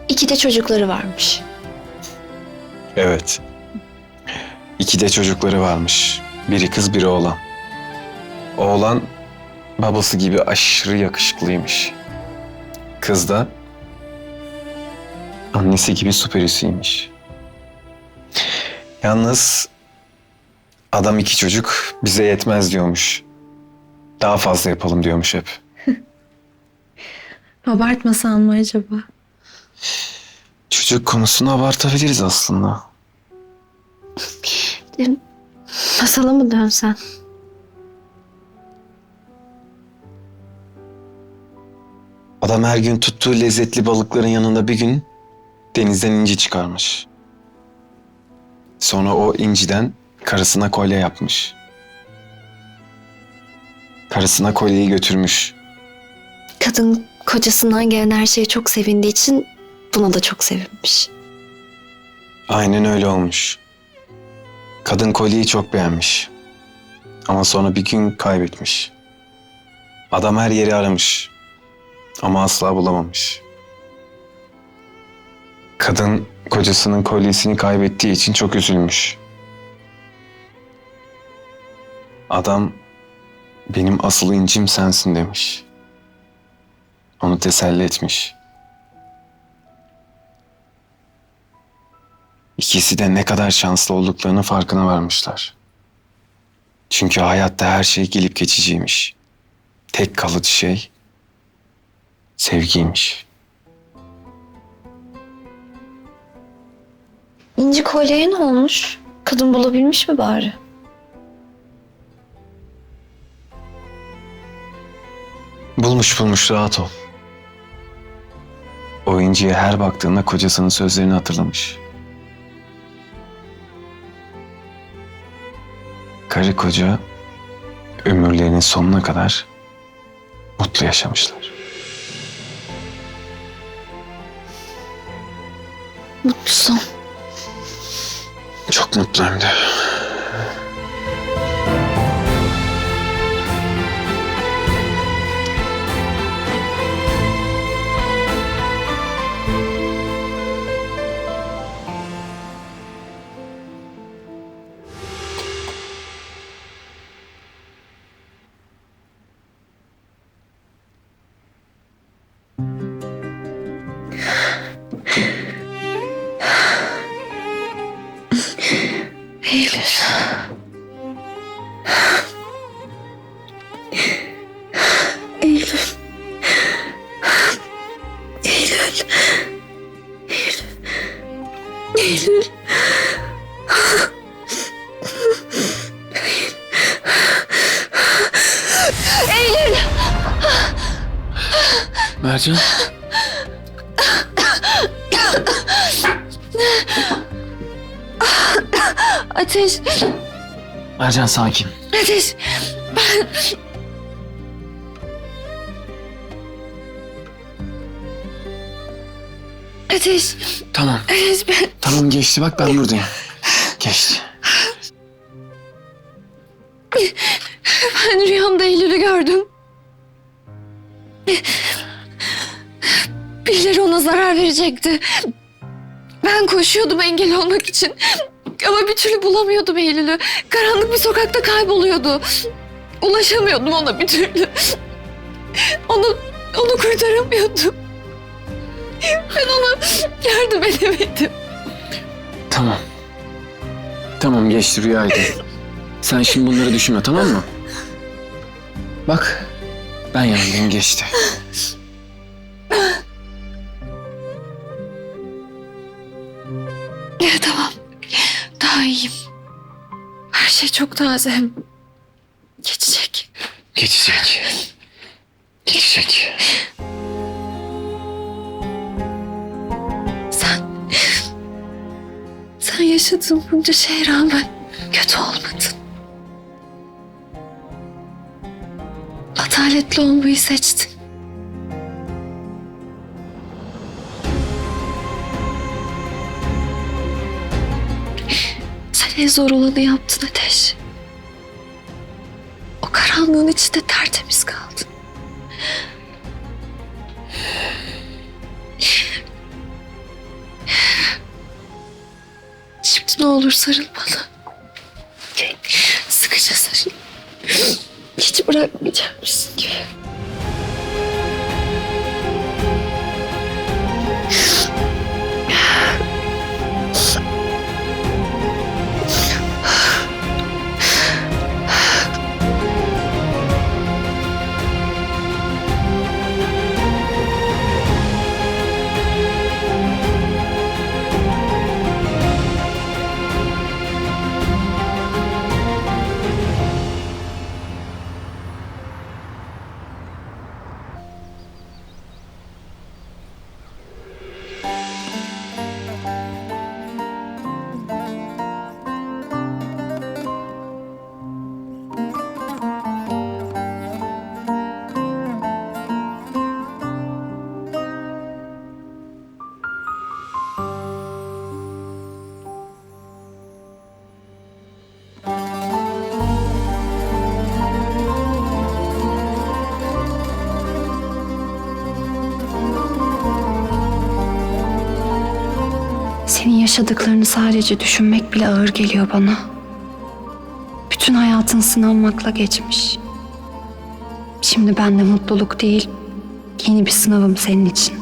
2 de çocukları varmış. Evet. 2 de çocukları varmış. Biri kız, biri oğlan. Oğlan babası gibi aşırı yakışıklıymış. Kız da annesi gibi süperisiymiş. Yalnız adam 2 çocuk bize yetmez diyormuş. Daha fazla yapalım diyormuş hep. Abartmasan mı acaba? Çocuk konusunu abartabiliriz aslında. Masala mı dönsen? Adam her gün tuttuğu lezzetli balıkların yanında bir gün denizden inci çıkarmış. Sonra o inciden karısına kolye yapmış. Karısına kolyeyi götürmüş. Kadın kocasından gelen her şeye çok sevindiği için buna da çok sevinmiş. Aynen öyle olmuş. Kadın kolyeyi çok beğenmiş. Ama sonra bir gün kaybetmiş. Adam her yeri aramış. Ama asla bulamamış. Kadın kocasının kolyesini kaybettiği için çok üzülmüş. Adam benim asıl incim sensin demiş. Onu teselli etmiş. İkisi de ne kadar şanslı olduklarının farkına varmışlar. Çünkü hayatta her şey gelip geçiciymiş. Tek kalıcı şey sevgiymiş. İnci kolyeye ne olmuş? Kadın bulabilmiş mi bari? Bulmuş rahat ol. O inciye her baktığında kocasının sözlerini hatırlamış. Karı koca ömürlerinin sonuna kadar mutlu yaşamışlar. Mutlusun. Çok mutlu hem de. Eylül. Eylül. Eylül. Eylül. Eylül. Mercan. Ateş. Mercan sakin. Ateş. Ben... Ateş. Tamam. Ateş ben... Tamam geçti bak ben buradayım. Geçti. Ben rüyamda Eylül'ü gördüm. Birileri ona zarar verecekti. Ben koşuyordum engel olmak için. Ama bir türlü bulamıyordum Eylül'ü. Karanlık bir sokakta kayboluyordu. Ulaşamıyordum ona bir türlü. Onu kurtaramıyordum. Ben ona yardım edemedim. Tamam. Tamam geçti rüyaydı. Sen şimdi bunları düşünme tamam mı? Bak ben yanındayım geçti. Tamam. Daha iyiyim. Her şey çok taze. Geçecek. Geçecek. Geçecek. Sen yaşadığın bunca şeye rağmen kötü olmadın. Adaletli olmayı seçtin. Sen en zor olanı yaptın Ateş. O karanlığın içinde tertemiz kaldın. Şimdi ne olur sarıl bana. Sıkıca sarıl. Hiç bırakmayacakmışsın gibi. Senin yaşadıklarını sadece düşünmek bile ağır geliyor bana. Bütün hayatın sınanmakla geçmiş. Şimdi ben de mutluluk değil, yeni bir sınavım senin için.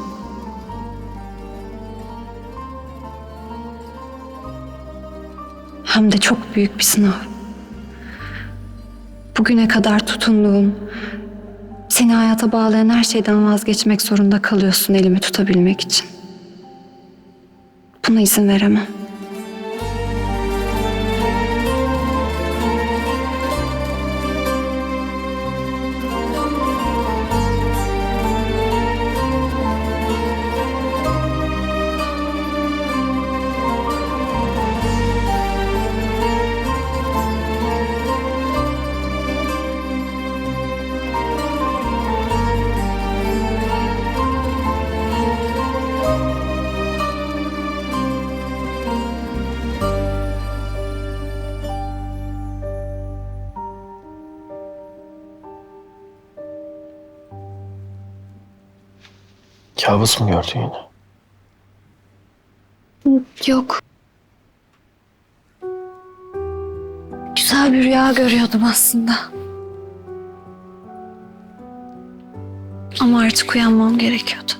Hem de çok büyük bir sınav. Bugüne kadar tutunduğum, seni hayata bağlayan her şeyden vazgeçmek zorunda kalıyorsun elimi tutabilmek için. Buna izin veremem. Kabus mu gördün yine? Yok. Güzel bir rüya görüyordum aslında. Ama artık uyanmam gerekiyordu.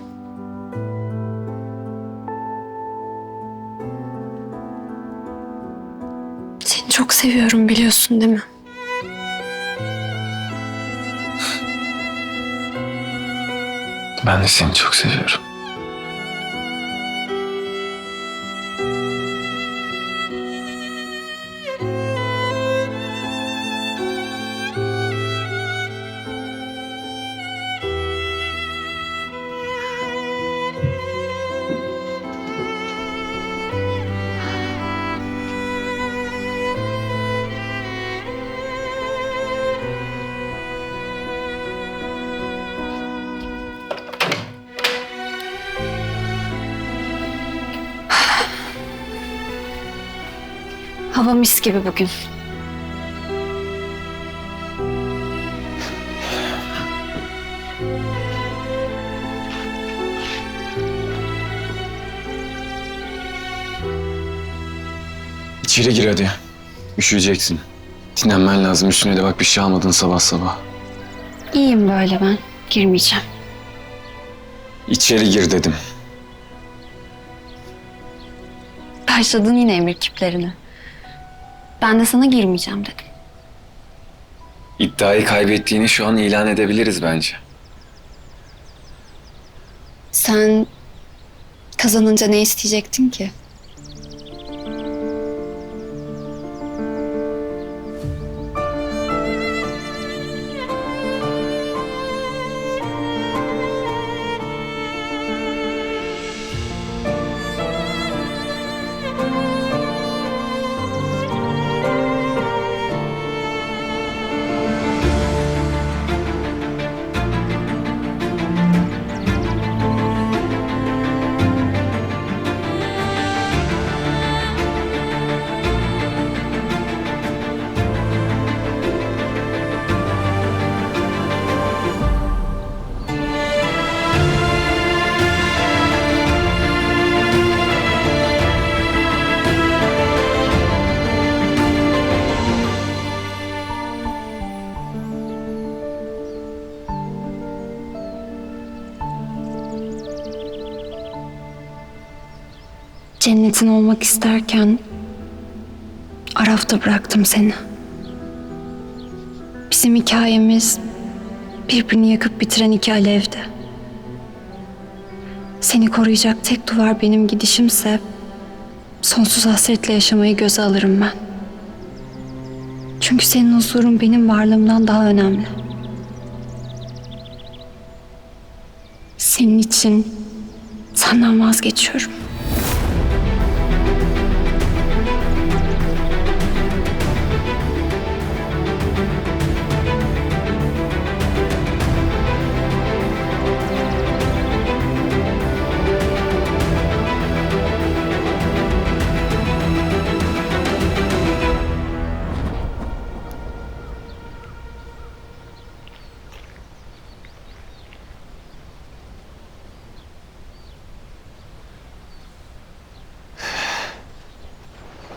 çok seviyorum biliyorsun değil mi? Ben de seni çok seviyorum. Hava mis gibi bugün. İçeri gir hadi. Üşüyeceksin. Dinlenmen lazım. Üstüne de bak bir şey almadın sabah sabah. İyiyim böyle ben. Girmeyeceğim. İçeri gir dedim. Başladın yine emir kiplerine. Ben de sana girmeyeceğim dedim. İddiayı kaybettiğini şu an ilan edebiliriz bence. Sen kazanınca ne isteyecektin ki? Cennetin olmak isterken Araf'ta bıraktım seni. Bizim hikayemiz birbirini yakıp bitiren iki alevdi. Seni koruyacak tek duvar benim gidişimse sonsuz hasretle yaşamayı göze alırım ben. Çünkü senin huzurun benim varlığımdan daha önemli. Senin için senden vazgeçiyorum.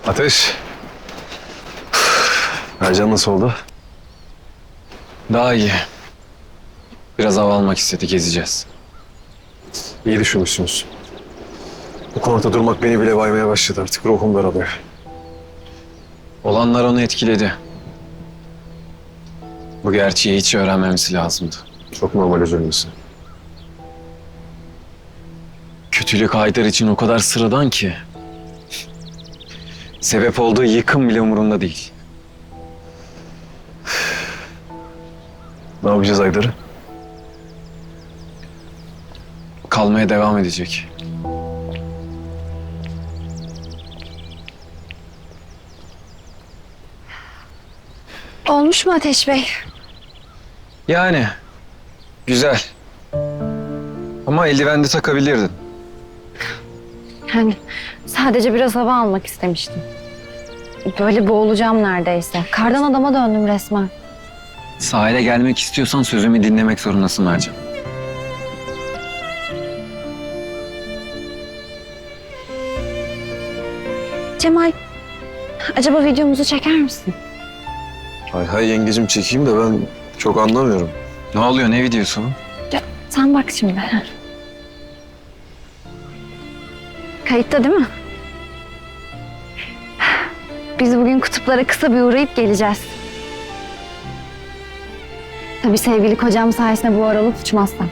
Ateş. Mercan nasıl oldu? Daha iyi. Biraz hava almak istedi. Gezeceğiz. İyi düşünmüşsünüz. Bu konuda durmak beni bile baymaya başladı artık. Ruhum daralıyor. Olanlar onu etkiledi. Bu gerçeği hiç öğrenmemesi lazımdı. Çok normal üzülmesi. Kötülük Haydar için o kadar sıradan ki. Sebep olduğu yıkım bile umurunda değil. Ne yapacağız Haydar'ı? Kalmaya devam edecek. Olmuş mu Ateş Bey? Yani güzel. Ama eldiven de takabilirdin. Yani sadece biraz hava almak istemiştim. Böyle boğulacağım neredeyse. Kardan adama döndüm resmen. Sahile gelmek istiyorsan sözümü dinlemek zorundasın Mercan. Cemal, acaba videomuzu çeker misin? Hay hay yengecim çekeyim de ben çok anlamıyorum. Ne oluyor? Ne videosu bu? Ya, sen bak şimdi. Kayıtta değil mi? Biz bugün kutuplara kısa bir uğrayıp geleceğiz. Tabii sevgili kocam sayesinde bu aralık uçmazsam.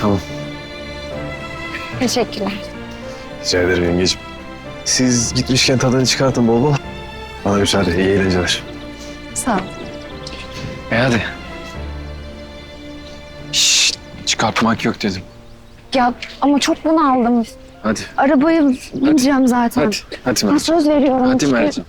Tamam. Teşekkürler. Rica ederim yengeciğim. Siz gitmişken tadını çıkartın bol bol. Bana müsaade. İyi eğlenceler. Sağ ol. Hadi. Şşt, çıkartmak yok dedim. Ya ama çok bunaldım. Hadi. Arabaya bineceğim zaten. Hadi. Hadi Ben Mercan. söz veriyorum. Hadi çünkü- Mercan.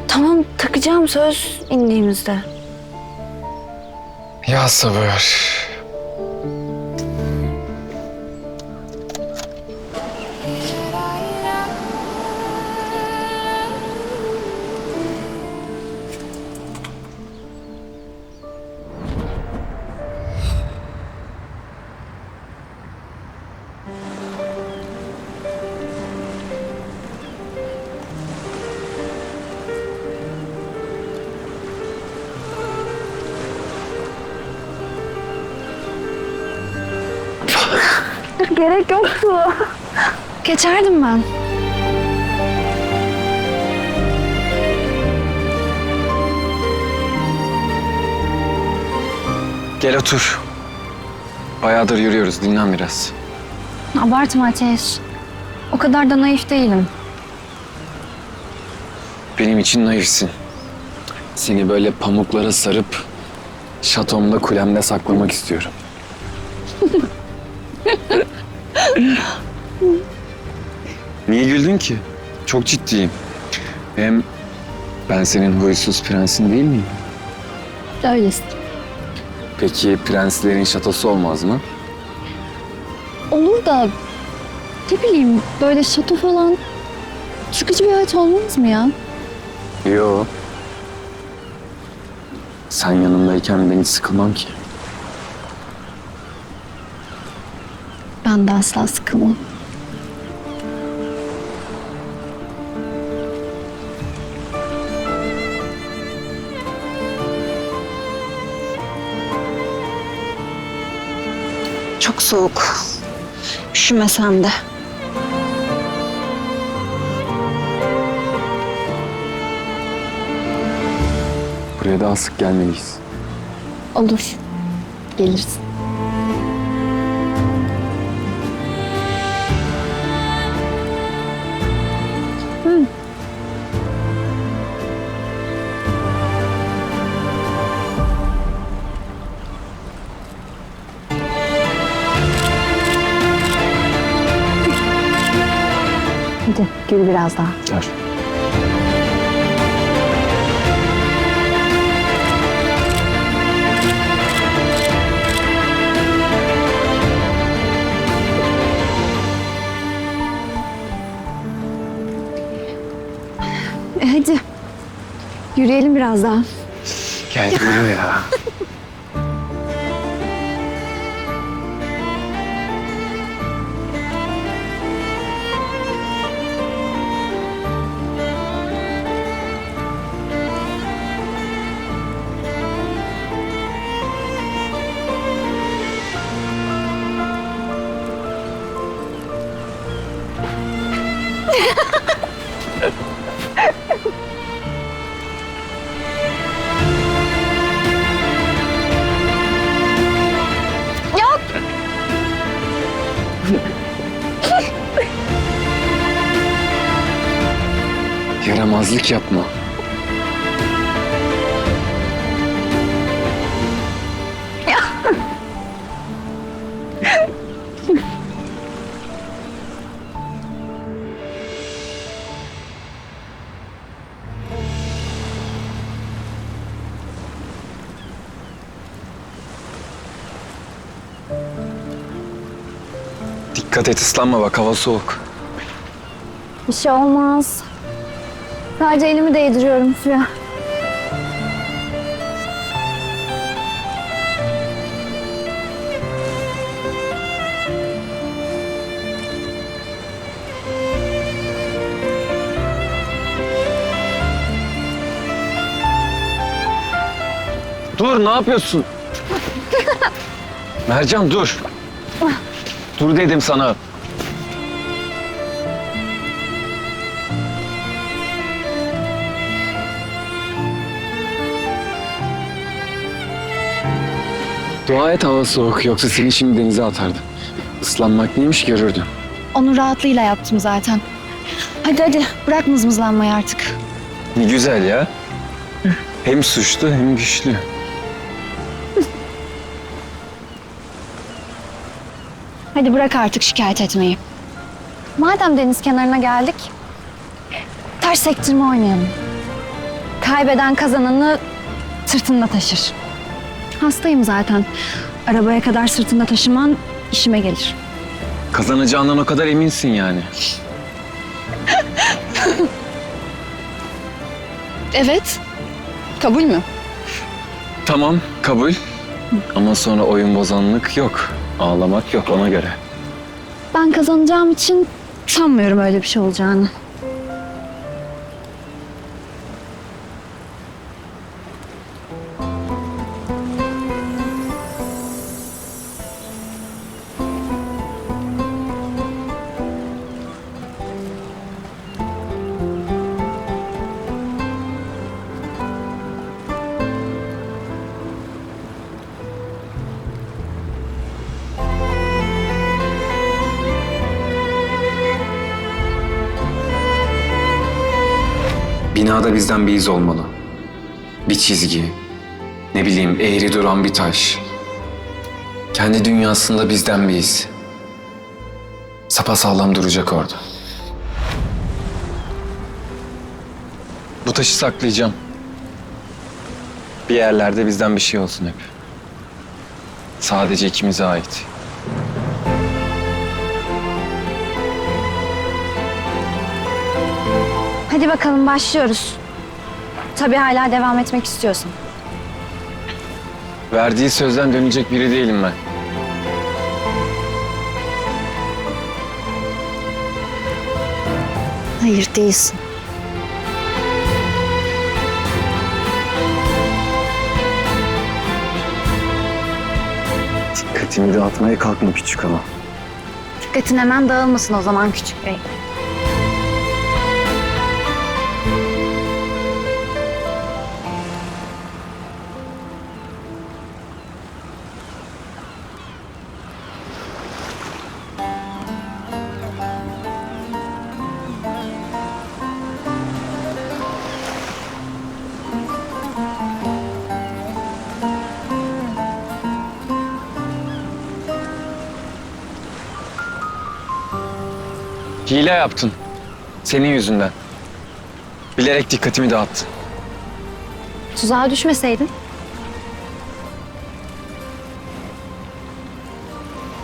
Tamam takacağım söz indiğimizde. Ya sabır. Gerek yoktu. Geçerdim ben. Gel otur. Bayağıdır yürüyoruz. Dinlen biraz. Abartma Ateş. O kadar da naif değilim. Benim için naifsin. Seni böyle pamuklara sarıp şatomda kulemde saklamak istiyorum. Niye güldün ki? Çok ciddiyim. Hem ben senin huysuz prensin değil miyim? Öylesin. Peki prenslerin şatosu olmaz mı? Olur da ne bileyim böyle şato falan sıkıcı bir hayat olmaz mı ya? Yo. Sen yanımdayken ben hiç sıkılmam ki. Ben de asla sıkılmam. Çok soğuk. Üşümesem de. Buraya daha sık gelmeliyiz. Olur. Geliriz. Hadi gül biraz daha. Gel. Hadi. Yürüyelim biraz daha. Gel yürü ya. Yaramazlık yapma. Dikkat et, ıslanma bak, hava soğuk. Bir şey olmaz. Sadece elimi değdiriyorum suya. Dur, ne yapıyorsun? Mercan dur. Dur dedim sana. Dua et hava soğuk, yoksa seni şimdi denize atardı. Islanmak neymiş görürdün. Onu rahatlığıyla yaptım zaten. Hadi bırak mızmızlanmayı artık. Ne güzel ya. Hem suçlu hem güçlü. Hadi bırak artık şikayet etmeyi. Madem deniz kenarına geldik, ters sektirme oynayalım. Kaybeden kazananı sırtında taşır. Hastayım zaten. Arabaya kadar sırtında taşıman işime gelir. Kazanacağından o kadar eminsin yani. Evet. Kabul mü? Tamam, kabul. Ama sonra oyun bozanlık yok. Ağlamak yok, ona göre. Ben kazanacağım için sanmıyorum öyle bir şey olacağını. Binada bizden bir iz olmalı. Bir çizgi, ne bileyim eğri duran bir taş. Kendi dünyasında bizden bir iz. Sapasağlam duracak orada. Bu taşı saklayacağım. Bir yerlerde bizden bir şey olsun hep. Sadece ikimize ait. Hadi bakalım başlıyoruz. Tabii hala devam etmek istiyorsun. Verdiği sözden dönecek biri değilim ben. Hayır değilsin. Dikkatimi dağıtmaya kalkma küçük ama. Dikkatin hemen dağılmasın o zaman küçük bey. Hile yaptın. Senin yüzünden. Bilerek dikkatimi dağıttın. Tuzağa düşmeseydin.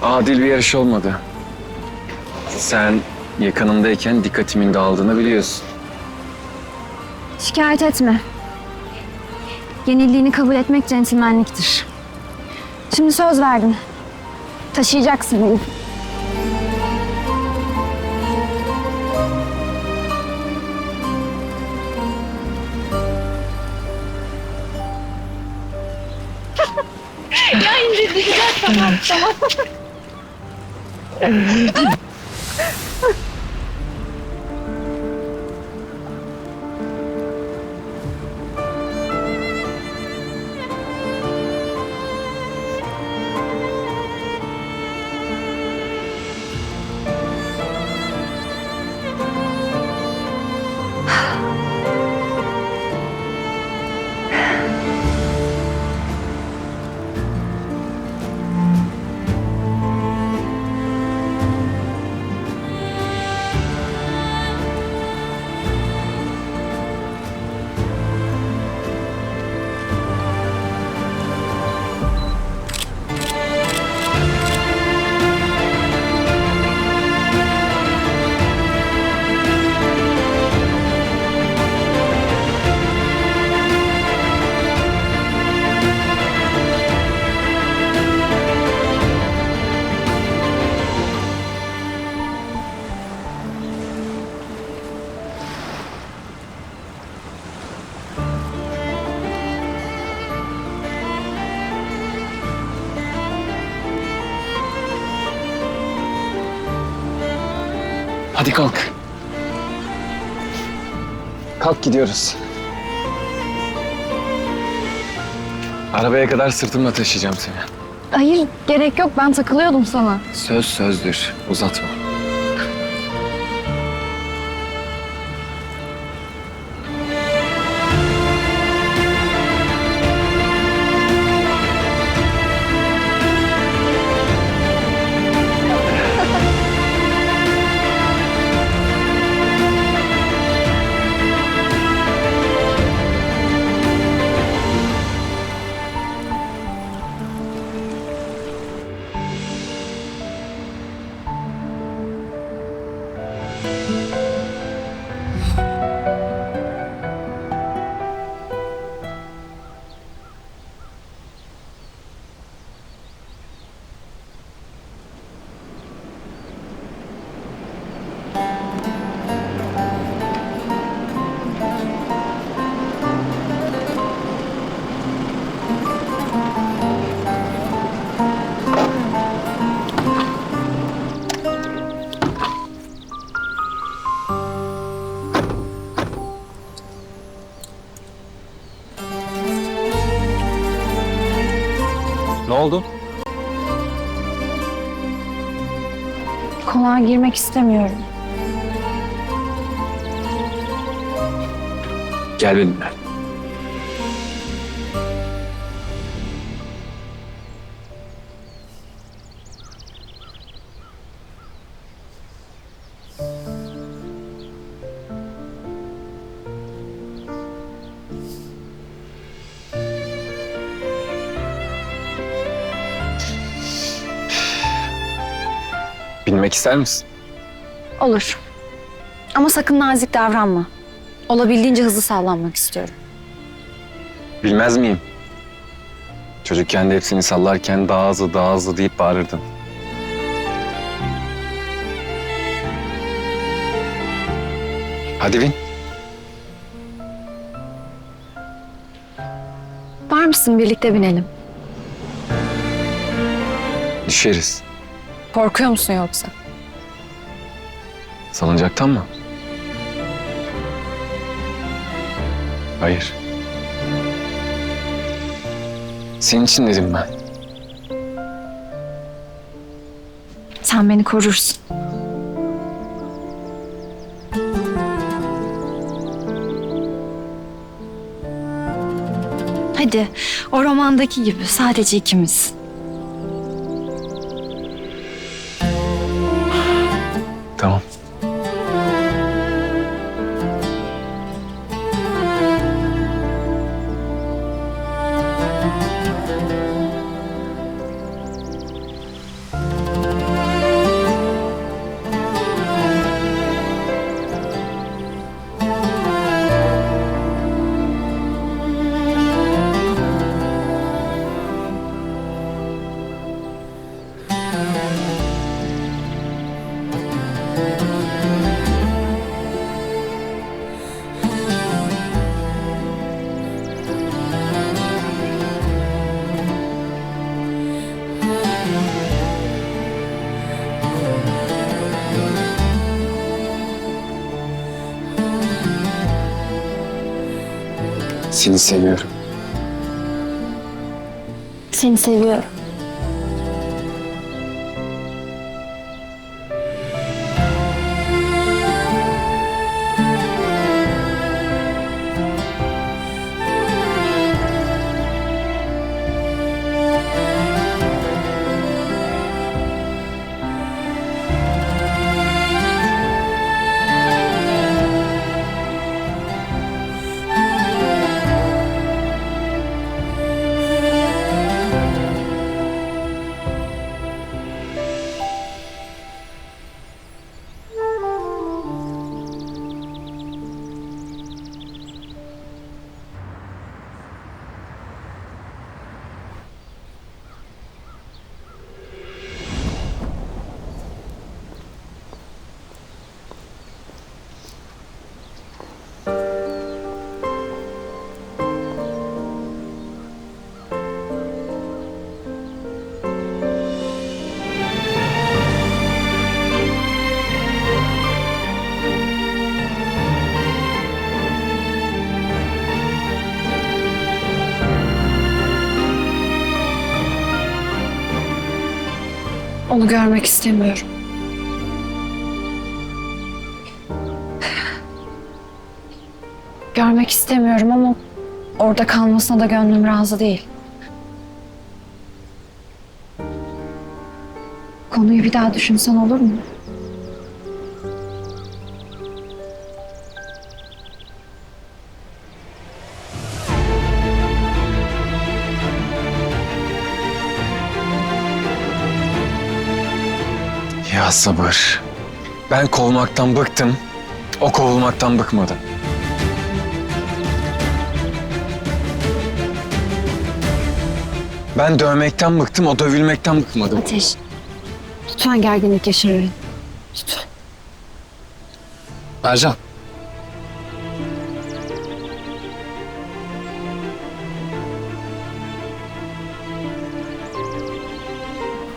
Adil bir yarış olmadı. Sen yakınımdayken dikkatimin dağıldığını biliyorsun. Şikayet etme. Yenildiğini kabul etmek centilmenliktir. Şimdi söz verdin. Taşıyacaksın beni. Ya indireceğiz tamam. Hadi kalk. Kalk gidiyoruz. Arabaya kadar sırtımla taşıyacağım seni. Hayır, gerek yok. Ben takılıyordum sana. Söz sözdür. Uzatma. Ne oldu? Konağa girmek istemiyorum. Gel benimle. Bilmek ister misin? Olur. Ama sakın nazik davranma. Olabildiğince hızlı sallanmak istiyorum. Bilmez miyim? Çocukken de hepsini sallarken daha hızlı daha hızlı deyip bağırırdın. Hadi bin. Var mısın? Birlikte binelim. Düşeriz. Korkuyor musun yoksa? Salıncaktan mı? Hayır. Senin için dedim ben. Sen beni korursun. Hadi, o romandaki gibi sadece ikimiz. Tamam. Seni seviyorum. Seni seviyorum. Onu görmek istemiyorum. Görmek istemiyorum ama orada kalmasına da gönlüm razı değil. Konuyu bir daha düşünsen olur mu? Ya sabır. Ben kovmaktan bıktım. O kovulmaktan bıkmadı. Ben dövmekten bıktım, o dövülmekten bıkmadı. Ateş, lütfen gerginlik yaşarın. Lütfen. Mercan.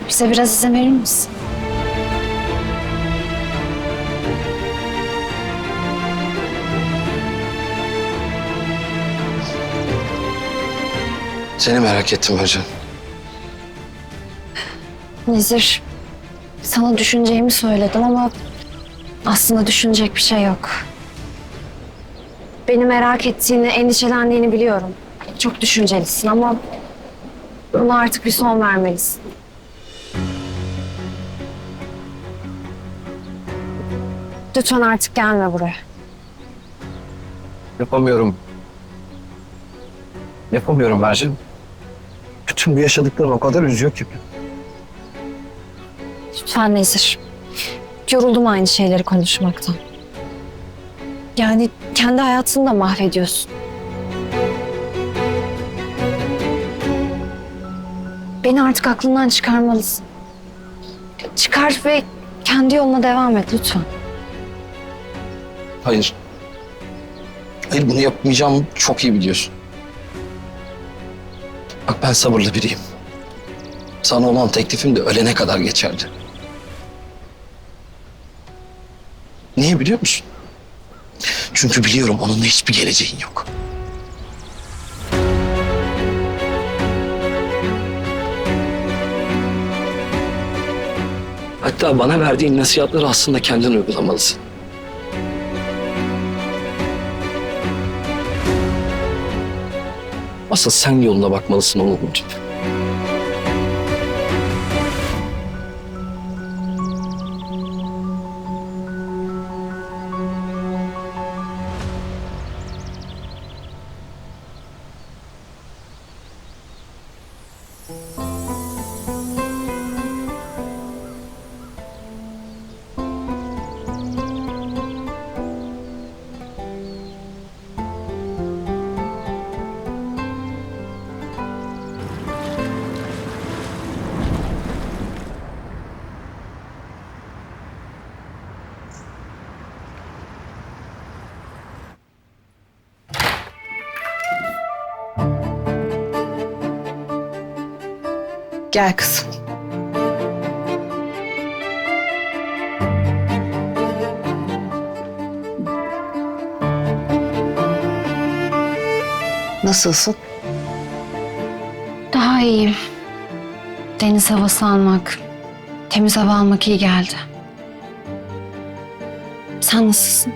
Bize biraz izin verir misin? Seni merak ettim Mercan. Nezir, sana düşüneceğimi söyledim ama aslında düşünecek bir şey yok. Beni merak ettiğini, endişelendiğini biliyorum. Çok düşüncelisin ama buna artık bir son vermelisin. Lütfen artık gelme buraya. Yapamıyorum. Yapamıyorum Mercan. Bütün bu yaşadıklarım o kadar üzüyor ki. Lütfen Nezir. Yoruldum aynı şeyleri konuşmaktan. Yani kendi hayatını da mahvediyorsun. Beni artık aklından çıkarmalısın. Çıkar ve kendi yoluna devam et lütfen. Hayır. Hayır, bunu yapmayacağımı çok iyi biliyorsun. Bak, ben sabırlı biriyim. Sana olan teklifim de ölene kadar geçerli. Niye biliyor musun? Çünkü biliyorum onunla hiçbir geleceğin yok. Hatta bana verdiğin nasihatleri aslında kendin uygulamalısın. Asıl sen yoluna bakmalısın onun için. Gel kızım. Nasılsın? Daha iyiyim. Deniz havası almak, temiz hava almak iyi geldi. Sen nasılsın?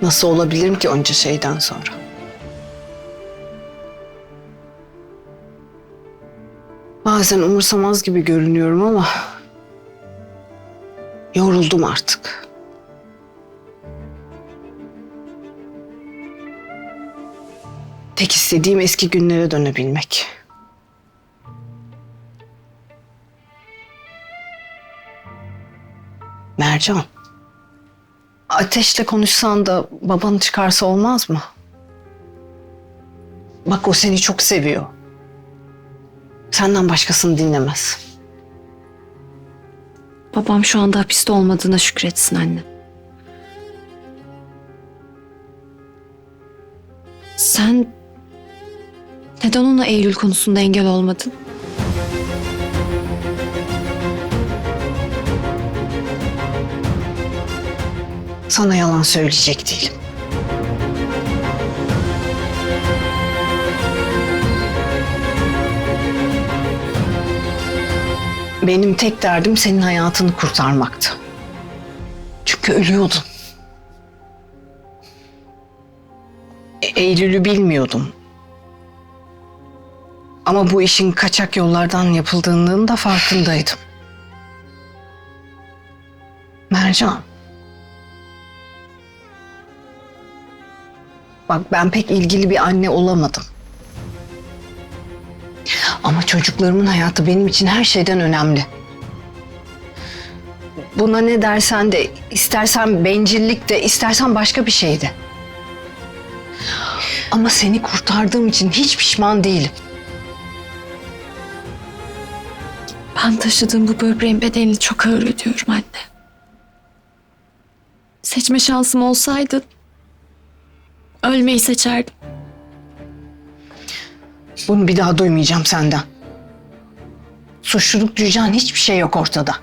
Nasıl olabilirim ki onca şeyden sonra? Bazen umursamaz gibi görünüyorum ama yoruldum artık. Tek istediğim eski günlere dönebilmek. Mercan, Ateş'le konuşsan da babanı çıkarsa olmaz mı? Bak, o seni çok seviyor. Senden başkasını dinlemez. Babam şu anda hapiste olmadığına şükretsin anne. Sen neden ona Eylül konusunda engel olmadın? Sana yalan söyleyecek değilim. Benim tek derdim senin hayatını kurtarmaktı. Çünkü ölüyordun. Eylül'ü bilmiyordum. Ama bu işin kaçak yollardan yapıldığının da farkındaydım. Mercan. Bak ben pek ilgili bir anne olamadım. Ama çocuklarımın hayatı benim için her şeyden önemli. Buna ne dersen de, istersen bencillik de, istersen başka bir şey de. Ama seni kurtardığım için hiç pişman değilim. Ben taşıdığım bu böbreğin bedelini çok ağır ödüyorum anne. Seçme şansım olsaydı ölmeyi seçerdim. Bunu bir daha duymayacağım senden. Suçluluk duyacağın hiçbir şey yok ortada.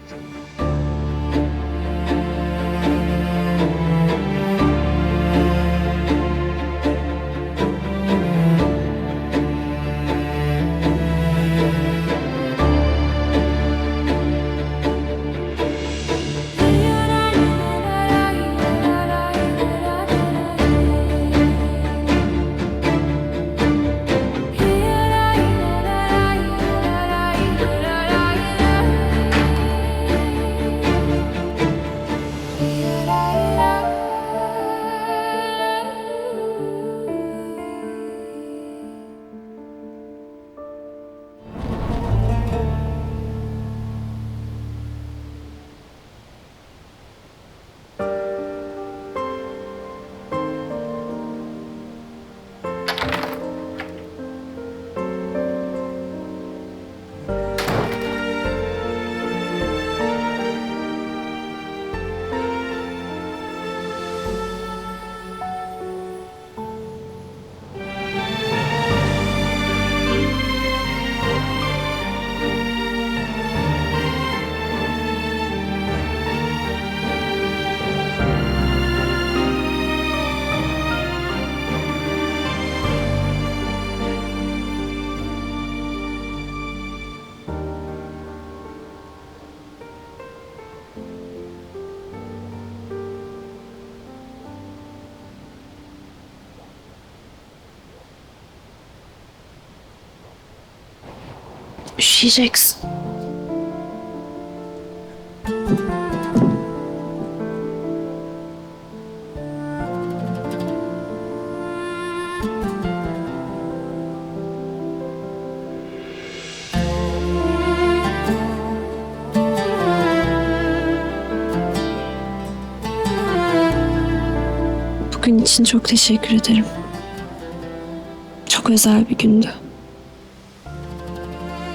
Üşüyeceksin. Bugün için çok teşekkür ederim. Çok özel bir gündü.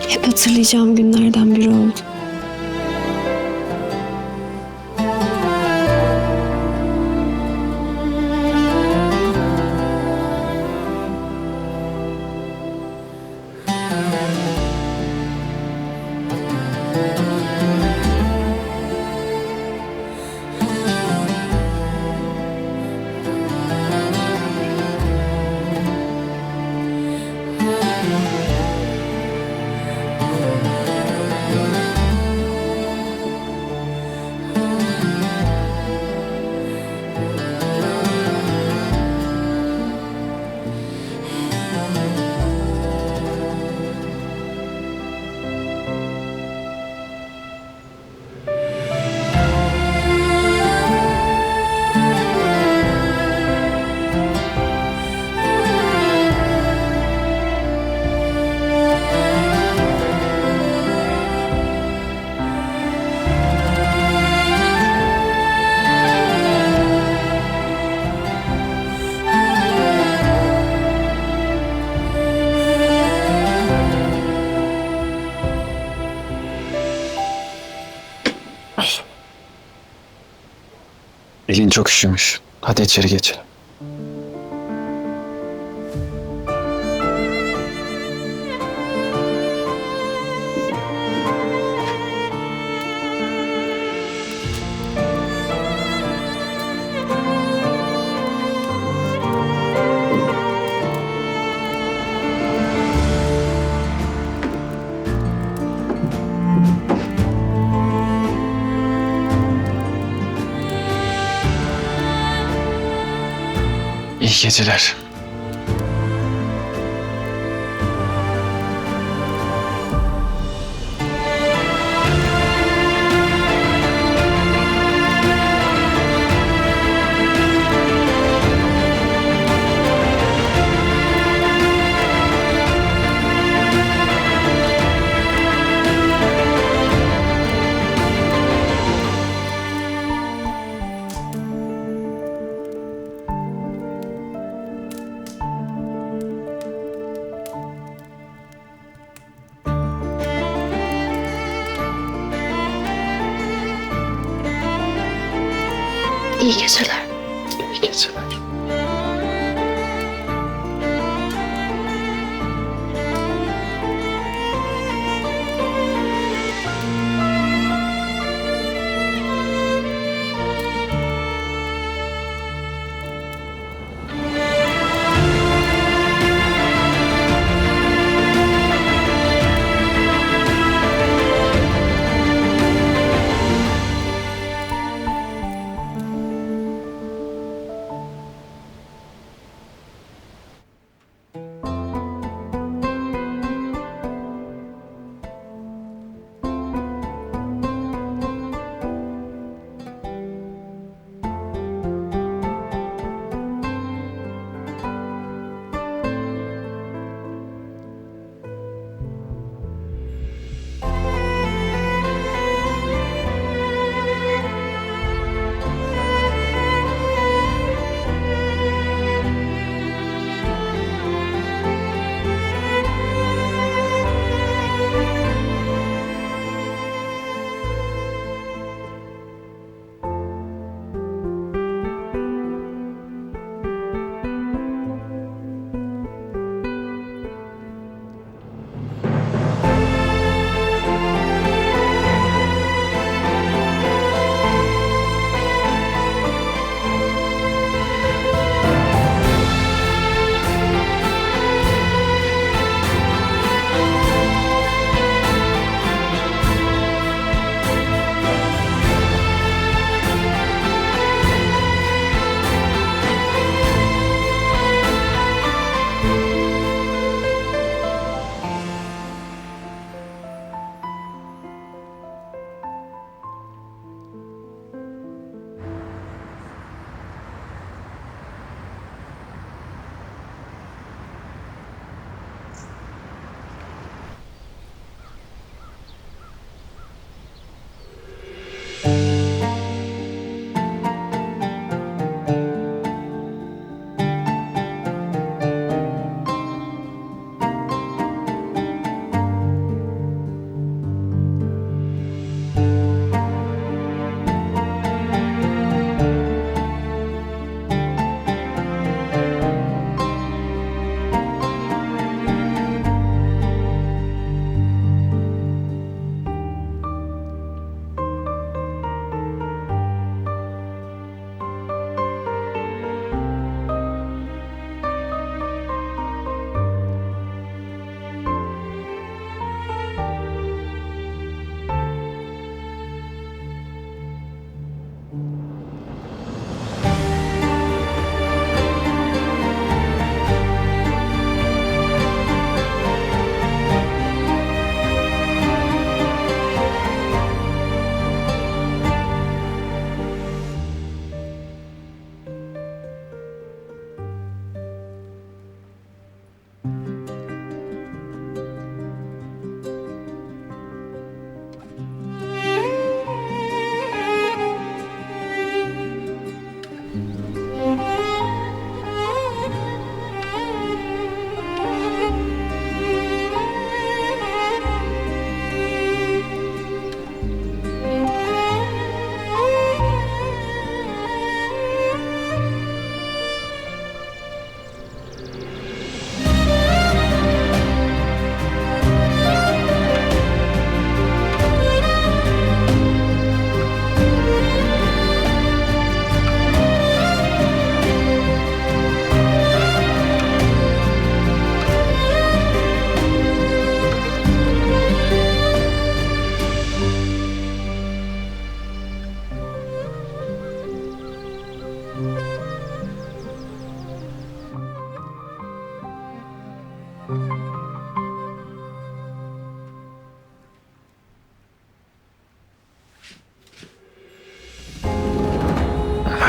Hep hatırlayacağım günlerden biri oldu. Elin çok üşümüş. Hadi içeri geçelim. geceler. İyi geceler. İyi geceler.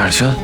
Mercan.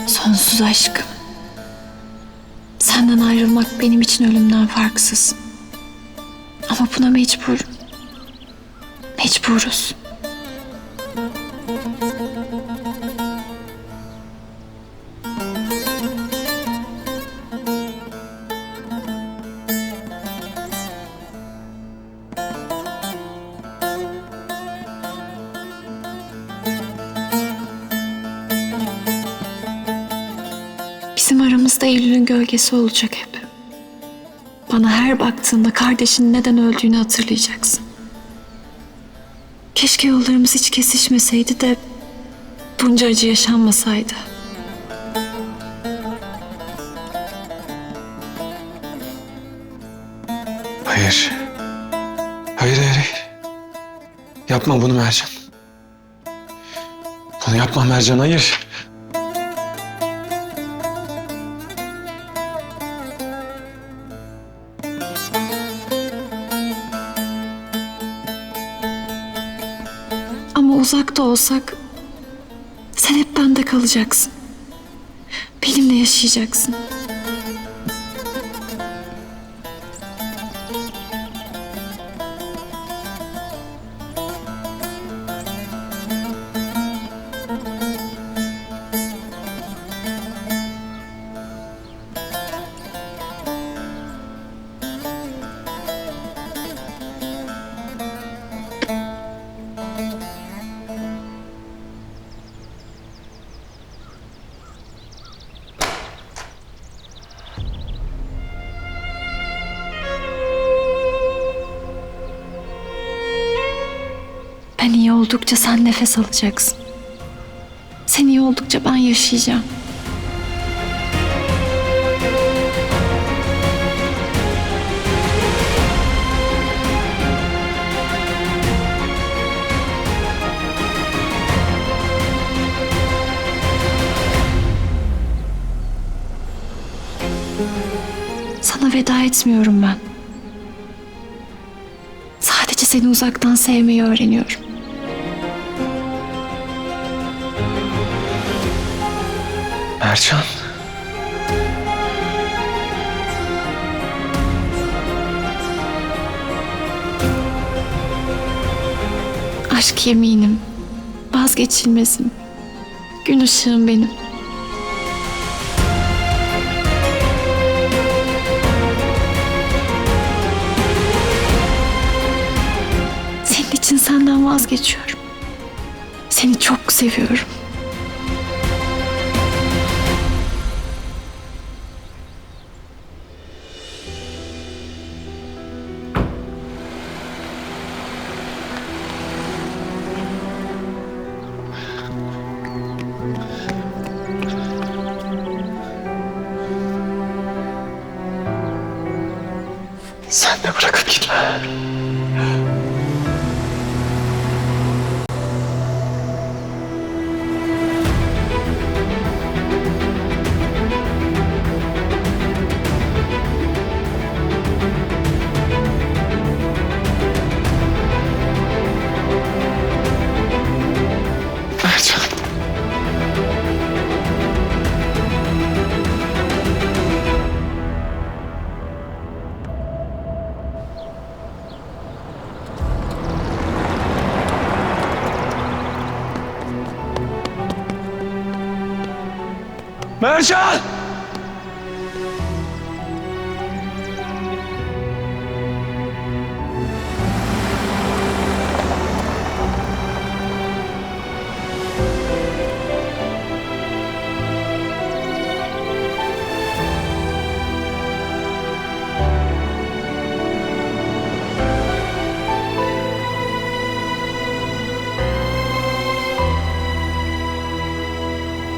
Sonsuz aşkım. Senden ayrılmak benim için ölümden farksız. Ama buna mecburum. Mecburuz. Bizim aramızda Eylül'ün gölgesi olacak hep. Bana her baktığında kardeşinin neden öldüğünü hatırlayacaksın. Keşke yollarımız hiç kesişmeseydi de bunca acı yaşanmasaydı. Hayır. Hayır. Yapma bunu Mercan. Bunu yapma Mercan, hayır. Ama uzakta olsak sen hep bende kalacaksın. Benimle yaşayacaksın. Ben iyi oldukça sen nefes alacaksın. Sen iyi oldukça ben yaşayacağım. Sana veda etmiyorum ben. Sadece seni uzaktan sevmeyi öğreniyorum. Mercan. Aşk yeminim, vazgeçilmezim, gün ışığım benim. Senin için senden vazgeçiyorum. Seni çok seviyorum. Sen de bırakıp gitme. Mercan!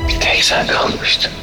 Bir tek sen kalmıştın.